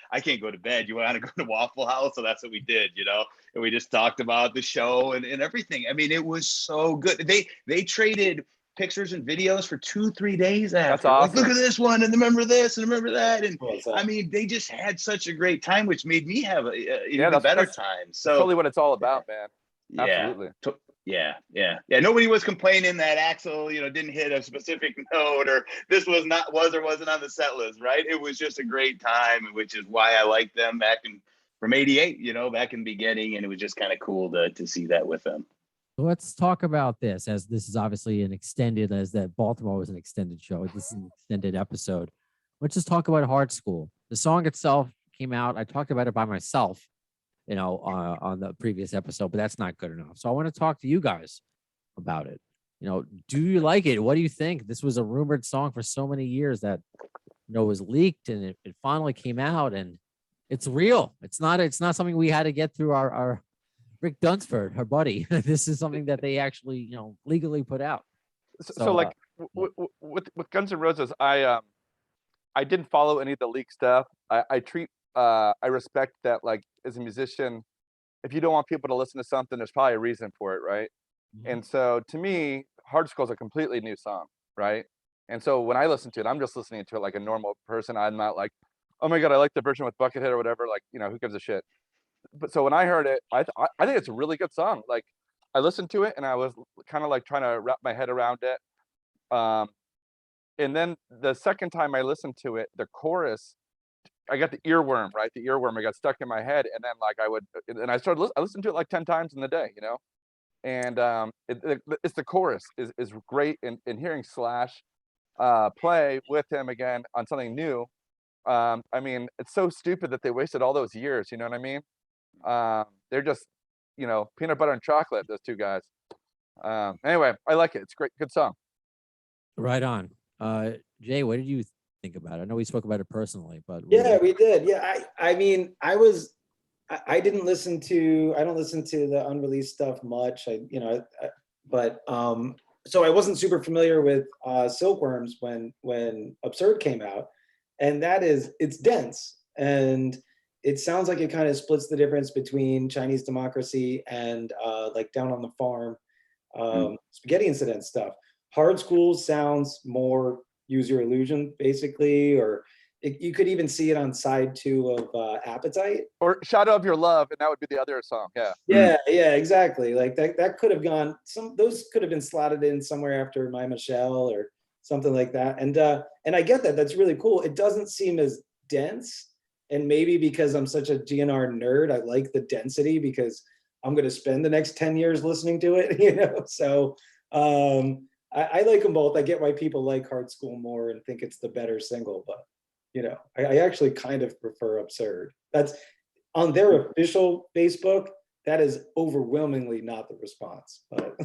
[SPEAKER 2] go to bed. You want to go to Waffle House? So that's what we did, and we just talked about the show and everything. I mean, it was so good. They traded pictures and videos for 2-3 days after.
[SPEAKER 4] That's awesome.
[SPEAKER 2] Like, look at this one and remember this and remember that. And I mean, they just had such a great time, which made me have an even better time. So
[SPEAKER 4] totally what it's all about, man. Absolutely.
[SPEAKER 2] Yeah. Nobody was complaining that Axl, didn't hit a specific note, or this was or wasn't on the set list, right? It was just a great time, which is why I liked them from '88, back in the beginning, and it was just kind of cool to see that with them.
[SPEAKER 1] Let's talk about this, as this is obviously as that Baltimore was an extended show. This is an extended episode. Let's just talk about Hard Skool. The song itself came out. I talked about it by myself, on the previous episode, but that's not good enough. So I want to talk to you guys about it. Do you like it? What do you think? This was a rumored song for so many years that, was leaked, and it finally came out, and it's real. It's not something we had to get through our Rick Dunsford, her buddy. This is something that they actually, legally put out.
[SPEAKER 4] So like with Guns N' Roses, I didn't follow any of the leak stuff. I respect that, like, as a musician, if you don't want people to listen to something, there's probably a reason for it, right? Mm-hmm. And so to me, Hard Skool is a completely new song, right? And so when I listen to it, I'm just listening to it like a normal person. I'm not like, oh my God, I like the version with Buckethead or whatever. Like, who gives a shit? But so when I heard it, I think it's a really good song. Like, I listened to it and I was kind of like trying to wrap my head around it. And then the second time I listened to it, the chorus, I got the earworm, right? The earworm, I got stuck in my head. And then I listened to it like 10 times in the day, And it's the chorus is great. And hearing Slash play with him again on something new. I mean, it's so stupid that they wasted all those years, you know what I mean? They're just, peanut butter and chocolate, those two guys. Anyway, I like it. It's great. Good song.
[SPEAKER 1] Right on. Jay, what did you think about it? I know we spoke about it personally, but
[SPEAKER 3] yeah, we did. Yeah, I mean, I don't listen to the unreleased stuff much. So I wasn't super familiar with Silkworms when Absurd came out, and it's dense, and it sounds like it kind of splits the difference between Chinese Democracy and like Down on the Farm, Spaghetti Incident stuff. Hard Skool sounds more Use Your Illusion, basically, or you could even see it on side 2 of Appetite.
[SPEAKER 4] Or Shadow of Your Love, and that would be the other song, yeah.
[SPEAKER 3] Yeah, exactly. Like that could have gone, those could have been slotted in somewhere after My Michelle or something like that. And I get that, that's really cool. It doesn't seem as dense, and maybe because I'm such a GNR nerd, I like the density because I'm going to spend the next 10 years listening to it, So I like them both. I get why people like Hard Skool more and think it's the better single, but I actually kind of prefer Absurd. That's on their official Facebook. That is overwhelmingly not the response, but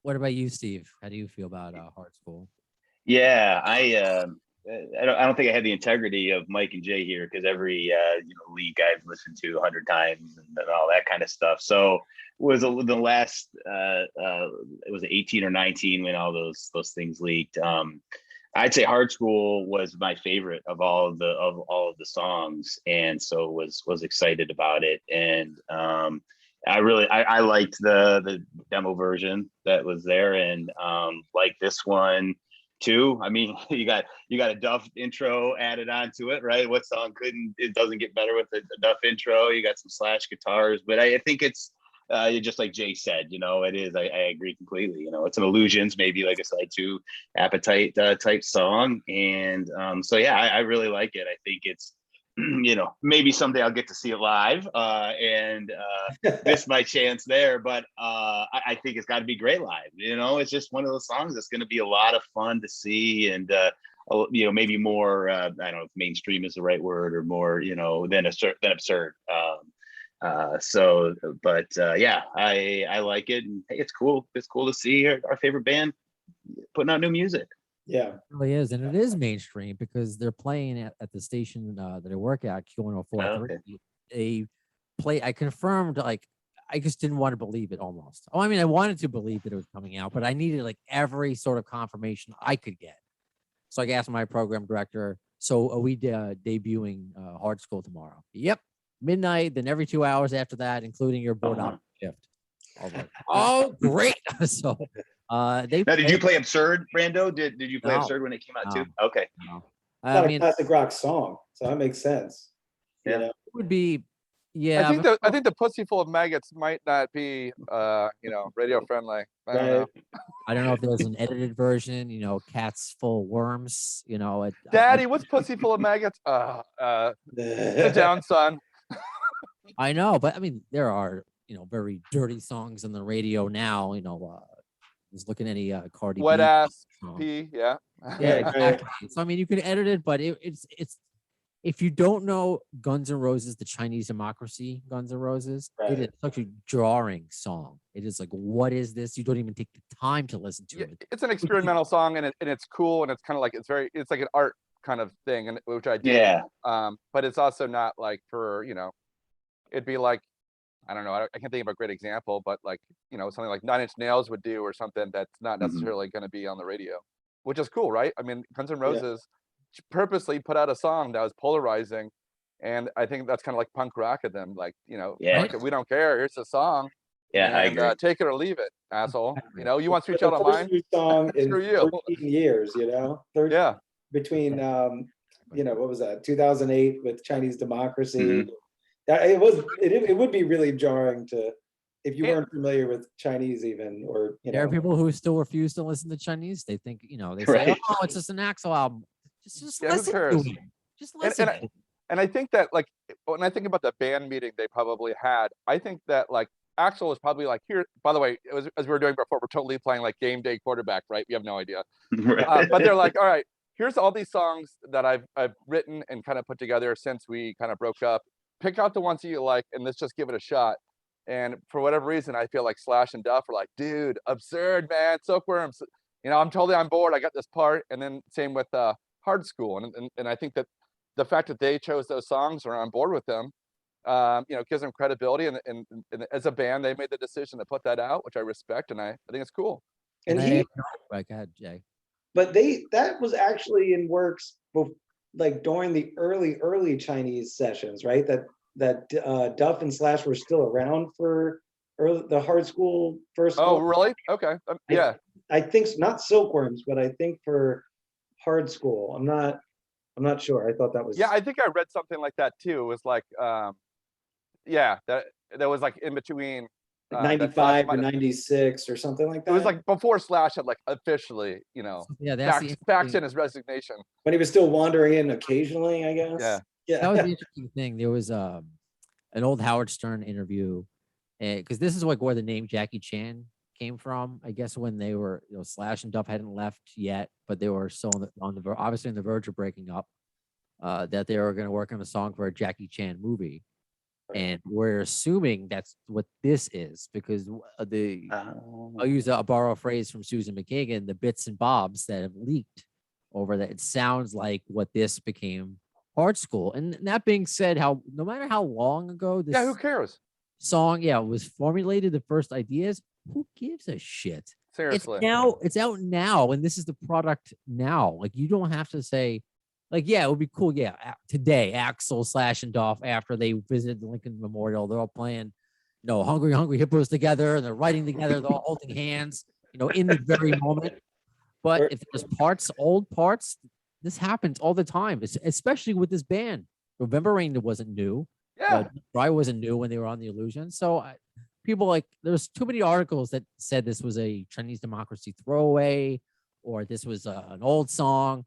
[SPEAKER 1] What about you, Steve? How do you feel about Hard Skool?
[SPEAKER 2] Yeah, I don't think I had the integrity of Mike and Jay here, because every leak I've listened to 100 times and all that kind of stuff. So was the last it was 18 or 19 when all those things leaked. I'd say Hard Skool was my favorite of all of the songs, and so was excited about it. And I liked the demo version that was there, and like this one too. I mean, you got a Duff intro added onto it, right? What song doesn't get better with a Duff intro? You got some Slash guitars, but I think it's just like Jay said, it is. I agree completely. It's an Illusions, maybe like a side 2 Appetite type song, and so yeah, I really like it. I think it's maybe someday I'll get to see it live, and miss my chance there, but I think it's got to be great live. It's just one of those songs that's going to be a lot of fun to see, and you know, maybe more, I don't know if mainstream is the right word, or more, you know, than absurd. So, but yeah, I like it, and hey, it's cool. It's cool to see our favorite band putting out new music.
[SPEAKER 3] Yeah.
[SPEAKER 1] It really is, and it is mainstream because they're playing at the station that I work at, Q1043.
[SPEAKER 2] Okay.
[SPEAKER 1] They play. I confirmed, like, I just didn't want to believe it almost. Oh, I mean, I wanted to believe that it was coming out, but I needed like every sort of confirmation I could get. So I asked my program director, so are we debuting Hard Skool tomorrow? Yep, midnight. Then every 2 hours after that, including your board op shift. I was like, oh, great. So
[SPEAKER 2] Now, did you play Absurd, Brando? Did you play
[SPEAKER 1] No.
[SPEAKER 2] Absurd when it came out too?
[SPEAKER 1] No.
[SPEAKER 2] Okay.
[SPEAKER 1] No.
[SPEAKER 3] It's not a classic rock song, so that makes sense.
[SPEAKER 2] Yeah.
[SPEAKER 3] You know?
[SPEAKER 1] It would be, yeah.
[SPEAKER 4] I think the Pussy Full of Maggots might not be, you know, radio friendly. I don't know.
[SPEAKER 1] I don't know if there's an edited version, you know, cats full of worms, you know.
[SPEAKER 4] Daddy, what's Pussy Full of Maggots? Sit down, son.
[SPEAKER 1] I know, but I mean, there are, you know, very dirty songs on the radio now, you know, just looking at any Cardi
[SPEAKER 4] Wet
[SPEAKER 1] B
[SPEAKER 4] ass
[SPEAKER 1] song.
[SPEAKER 4] P, yeah.
[SPEAKER 1] Yeah, exactly. So I mean, you can edit it, but it's if you don't know Guns N' Roses, the Chinese Democracy, Guns N' Roses, it is such a jarring song. It is like, what is this? You don't even take the time to listen to it.
[SPEAKER 4] It's an experimental song, and it's cool, and it's kind of like it's like an art kind of thing, and which I do.
[SPEAKER 2] Yeah.
[SPEAKER 4] But it's also not like for, you know, it'd be like, I don't know, I can't think of a great example, but like, you know, something like 9 Inch Nails would do, or something that's not necessarily going to be on the radio, which is cool, right? I mean, Guns N' Roses purposely put out a song that was polarizing, and I think that's kind of like punk rock of them, like, you know, we don't care, here's the song.
[SPEAKER 2] Yeah, I agree.
[SPEAKER 4] Take it or leave it, asshole. You know, you want Sweet Child of Mine?
[SPEAKER 3] Song in
[SPEAKER 4] Screw you.
[SPEAKER 3] 13 years, you know?
[SPEAKER 4] Yeah.
[SPEAKER 3] Between, you know, what was that, 2008 with Chinese Democracy. It would be really jarring to, if you weren't familiar with Chinese even, or, you know.
[SPEAKER 1] There are people who still refuse to listen to Chinese. They think, you know, they say, oh, it's just an Axl album. Just listen to it. Just listen to it.
[SPEAKER 4] And I think that, like, when I think about the band meeting they probably had, I think that, like, Axl was probably like, here, by the way, it was, as we were doing before, we're totally playing like game day quarterback, right? We have no idea.
[SPEAKER 2] Right.
[SPEAKER 4] But they're like, all right, here's all these songs that I've written and kind of put together since we kind of broke up. Pick out the ones that you like, and let's just give it a shot. And for whatever reason, I feel like Slash and Duff are like, dude, Absurd, man, Silkworms. You know, I'm totally on board. I got this part. And then same with Hard Skool. And I think that the fact that they chose those songs or are on board with them, you know, gives them credibility. And as a band, they made the decision to put that out, which I respect. And I think it's cool.
[SPEAKER 1] And he, go ahead, Jay.
[SPEAKER 3] But that was actually in works like during the early Chinese sessions, right? That Duff and Slash were still around for the Hard Skool first.
[SPEAKER 4] Oh, really? Okay. Yeah.
[SPEAKER 3] I think not Silkworms, but I think for Hard Skool. I'm not sure. I thought that was.
[SPEAKER 4] Yeah, I think I read something like that too. It was like, yeah, that was like in between.
[SPEAKER 3] Like 95 or 96 or something like that.
[SPEAKER 4] It was like before Slash had like officially, you know, faxed in his resignation.
[SPEAKER 3] But he was still wandering in occasionally, I guess.
[SPEAKER 4] Yeah.
[SPEAKER 1] That was the interesting thing. There was an old Howard Stern interview, because this is like where the name Jackie Chan came from. I guess when they were, you know, Slash and Duff hadn't left yet, but they were still obviously on the verge of breaking up. That they were going to work on a song for a Jackie Chan movie. And we're assuming that's what this is, because I'll borrow a phrase from Susan McKagan, the bits and bobs that have leaked over that. It sounds like what this became Hard Skool. And that being said, no matter how long ago this
[SPEAKER 4] who cares?
[SPEAKER 1] Song was formulated, the first ideas, who gives a shit?
[SPEAKER 4] Seriously.
[SPEAKER 1] It's out now, and this is the product now. Like, you don't have to say, like, yeah, it would be cool. Yeah, today, Axl, Slash, and Duff, after they visited the Lincoln Memorial, they're all playing, you know, Hungry Hungry Hippos together, and they're writing together, they're all holding hands, you know, in the very moment. But if there's old parts, this happens all the time, especially with this band. November Rain wasn't new.
[SPEAKER 4] Yeah.
[SPEAKER 1] Dry wasn't new when they were on The Illusion. So people like, there's too many articles that said this was a Chinese Democracy throwaway, or this was an old song.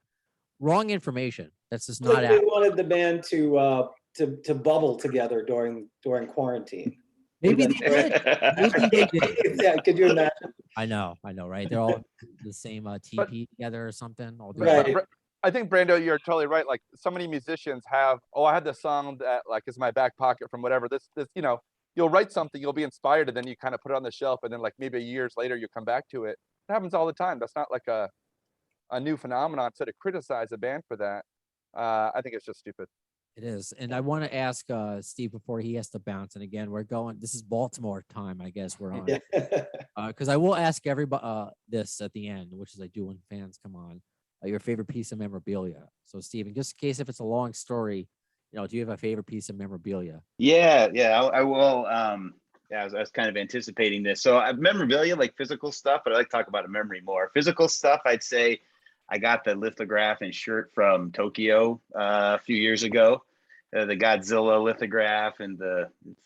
[SPEAKER 1] Wrong information. That's just not.
[SPEAKER 3] They wanted the band to bubble together during quarantine.
[SPEAKER 1] Maybe they did. Maybe they did.
[SPEAKER 3] Yeah, could you imagine?
[SPEAKER 1] I know, right? They're all the same TP together or something.
[SPEAKER 3] Right.
[SPEAKER 4] I think Brando, you're totally right. Like so many musicians have, I had this song that like is in my back pocket from whatever. This, you'll write something, you'll be inspired, and then you kind of put it on the shelf, and then like maybe years later you come back to it. It happens all the time. That's not like a new phenomenon. So to criticize a band for that, I think it's just stupid.
[SPEAKER 1] It is. And I want to ask Steve before he has to bounce. And again, this is Baltimore time, I guess we're on. Because I will ask everybody this at the end, which is I do when fans come on, your favorite piece of memorabilia. So Steven, just in case if it's a long story, do you have a favorite piece of memorabilia?
[SPEAKER 2] Yeah, I will. I was kind of anticipating this. So memorabilia, like physical stuff, but I like to talk about a memory more. Physical stuff, I'd say I got the lithograph and shirt from Tokyo a few years ago. The Godzilla lithograph, and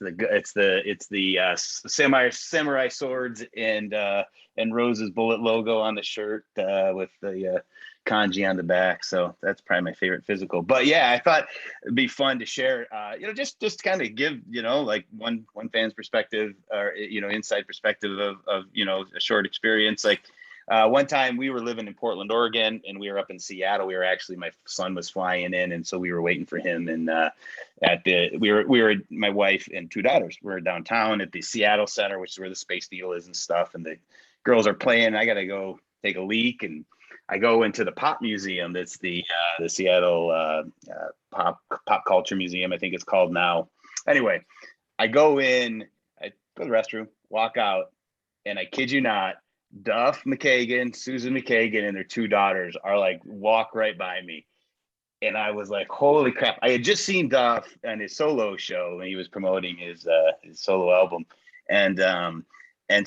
[SPEAKER 2] it's the samurai swords and Rose's bullet logo on the shirt with the kanji on the back. So that's probably my favorite physical. But yeah, I thought it'd be fun to share. Just kind of give like one fan's perspective, or inside perspective of a short experience. Like one time we were living in Portland, Oregon, and we were up in Seattle. We were actually, my son was flying in, and so we were waiting for him. And we were my wife and two daughters. We were downtown at the Seattle Center, which is where the Space Needle is and stuff. And the girls are playing. I got to go take a leak, and I go into the Pop Museum. That's the Seattle Pop Culture Museum, I think it's called now. Anyway, I go in, I go to the restroom, walk out, and I kid you not, Duff McKagan, Susan McKagan, and their two daughters are like walk right by me. And I was like, holy crap. I had just seen Duff on his solo show when he was promoting his solo album. And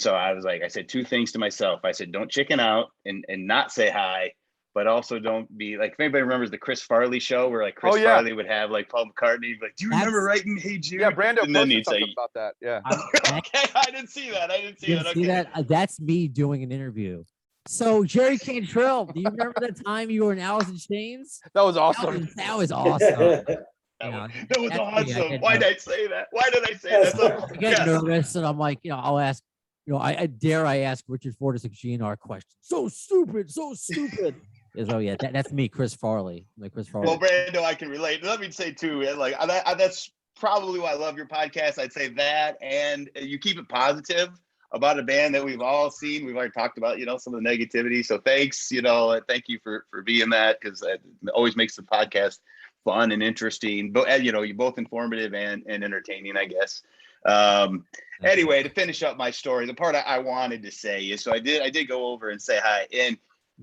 [SPEAKER 2] so I was like, I said two things to myself. I said, don't chicken out and not say hi, but also don't be like, if anybody remembers the Chris Farley show where like Chris Farley would have like Paul McCartney, like, do you remember writing Hey Jude?
[SPEAKER 4] Yeah, Brando
[SPEAKER 2] and then
[SPEAKER 4] posted
[SPEAKER 2] he'd
[SPEAKER 4] something
[SPEAKER 2] say,
[SPEAKER 4] about that. Yeah.
[SPEAKER 2] okay, I didn't see that.
[SPEAKER 1] See that? That's me doing an interview. So Jerry Cantrell, do you remember that time you were in Alice in Chains?
[SPEAKER 4] That was awesome.
[SPEAKER 1] That was awesome.
[SPEAKER 2] That was awesome. Why did I say that? Why did I say that? So,
[SPEAKER 1] I get nervous, and I'm like, I'll ask, I dare ask Richard Fortas a GN'R question. So stupid. So, that's me, Chris Farley. Like Chris Farley.
[SPEAKER 2] Well, Brando, I can relate. Let me say too, like that's probably why I love your podcast. I'd say that, and you keep it positive about a band that we've all seen. We've already talked about, some of the negativity. So thanks, thank you for being that, because it always makes the podcast fun and interesting. But you're both informative and entertaining, I guess. Anyway, to finish up my story, the part I wanted to say is, so I did go over and say hi, and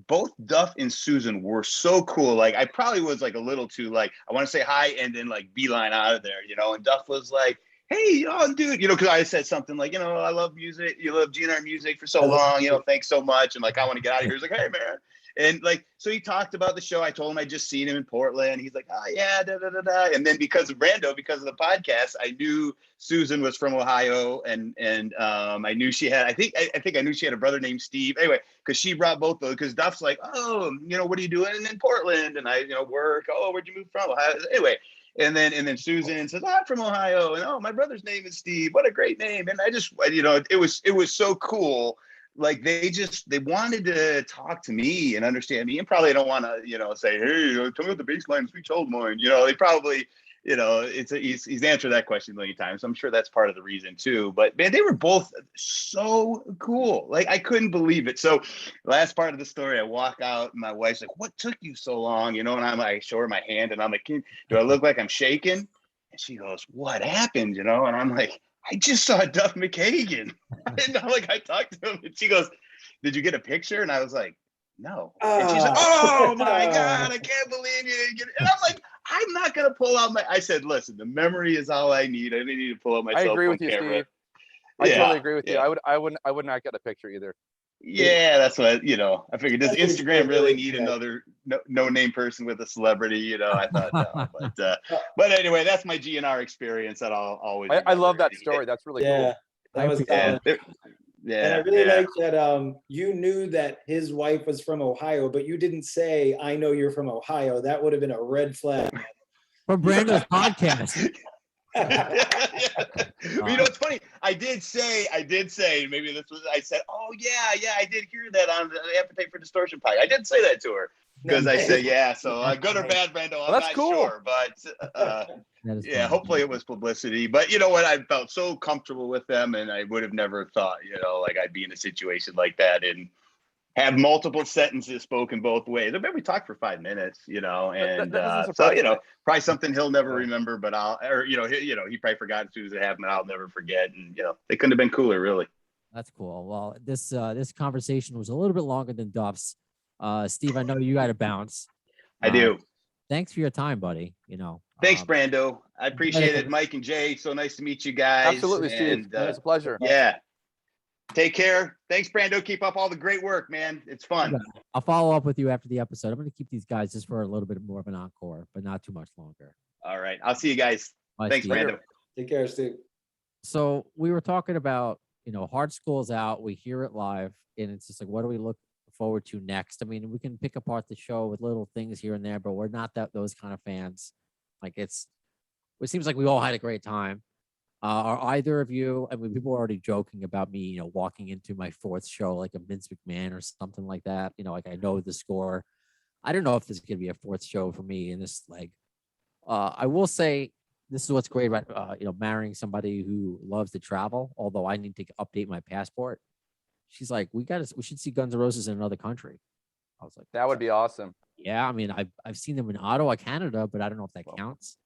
[SPEAKER 2] both Duff and Susan were so cool. Like I probably was like a little too like, I want to say hi and then like beeline out of there, and Duff was like, hey, dude, because I said something like, I love music. You love GN'R music for so long, thanks so much. And like, I want to get out of here. He's like, hey, man. And like, so he talked about the show. I told him I just seen him in Portland. He's like, oh yeah, da da da da. And then because of Brando, because of the podcast, I knew Susan was from Ohio, and I knew she had. I think I knew she had a brother named Steve. Anyway, because she brought both those. Because Duff's like, oh, what are you doing in Portland? And I, work. Oh, where'd you move from? Ohio. Anyway. And then Susan says, I'm from Ohio, and my brother's name is Steve. What a great name! And I just, it was so cool. Like they wanted to talk to me and understand me, and probably don't want to, say, hey, tell me what the bass line is, Sweet Child of Mine. They probably, he's answered that question a million times. So I'm sure that's part of the reason too. But man, they were both so cool. Like I couldn't believe it. So last part of the story, I walk out and my wife's like, what took you so long? And I'm like, I show her my hand and I'm like, do I look like I'm shaking? And she goes, what happened? And I'm like, I just saw Duff McKagan. And I'm like, I talked to him, and she goes, did you get a picture? And I was like, no. And she's like, oh my God, I can't believe you didn't get it. And I'm like, I'm not gonna pull out I said, listen, the memory is all I need. I didn't need to pull out my cell phone camera.
[SPEAKER 4] I agree with you, Steve. I totally agree with you. I would not get a picture either.
[SPEAKER 2] Yeah, that's what I figured. Does Instagram really need another no-name person with a celebrity? I thought no. But anyway, that's my GN'R experience that I'll always.
[SPEAKER 4] I love that story. That's really cool.
[SPEAKER 3] That was
[SPEAKER 2] and
[SPEAKER 3] I really like that you knew that his wife was from Ohio, but you didn't say, I know you're from Ohio. That would have been a red flag.
[SPEAKER 1] From Brando's podcast.
[SPEAKER 2] It's funny. I did say, maybe this was, I said, oh yeah, I did hear that on the Appetite for Distortion podcast. I did say that to her, because I said, yeah, so good or bad, Brando, I'm
[SPEAKER 4] That's
[SPEAKER 2] not
[SPEAKER 4] cool.
[SPEAKER 2] sure, but
[SPEAKER 1] That is
[SPEAKER 2] yeah,
[SPEAKER 1] fine.
[SPEAKER 2] hopefully it was publicity. But you know what? I felt so comfortable with them, and I would have never thought, like I'd be in a situation like that and have multiple sentences spoken both ways. I bet we talked for 5 minutes, and
[SPEAKER 4] That doesn't
[SPEAKER 2] so
[SPEAKER 4] surprise me.
[SPEAKER 2] probably something he'll never
[SPEAKER 4] Yeah.
[SPEAKER 2] remember, but he probably forgot as soon as it happened. I'll never forget, and they couldn't have been cooler, really.
[SPEAKER 1] That's cool. Well, this conversation was a little bit longer than Duff's. Steve, I know you got to bounce.
[SPEAKER 2] I do.
[SPEAKER 1] Thanks for your time, buddy.
[SPEAKER 2] Thanks, Brando. I appreciate it,
[SPEAKER 1] it.
[SPEAKER 2] Mike and Jay. So nice to meet you guys.
[SPEAKER 4] Absolutely, Steve.
[SPEAKER 2] And,
[SPEAKER 4] It's a pleasure.
[SPEAKER 2] yeah. Take care. Thanks, Brando. Keep up all the great work, man. It's fun.
[SPEAKER 1] Yeah. I'll follow up with you after the episode. I'm going to keep these guys just for a little bit more of an encore, but not too much longer.
[SPEAKER 2] All right. I'll see you guys.
[SPEAKER 1] Bye,
[SPEAKER 2] Thanks,
[SPEAKER 1] Steve.
[SPEAKER 2] Brando.
[SPEAKER 3] Take care, Steve.
[SPEAKER 1] So we were talking about, Hard Skool's out. We hear it live, and it's just like, what do we look forward to next? I mean, we can pick apart the show with little things here and there, but we're not those kind of fans. Like it seems like we all had a great time. Are either of you? I mean, people are already joking about me, walking into my 4th show like a Vince McMahon or something like that. Like I know the score. I don't know if this is gonna be a 4th show for me in this leg. I will say this is what's great about marrying somebody who loves to travel. Although I need to update my passport. She's like, we should see Guns N' Roses in another country. I was like,
[SPEAKER 4] That would be awesome.
[SPEAKER 1] yeah. I mean, I've seen them in Ottawa, Canada, but I don't know if that
[SPEAKER 4] Well,
[SPEAKER 1] counts.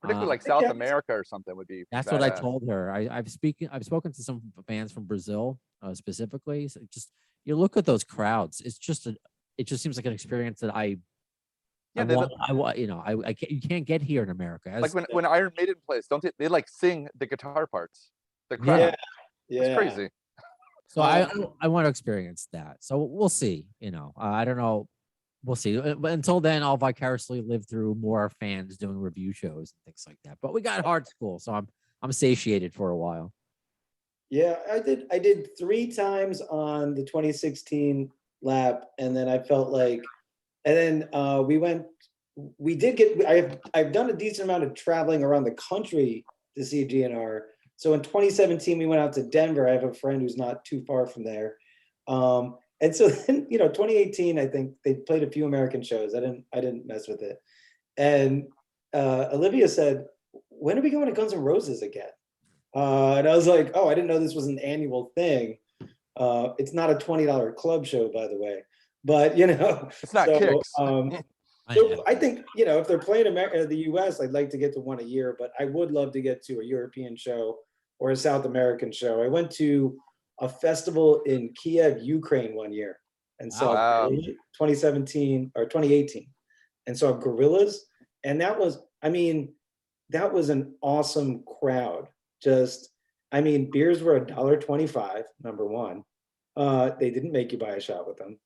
[SPEAKER 4] Particularly like South America or something would be.
[SPEAKER 1] That's what I
[SPEAKER 4] badass.
[SPEAKER 1] told her. I've spoken to some fans from Brazil specifically. So just you look at those crowds. It just seems like an experience that I you can't get here in America.
[SPEAKER 4] Like when Iron Maiden plays, don't they like sing the guitar parts? The crowd.
[SPEAKER 3] Yeah. Yeah.
[SPEAKER 4] It's crazy.
[SPEAKER 1] So I want to experience that. So we'll see. I don't know. We'll see. But until then, I'll vicariously live through more fans doing review shows and things like that. But we got Hard Skool, so I'm satiated for a while.
[SPEAKER 3] Yeah, I did 3 times on the 2016 lap, and then I felt like, and then I've done a decent amount of traveling around the country to see GN'R. So in 2017, we went out to Denver. I have a friend who's not too far from there. And so then, 2018, I think they played a few American shows. I didn't mess with it. And Olivia said, when are we going to Guns N' Roses again? And I was like, oh, I didn't know this was an annual thing. It's not a $20 club show, by the way. But,
[SPEAKER 4] It's not Kicks.
[SPEAKER 3] So I think, if they're playing the US, I'd like to get to one a year, but I would love to get to a European show or a South American show. I went to a festival in Kiev, Ukraine one year and saw 2017 or 2018 and saw Gorillas. And that was an awesome crowd. Beers were $1.25, number one. They didn't make you buy a shot with them.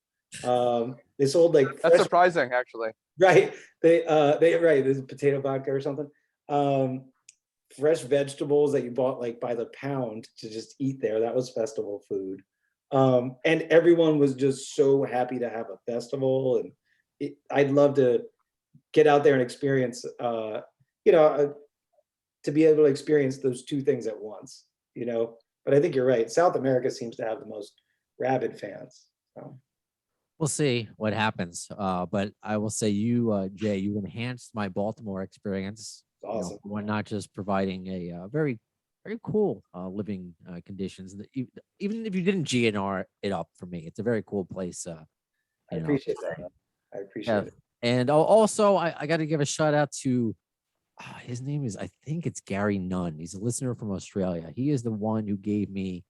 [SPEAKER 3] They sold like
[SPEAKER 4] That's surprising, actually.
[SPEAKER 3] Right. There's potato vodka or something. Fresh vegetables that you bought like by the pound to just eat there. That was festival food. And everyone was just so happy to have a festival. And I'd love to get out there and experience, to be able to experience those 2 things at once, But I think you're right. South America seems to have the most rabid fans. So.
[SPEAKER 1] We'll see what happens. But I will say you, Jay, you enhanced my Baltimore experience.
[SPEAKER 3] Awesome.
[SPEAKER 1] We're not just providing a very, very cool living conditions. Even if you didn't GNR it up for me, it's a very cool place.
[SPEAKER 3] I appreciate that. I appreciate it.
[SPEAKER 1] And also, I got to give a shout out to his name is, I think it's Gary Nunn. He's a listener from Australia. He is the one who gave me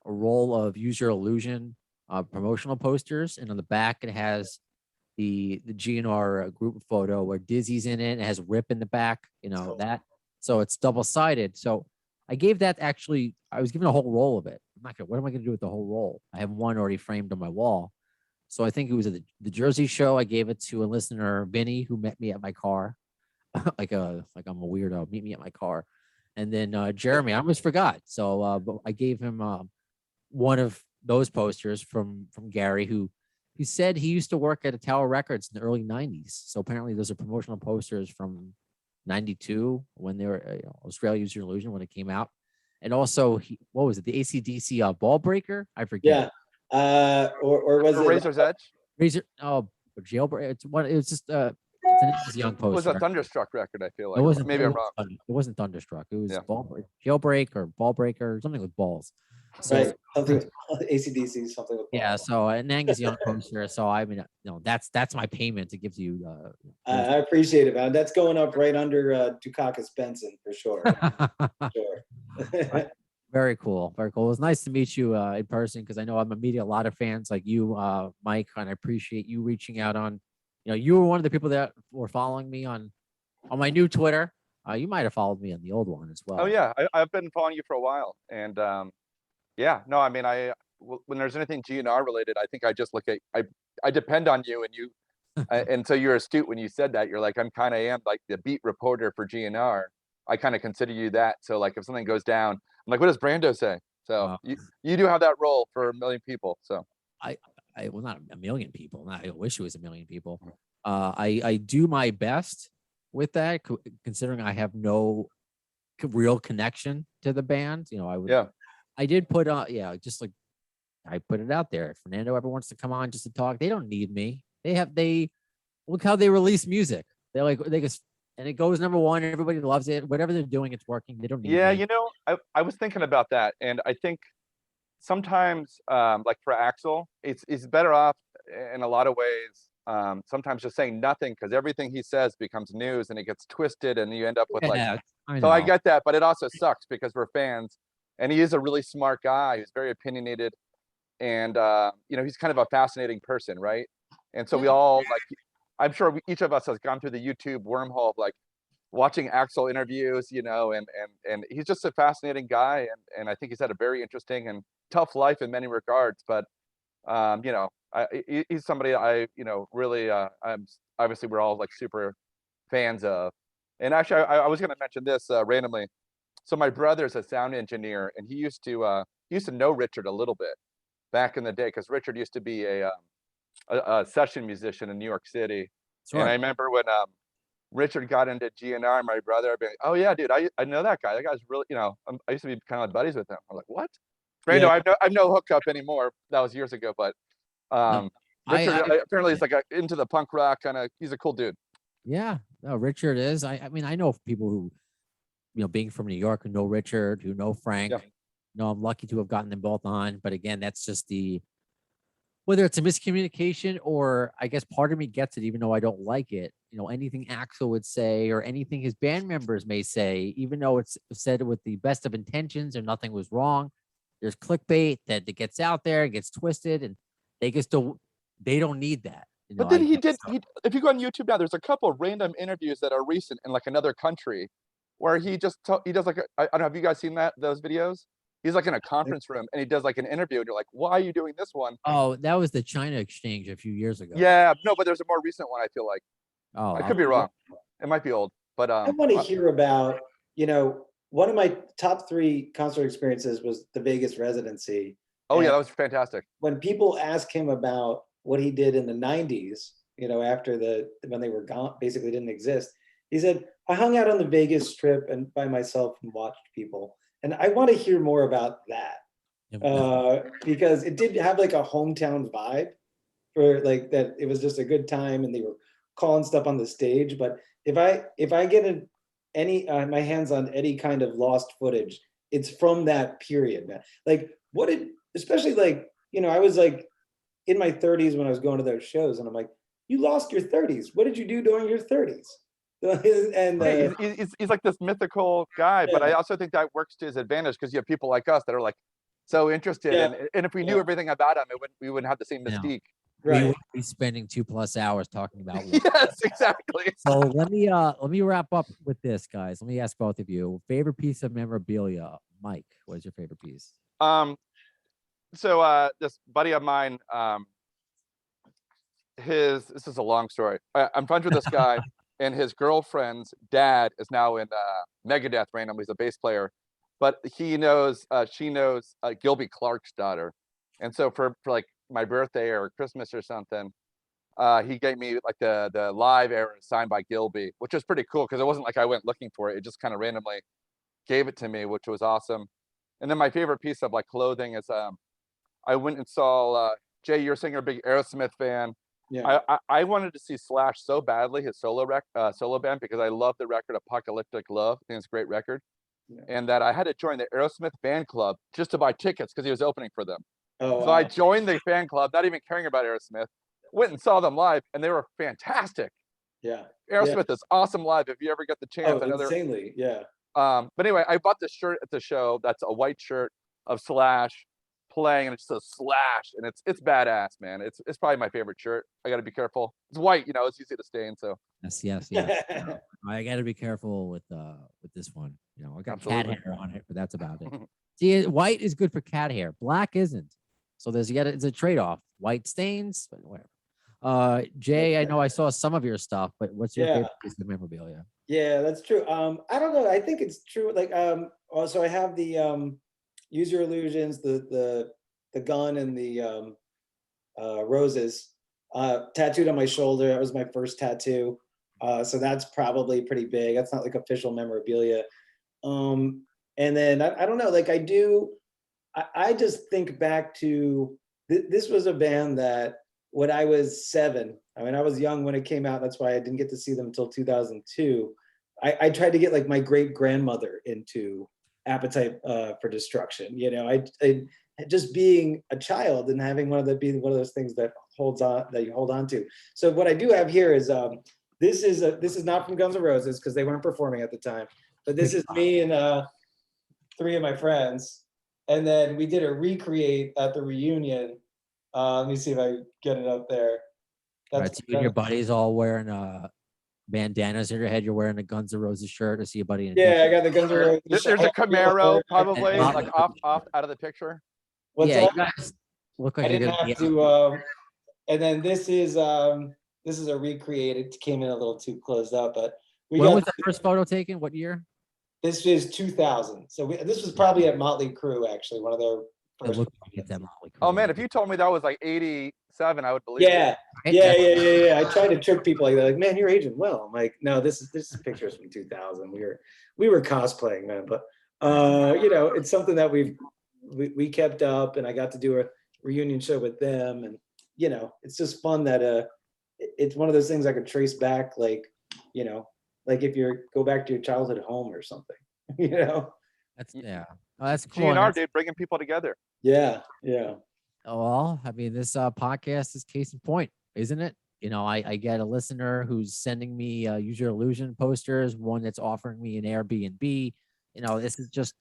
[SPEAKER 1] a roll of Use Your Illusion promotional posters, and on the back it has the GNR group photo where Dizzy's in it. It has Rip in the back,
[SPEAKER 3] Cool.
[SPEAKER 1] that. So it's double-sided. So I gave that I was given a whole roll of it. What am I going to do with the whole roll? I have one already framed on my wall. So I think it was at the Jersey show. I gave it to a listener, Vinny, who met me at my car. like I'm a weirdo. Meet me at my car. And then Jeremy, I almost forgot. So but I gave him one of those posters from Gary, who he said he used to work at a Tower Records in the early 90s. So apparently those are promotional posters from 92 when they were Australia Use Your Illusion when it came out. And also, what was it? The AC/DC Ball Breaker? I forget.
[SPEAKER 3] Yeah. Or was it
[SPEAKER 4] Razor's Edge?
[SPEAKER 1] Razor. Oh, Jailbreak. It's one. It was just it's an Angus Young
[SPEAKER 4] It was
[SPEAKER 1] poster.
[SPEAKER 4] a Thunderstruck record, I feel
[SPEAKER 1] It
[SPEAKER 4] like.
[SPEAKER 1] wasn't.
[SPEAKER 4] Maybe
[SPEAKER 1] it
[SPEAKER 4] I'm
[SPEAKER 1] wasn't
[SPEAKER 4] wrong.
[SPEAKER 1] It wasn't Thunderstruck. It was
[SPEAKER 4] Yeah.
[SPEAKER 1] Jailbreak or Ball Breaker, something with balls. So
[SPEAKER 3] Right, something AC/DC, something with
[SPEAKER 1] yeah,
[SPEAKER 3] balls.
[SPEAKER 1] so an Angus Young poster. So I mean, that's my payment. It gives you.
[SPEAKER 3] I appreciate it, man. That's going up right under Dukakis Benson for sure. Sure.
[SPEAKER 1] Very cool. Very cool. It was nice to meet you in person because I know I'm meeting a lot of fans like you, Mike, and I appreciate you reaching out on. You were one of the people that were following me on my new Twitter. You might have followed me on the old one as well.
[SPEAKER 4] Oh yeah, I've been following you for a while, and yeah, no, I mean, when there's anything GNR related, I think I just look at I depend on you, and you, and so you're astute when you said that. You're like, I'm kind of am like the beat reporter for GNR. I kind of consider you that. So like, if something goes down, I'm like, what does Brando say? So you do have that role for a million people. So
[SPEAKER 1] well, not a million people. I wish it was a million people. I do my best with that, considering I have no real connection to the band. I did put just like I put it out there. If Fernando ever wants to come on just to talk, they don't need me. They look how they release music. They just and it goes number one. Everybody loves it. Whatever they're doing, it's working. They don't need me.
[SPEAKER 4] I was thinking about that, and I think sometimes like for Axl, it's better off in a lot of ways. Sometimes just saying nothing, because everything he says becomes news and it gets twisted, and you end up with I get that, but it also sucks because we're fans, and he is a really smart guy. He's very opinionated, and he's kind of a fascinating person, right? And so we all I'm sure each of us has gone through the YouTube wormhole of like watching Axl interviews, and he's just a fascinating guy, and I think he's had a very interesting and tough life in many regards, but he's somebody I really I'm obviously we're all like super fans of. And actually I was going to mention this randomly. So my brother's a sound engineer, and he used to know Richard a little bit back in the day, because Richard used to be a session musician in New York City. And I remember when Richard got into GNR, my brother, I'd be like, oh yeah, dude, I know that guy. That guy's really, I used to be kind of buddies with him. I'm like, what? Brando, I've no hookup anymore. That was years ago, but Richard apparently is like into the punk rock kind of. He's a cool dude.
[SPEAKER 1] Yeah, no, Richard is. I mean, I know people who, being from New York, who know Richard, who know Frank. Yeah. I'm lucky to have gotten them both on. But again, that's just whether it's a miscommunication or I guess part of me gets it, even though I don't like it. Anything Axl would say or anything his band members may say, even though it's said with the best of intentions and nothing was wrong, there's clickbait that it gets out there, it gets twisted, and they don't need that.
[SPEAKER 4] But then if you go on YouTube now, there's a couple of random interviews that are recent in like another country where he does like, I don't know, have you guys seen those videos? He's like in a conference room and he does like an interview, and you're like, why are you doing this one?
[SPEAKER 1] Oh, that was the China exchange a few years ago.
[SPEAKER 4] Yeah, no, but there's a more recent one, I feel like.
[SPEAKER 1] Oh,
[SPEAKER 4] I could be wrong. It might be old, but
[SPEAKER 3] I want to hear about, one of my top 3 concert experiences was the Vegas residency.
[SPEAKER 4] Oh yeah, that was fantastic.
[SPEAKER 3] When people ask him about what he did in the 90s, after when they were gone, basically didn't exist, he said, I hung out on the Vegas Strip and by myself and watched people. And I want to hear more about that, because it did have like a hometown vibe for like that. It was just a good time, and they were calling stuff on the stage. But if I get my hands on any kind of lost footage, it's from that period, man. Like especially like, I was like in my 30s when I was going to those shows, and I'm like, you lost your 30s. What did you do during your 30s? And
[SPEAKER 4] he's like this mythical guy, but I also think that works to his advantage, because you have people like us that are like so interested, and if we knew everything about him, we wouldn't have the same mystique.
[SPEAKER 1] Right. We would be spending 2+ hours talking about
[SPEAKER 4] yes, exactly.
[SPEAKER 1] So let me wrap up with this, guys. Let me ask both of you, favorite piece of memorabilia. Mike, what is your favorite piece?
[SPEAKER 4] So this buddy of mine, this is a long story. I'm friends with this guy. And his girlfriend's dad is now in Megadeth randomly. He's a bass player, but she knows Gilby Clarke's daughter. And so for like my birthday or Christmas or something, he gave me like the live era signed by Gilby, which was pretty cool, because it wasn't like I went looking for it. It just kind of randomly gave it to me, which was awesome. And then my favorite piece of like clothing is I went and saw Jay, you're a singer, big Aerosmith fan.
[SPEAKER 3] Yeah.
[SPEAKER 4] I wanted to see Slash so badly, his solo band, because I love the record Apocalyptic Love. I think it's a great record.
[SPEAKER 3] Yeah.
[SPEAKER 4] And that I had to join the Aerosmith fan club just to buy tickets because he was opening for them.
[SPEAKER 3] Oh,
[SPEAKER 4] So I
[SPEAKER 3] wow.
[SPEAKER 4] joined the fan club, not even caring about Aerosmith, went and saw them live, and they were fantastic.
[SPEAKER 3] Yeah.
[SPEAKER 4] Aerosmith is awesome live if you ever get the chance.
[SPEAKER 3] Oh,
[SPEAKER 4] I know they're
[SPEAKER 3] insanely. Yeah.
[SPEAKER 4] but anyway, I bought this shirt at the show. That's a white shirt of Slash playing, and it just says Slash, and it's badass, man. It's probably my favorite shirt. I got to be careful. It's white, you know, it's easy to stain. So
[SPEAKER 1] Yes. I got to be careful with this one. You know, I got
[SPEAKER 4] Absolutely.
[SPEAKER 1] cat hair on it, but that's about it. See, white is good for cat hair. Black isn't. So it's a trade off. White stains, but whatever. Jay, I know I saw some of your stuff, but what's your favorite piece of memorabilia?
[SPEAKER 3] Yeah, that's true. I don't know. I think it's true. Like, also I have the Use Your Illusions, the gun and the roses tattooed on my shoulder. That was my first tattoo. So that's probably pretty big. That's not like official memorabilia. And then I don't know, like I just think back to this was a band that when I was 7, I mean, I was young when it came out. That's why I didn't get to see them until 2002. I tried to get like my great grandmother into Appetite for Destruction. You know, I just being a child and having being one of those things that you hold on to. So what I do have here is this is not from Guns N' Roses because they weren't performing at the time, but this is me and 3 of my friends, and then we did a recreate at the reunion. Let me see if I get it up there.
[SPEAKER 1] Right, so you and your buddies all wearing bandanas in your head. You're wearing a Guns N' Roses shirt. I see a buddy in a
[SPEAKER 3] Yeah, I got the Guns N' Roses.
[SPEAKER 4] there's a Camaro probably
[SPEAKER 1] and-
[SPEAKER 4] like off out of the picture.
[SPEAKER 3] What's
[SPEAKER 1] yeah,
[SPEAKER 3] that?
[SPEAKER 1] you guys look like
[SPEAKER 3] I
[SPEAKER 1] you're
[SPEAKER 3] didn't
[SPEAKER 1] gonna
[SPEAKER 3] have
[SPEAKER 1] be
[SPEAKER 3] to. And then this is a recreate. It came in a little too closed up, but we
[SPEAKER 1] When
[SPEAKER 3] got
[SPEAKER 1] was the first photo taken? What year?
[SPEAKER 3] this is 2000. So this was probably at Motley Crue, actually, one of their
[SPEAKER 1] It
[SPEAKER 3] first.
[SPEAKER 1] looked like it's that Motley
[SPEAKER 4] Oh
[SPEAKER 1] Crue.
[SPEAKER 4] man, if you told me that was like 87, I would believe it.
[SPEAKER 3] Yeah,
[SPEAKER 1] Right?
[SPEAKER 3] yeah,
[SPEAKER 1] That's-
[SPEAKER 3] yeah. I try to trick people like that. Like, man, you're aging well. I'm like, no, this is pictures from 2000. We were cosplaying, man. But you know, it's something that we kept up, and I got to do a reunion show with them, and you know, it's just fun that it's one of those things I could trace back, like, you know, like if you go back to your childhood home or something, you know.
[SPEAKER 1] That's yeah. Oh, that's cool.
[SPEAKER 4] GNR,
[SPEAKER 1] That's-
[SPEAKER 4] dude, bringing people together.
[SPEAKER 3] Yeah.
[SPEAKER 1] Well, I mean, this podcast is case in point, isn't it? You know, I get a listener who's sending me Use Your Illusion posters, one that's offering me an Airbnb. You know, this is just,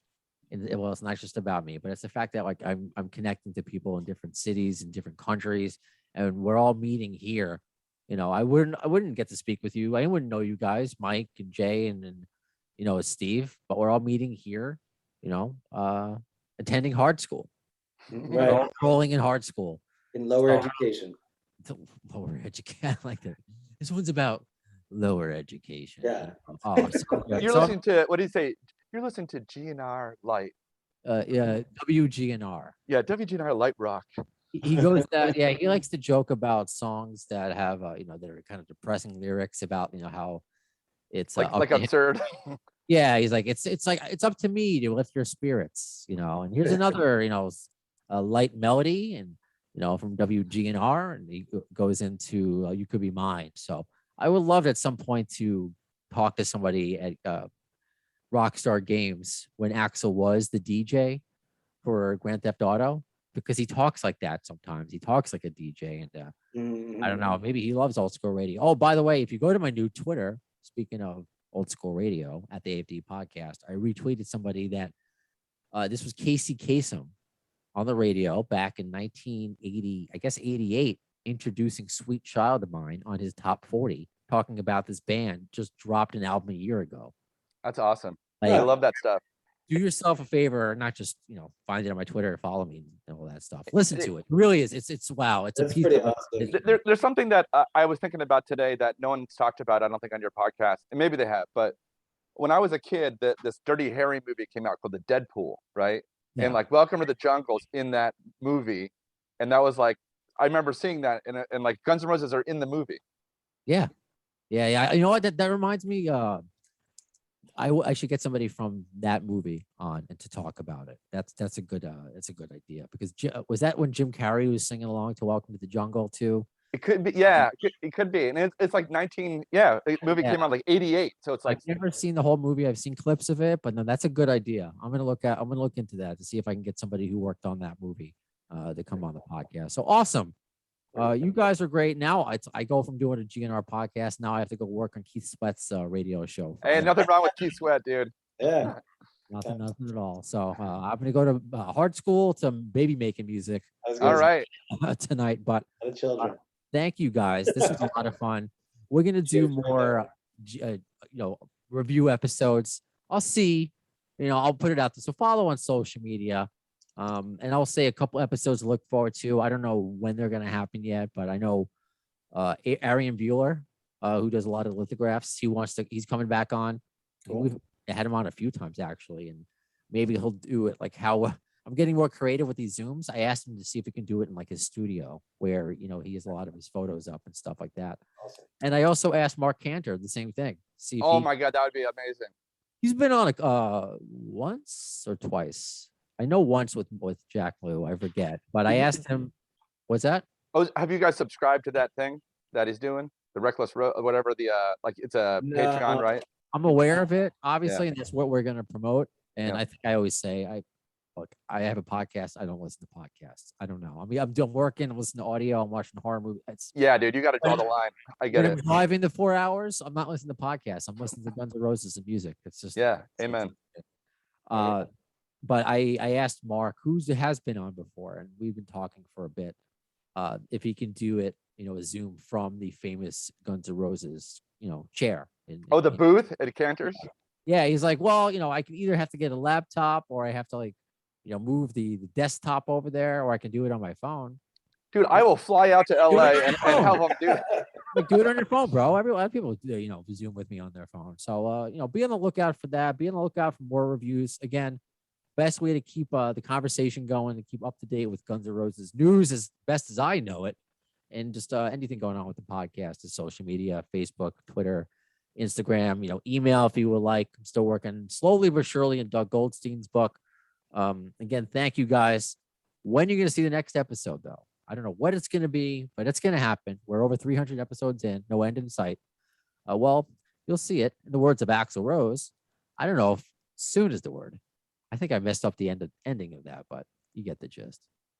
[SPEAKER 1] well, it's not just about me, but it's the fact that like I'm connecting to people in different cities and different countries, and we're all meeting here. You know, I wouldn't get to speak with you. I wouldn't know you guys, Mike and Jay and you know, Steve, but we're all meeting here, you know, attending Hard School.
[SPEAKER 3] Right.
[SPEAKER 1] All rolling in Hard School.
[SPEAKER 3] In lower
[SPEAKER 1] So-
[SPEAKER 3] education.
[SPEAKER 1] The lower education. Like that. This one's about lower education.
[SPEAKER 3] Yeah.
[SPEAKER 1] Oh, so,
[SPEAKER 4] You're
[SPEAKER 1] so,
[SPEAKER 4] listening to, what do you say? You're listening to GNR Light.
[SPEAKER 1] yeah, WGNR.
[SPEAKER 4] Yeah, WGNR Light Rock.
[SPEAKER 1] He goes that, yeah, he likes to joke about songs that have, you know, that are kind of depressing lyrics about, you know, how it's
[SPEAKER 4] Like
[SPEAKER 1] up to him.
[SPEAKER 4] absurd.
[SPEAKER 1] Yeah, he's like, it's like it's up to me to lift your spirits, you know. And here's another, you know, a light melody, and you know, from WGNR, and he goes into You Could Be Mine. So I would love at some point to talk to somebody at Rockstar Games when Axl was the DJ for Grand Theft Auto, because he talks like that sometimes. He talks like a DJ, and I don't know, maybe he loves old school radio. Oh, by the way, if you go to my new Twitter, speaking of old school radio at the AFD podcast, I retweeted somebody that this was Casey Kasem on the radio back in 1980, I guess 88, introducing Sweet Child of Mine on his top 40, talking about this band just dropped an album a year ago.
[SPEAKER 4] That's awesome.
[SPEAKER 1] Like,
[SPEAKER 4] I love that stuff.
[SPEAKER 1] do yourself a favor, not just, you know, find it on my Twitter, follow me and all that stuff. Listen to it. It really is. It's wow. It's
[SPEAKER 3] That's
[SPEAKER 1] a piece
[SPEAKER 3] pretty
[SPEAKER 1] of
[SPEAKER 3] awesome.
[SPEAKER 4] There's something that I was thinking about today that no one's talked about, I don't think, on your podcast, and maybe they have, but when I was a kid, this Dirty Harry movie came out called The Deadpool, right?
[SPEAKER 1] Yeah.
[SPEAKER 4] And like Welcome to the Jungle's in that movie, and that was like, I remember seeing that, and like Guns N' Roses are in the movie.
[SPEAKER 1] Yeah. You know what? That reminds me. I should get somebody from that movie on and to talk about it. That's a good idea, because was that when Jim Carrey was singing along to Welcome to the Jungle too?
[SPEAKER 4] It could be, yeah, it could be. And it's like 19, yeah, the movie
[SPEAKER 1] Yeah.
[SPEAKER 4] came out like 88. So it's like,
[SPEAKER 1] I've never seen the whole movie. I've seen clips of it, but no, that's a good idea. I'm gonna look into that to see if I can get somebody who worked on that movie to come on the podcast. So awesome. You guys are great. Now I go from doing a GNR podcast. Now I have to go work on Keith Sweat's radio show.
[SPEAKER 4] hey, nothing wrong with Keith Sweat, dude.
[SPEAKER 3] Yeah.
[SPEAKER 1] Nothing at all. So I'm gonna go to Hard Skool to baby making music
[SPEAKER 3] I was
[SPEAKER 4] All
[SPEAKER 3] gonna
[SPEAKER 4] right.
[SPEAKER 1] tonight. But
[SPEAKER 3] say, the children.
[SPEAKER 1] thank you guys. This was a lot of fun. We're gonna do
[SPEAKER 3] Cheers,
[SPEAKER 1] more, review episodes. I'll see. I'll put it out there. So follow on social media. And I'll say a couple episodes to look forward to. I don't know when they're gonna happen yet, but I know Arian Bueller, who does a lot of lithographs, he's coming back on.
[SPEAKER 3] Cool.
[SPEAKER 1] We've had him on a few times actually, and maybe he'll do it like how I'm getting more creative with these Zooms. I asked him to see if he can do it in like his studio where he has a lot of his photos up and stuff like that.
[SPEAKER 3] Awesome.
[SPEAKER 1] And I also asked Mark Cantor the same thing. See if
[SPEAKER 4] Oh my God, that would be amazing.
[SPEAKER 1] he's been on once or twice. I know once with Jack Lou, I forget, but I asked him, what's that?
[SPEAKER 4] Oh, have you guys subscribed to that thing that he's doing? The Reckless Road, whatever like it's a
[SPEAKER 3] No.
[SPEAKER 4] Patreon, right?
[SPEAKER 1] I'm aware of it, obviously, and that's what we're going to promote. And
[SPEAKER 4] Yeah.
[SPEAKER 1] I think I always say, I have a podcast. I don't listen to podcasts. I don't know. I mean, I'm doing working, I'm listening to audio, I'm watching horror movies.
[SPEAKER 4] Yeah, dude, you got to draw the line. I get
[SPEAKER 1] When I'm
[SPEAKER 4] it.
[SPEAKER 1] driving the 4 hours, I'm not listening to podcasts. I'm listening to Guns N' Roses and music. It's just,
[SPEAKER 4] Yeah,
[SPEAKER 1] it's-
[SPEAKER 4] amen.
[SPEAKER 1] But I asked Mark, who has been on before, and we've been talking for a bit, if he can do it, a Zoom from the famous Guns N' Roses, chair.
[SPEAKER 4] Oh, the booth at Cantor's?
[SPEAKER 1] Yeah, he's like, well, I can either have to get a laptop or I have to move the desktop over there, or I can do it on my phone.
[SPEAKER 4] Dude, I will fly out to LA and
[SPEAKER 1] phone.
[SPEAKER 4] help him do it.
[SPEAKER 1] Do it on your phone, bro. A lot of people, Zoom with me on their phone. So, be on the lookout for that. Be on the lookout for more reviews. Again, best way to keep the conversation going, to keep up to date with Guns N' Roses news as best as I know it, and just anything going on with the podcast is social media, Facebook, Twitter, Instagram, email if you would like. I'm still working slowly but surely in Doug Goldstein's book. Again, thank you guys. When you're going to see the next episode, though, I don't know what it's going to be, but it's going to happen. We're over 300 episodes in, no end in sight. Well, you'll see it. In the words of Axl Rose, I don't know if soon is the word. I think I messed up the ending of that, but you get the gist.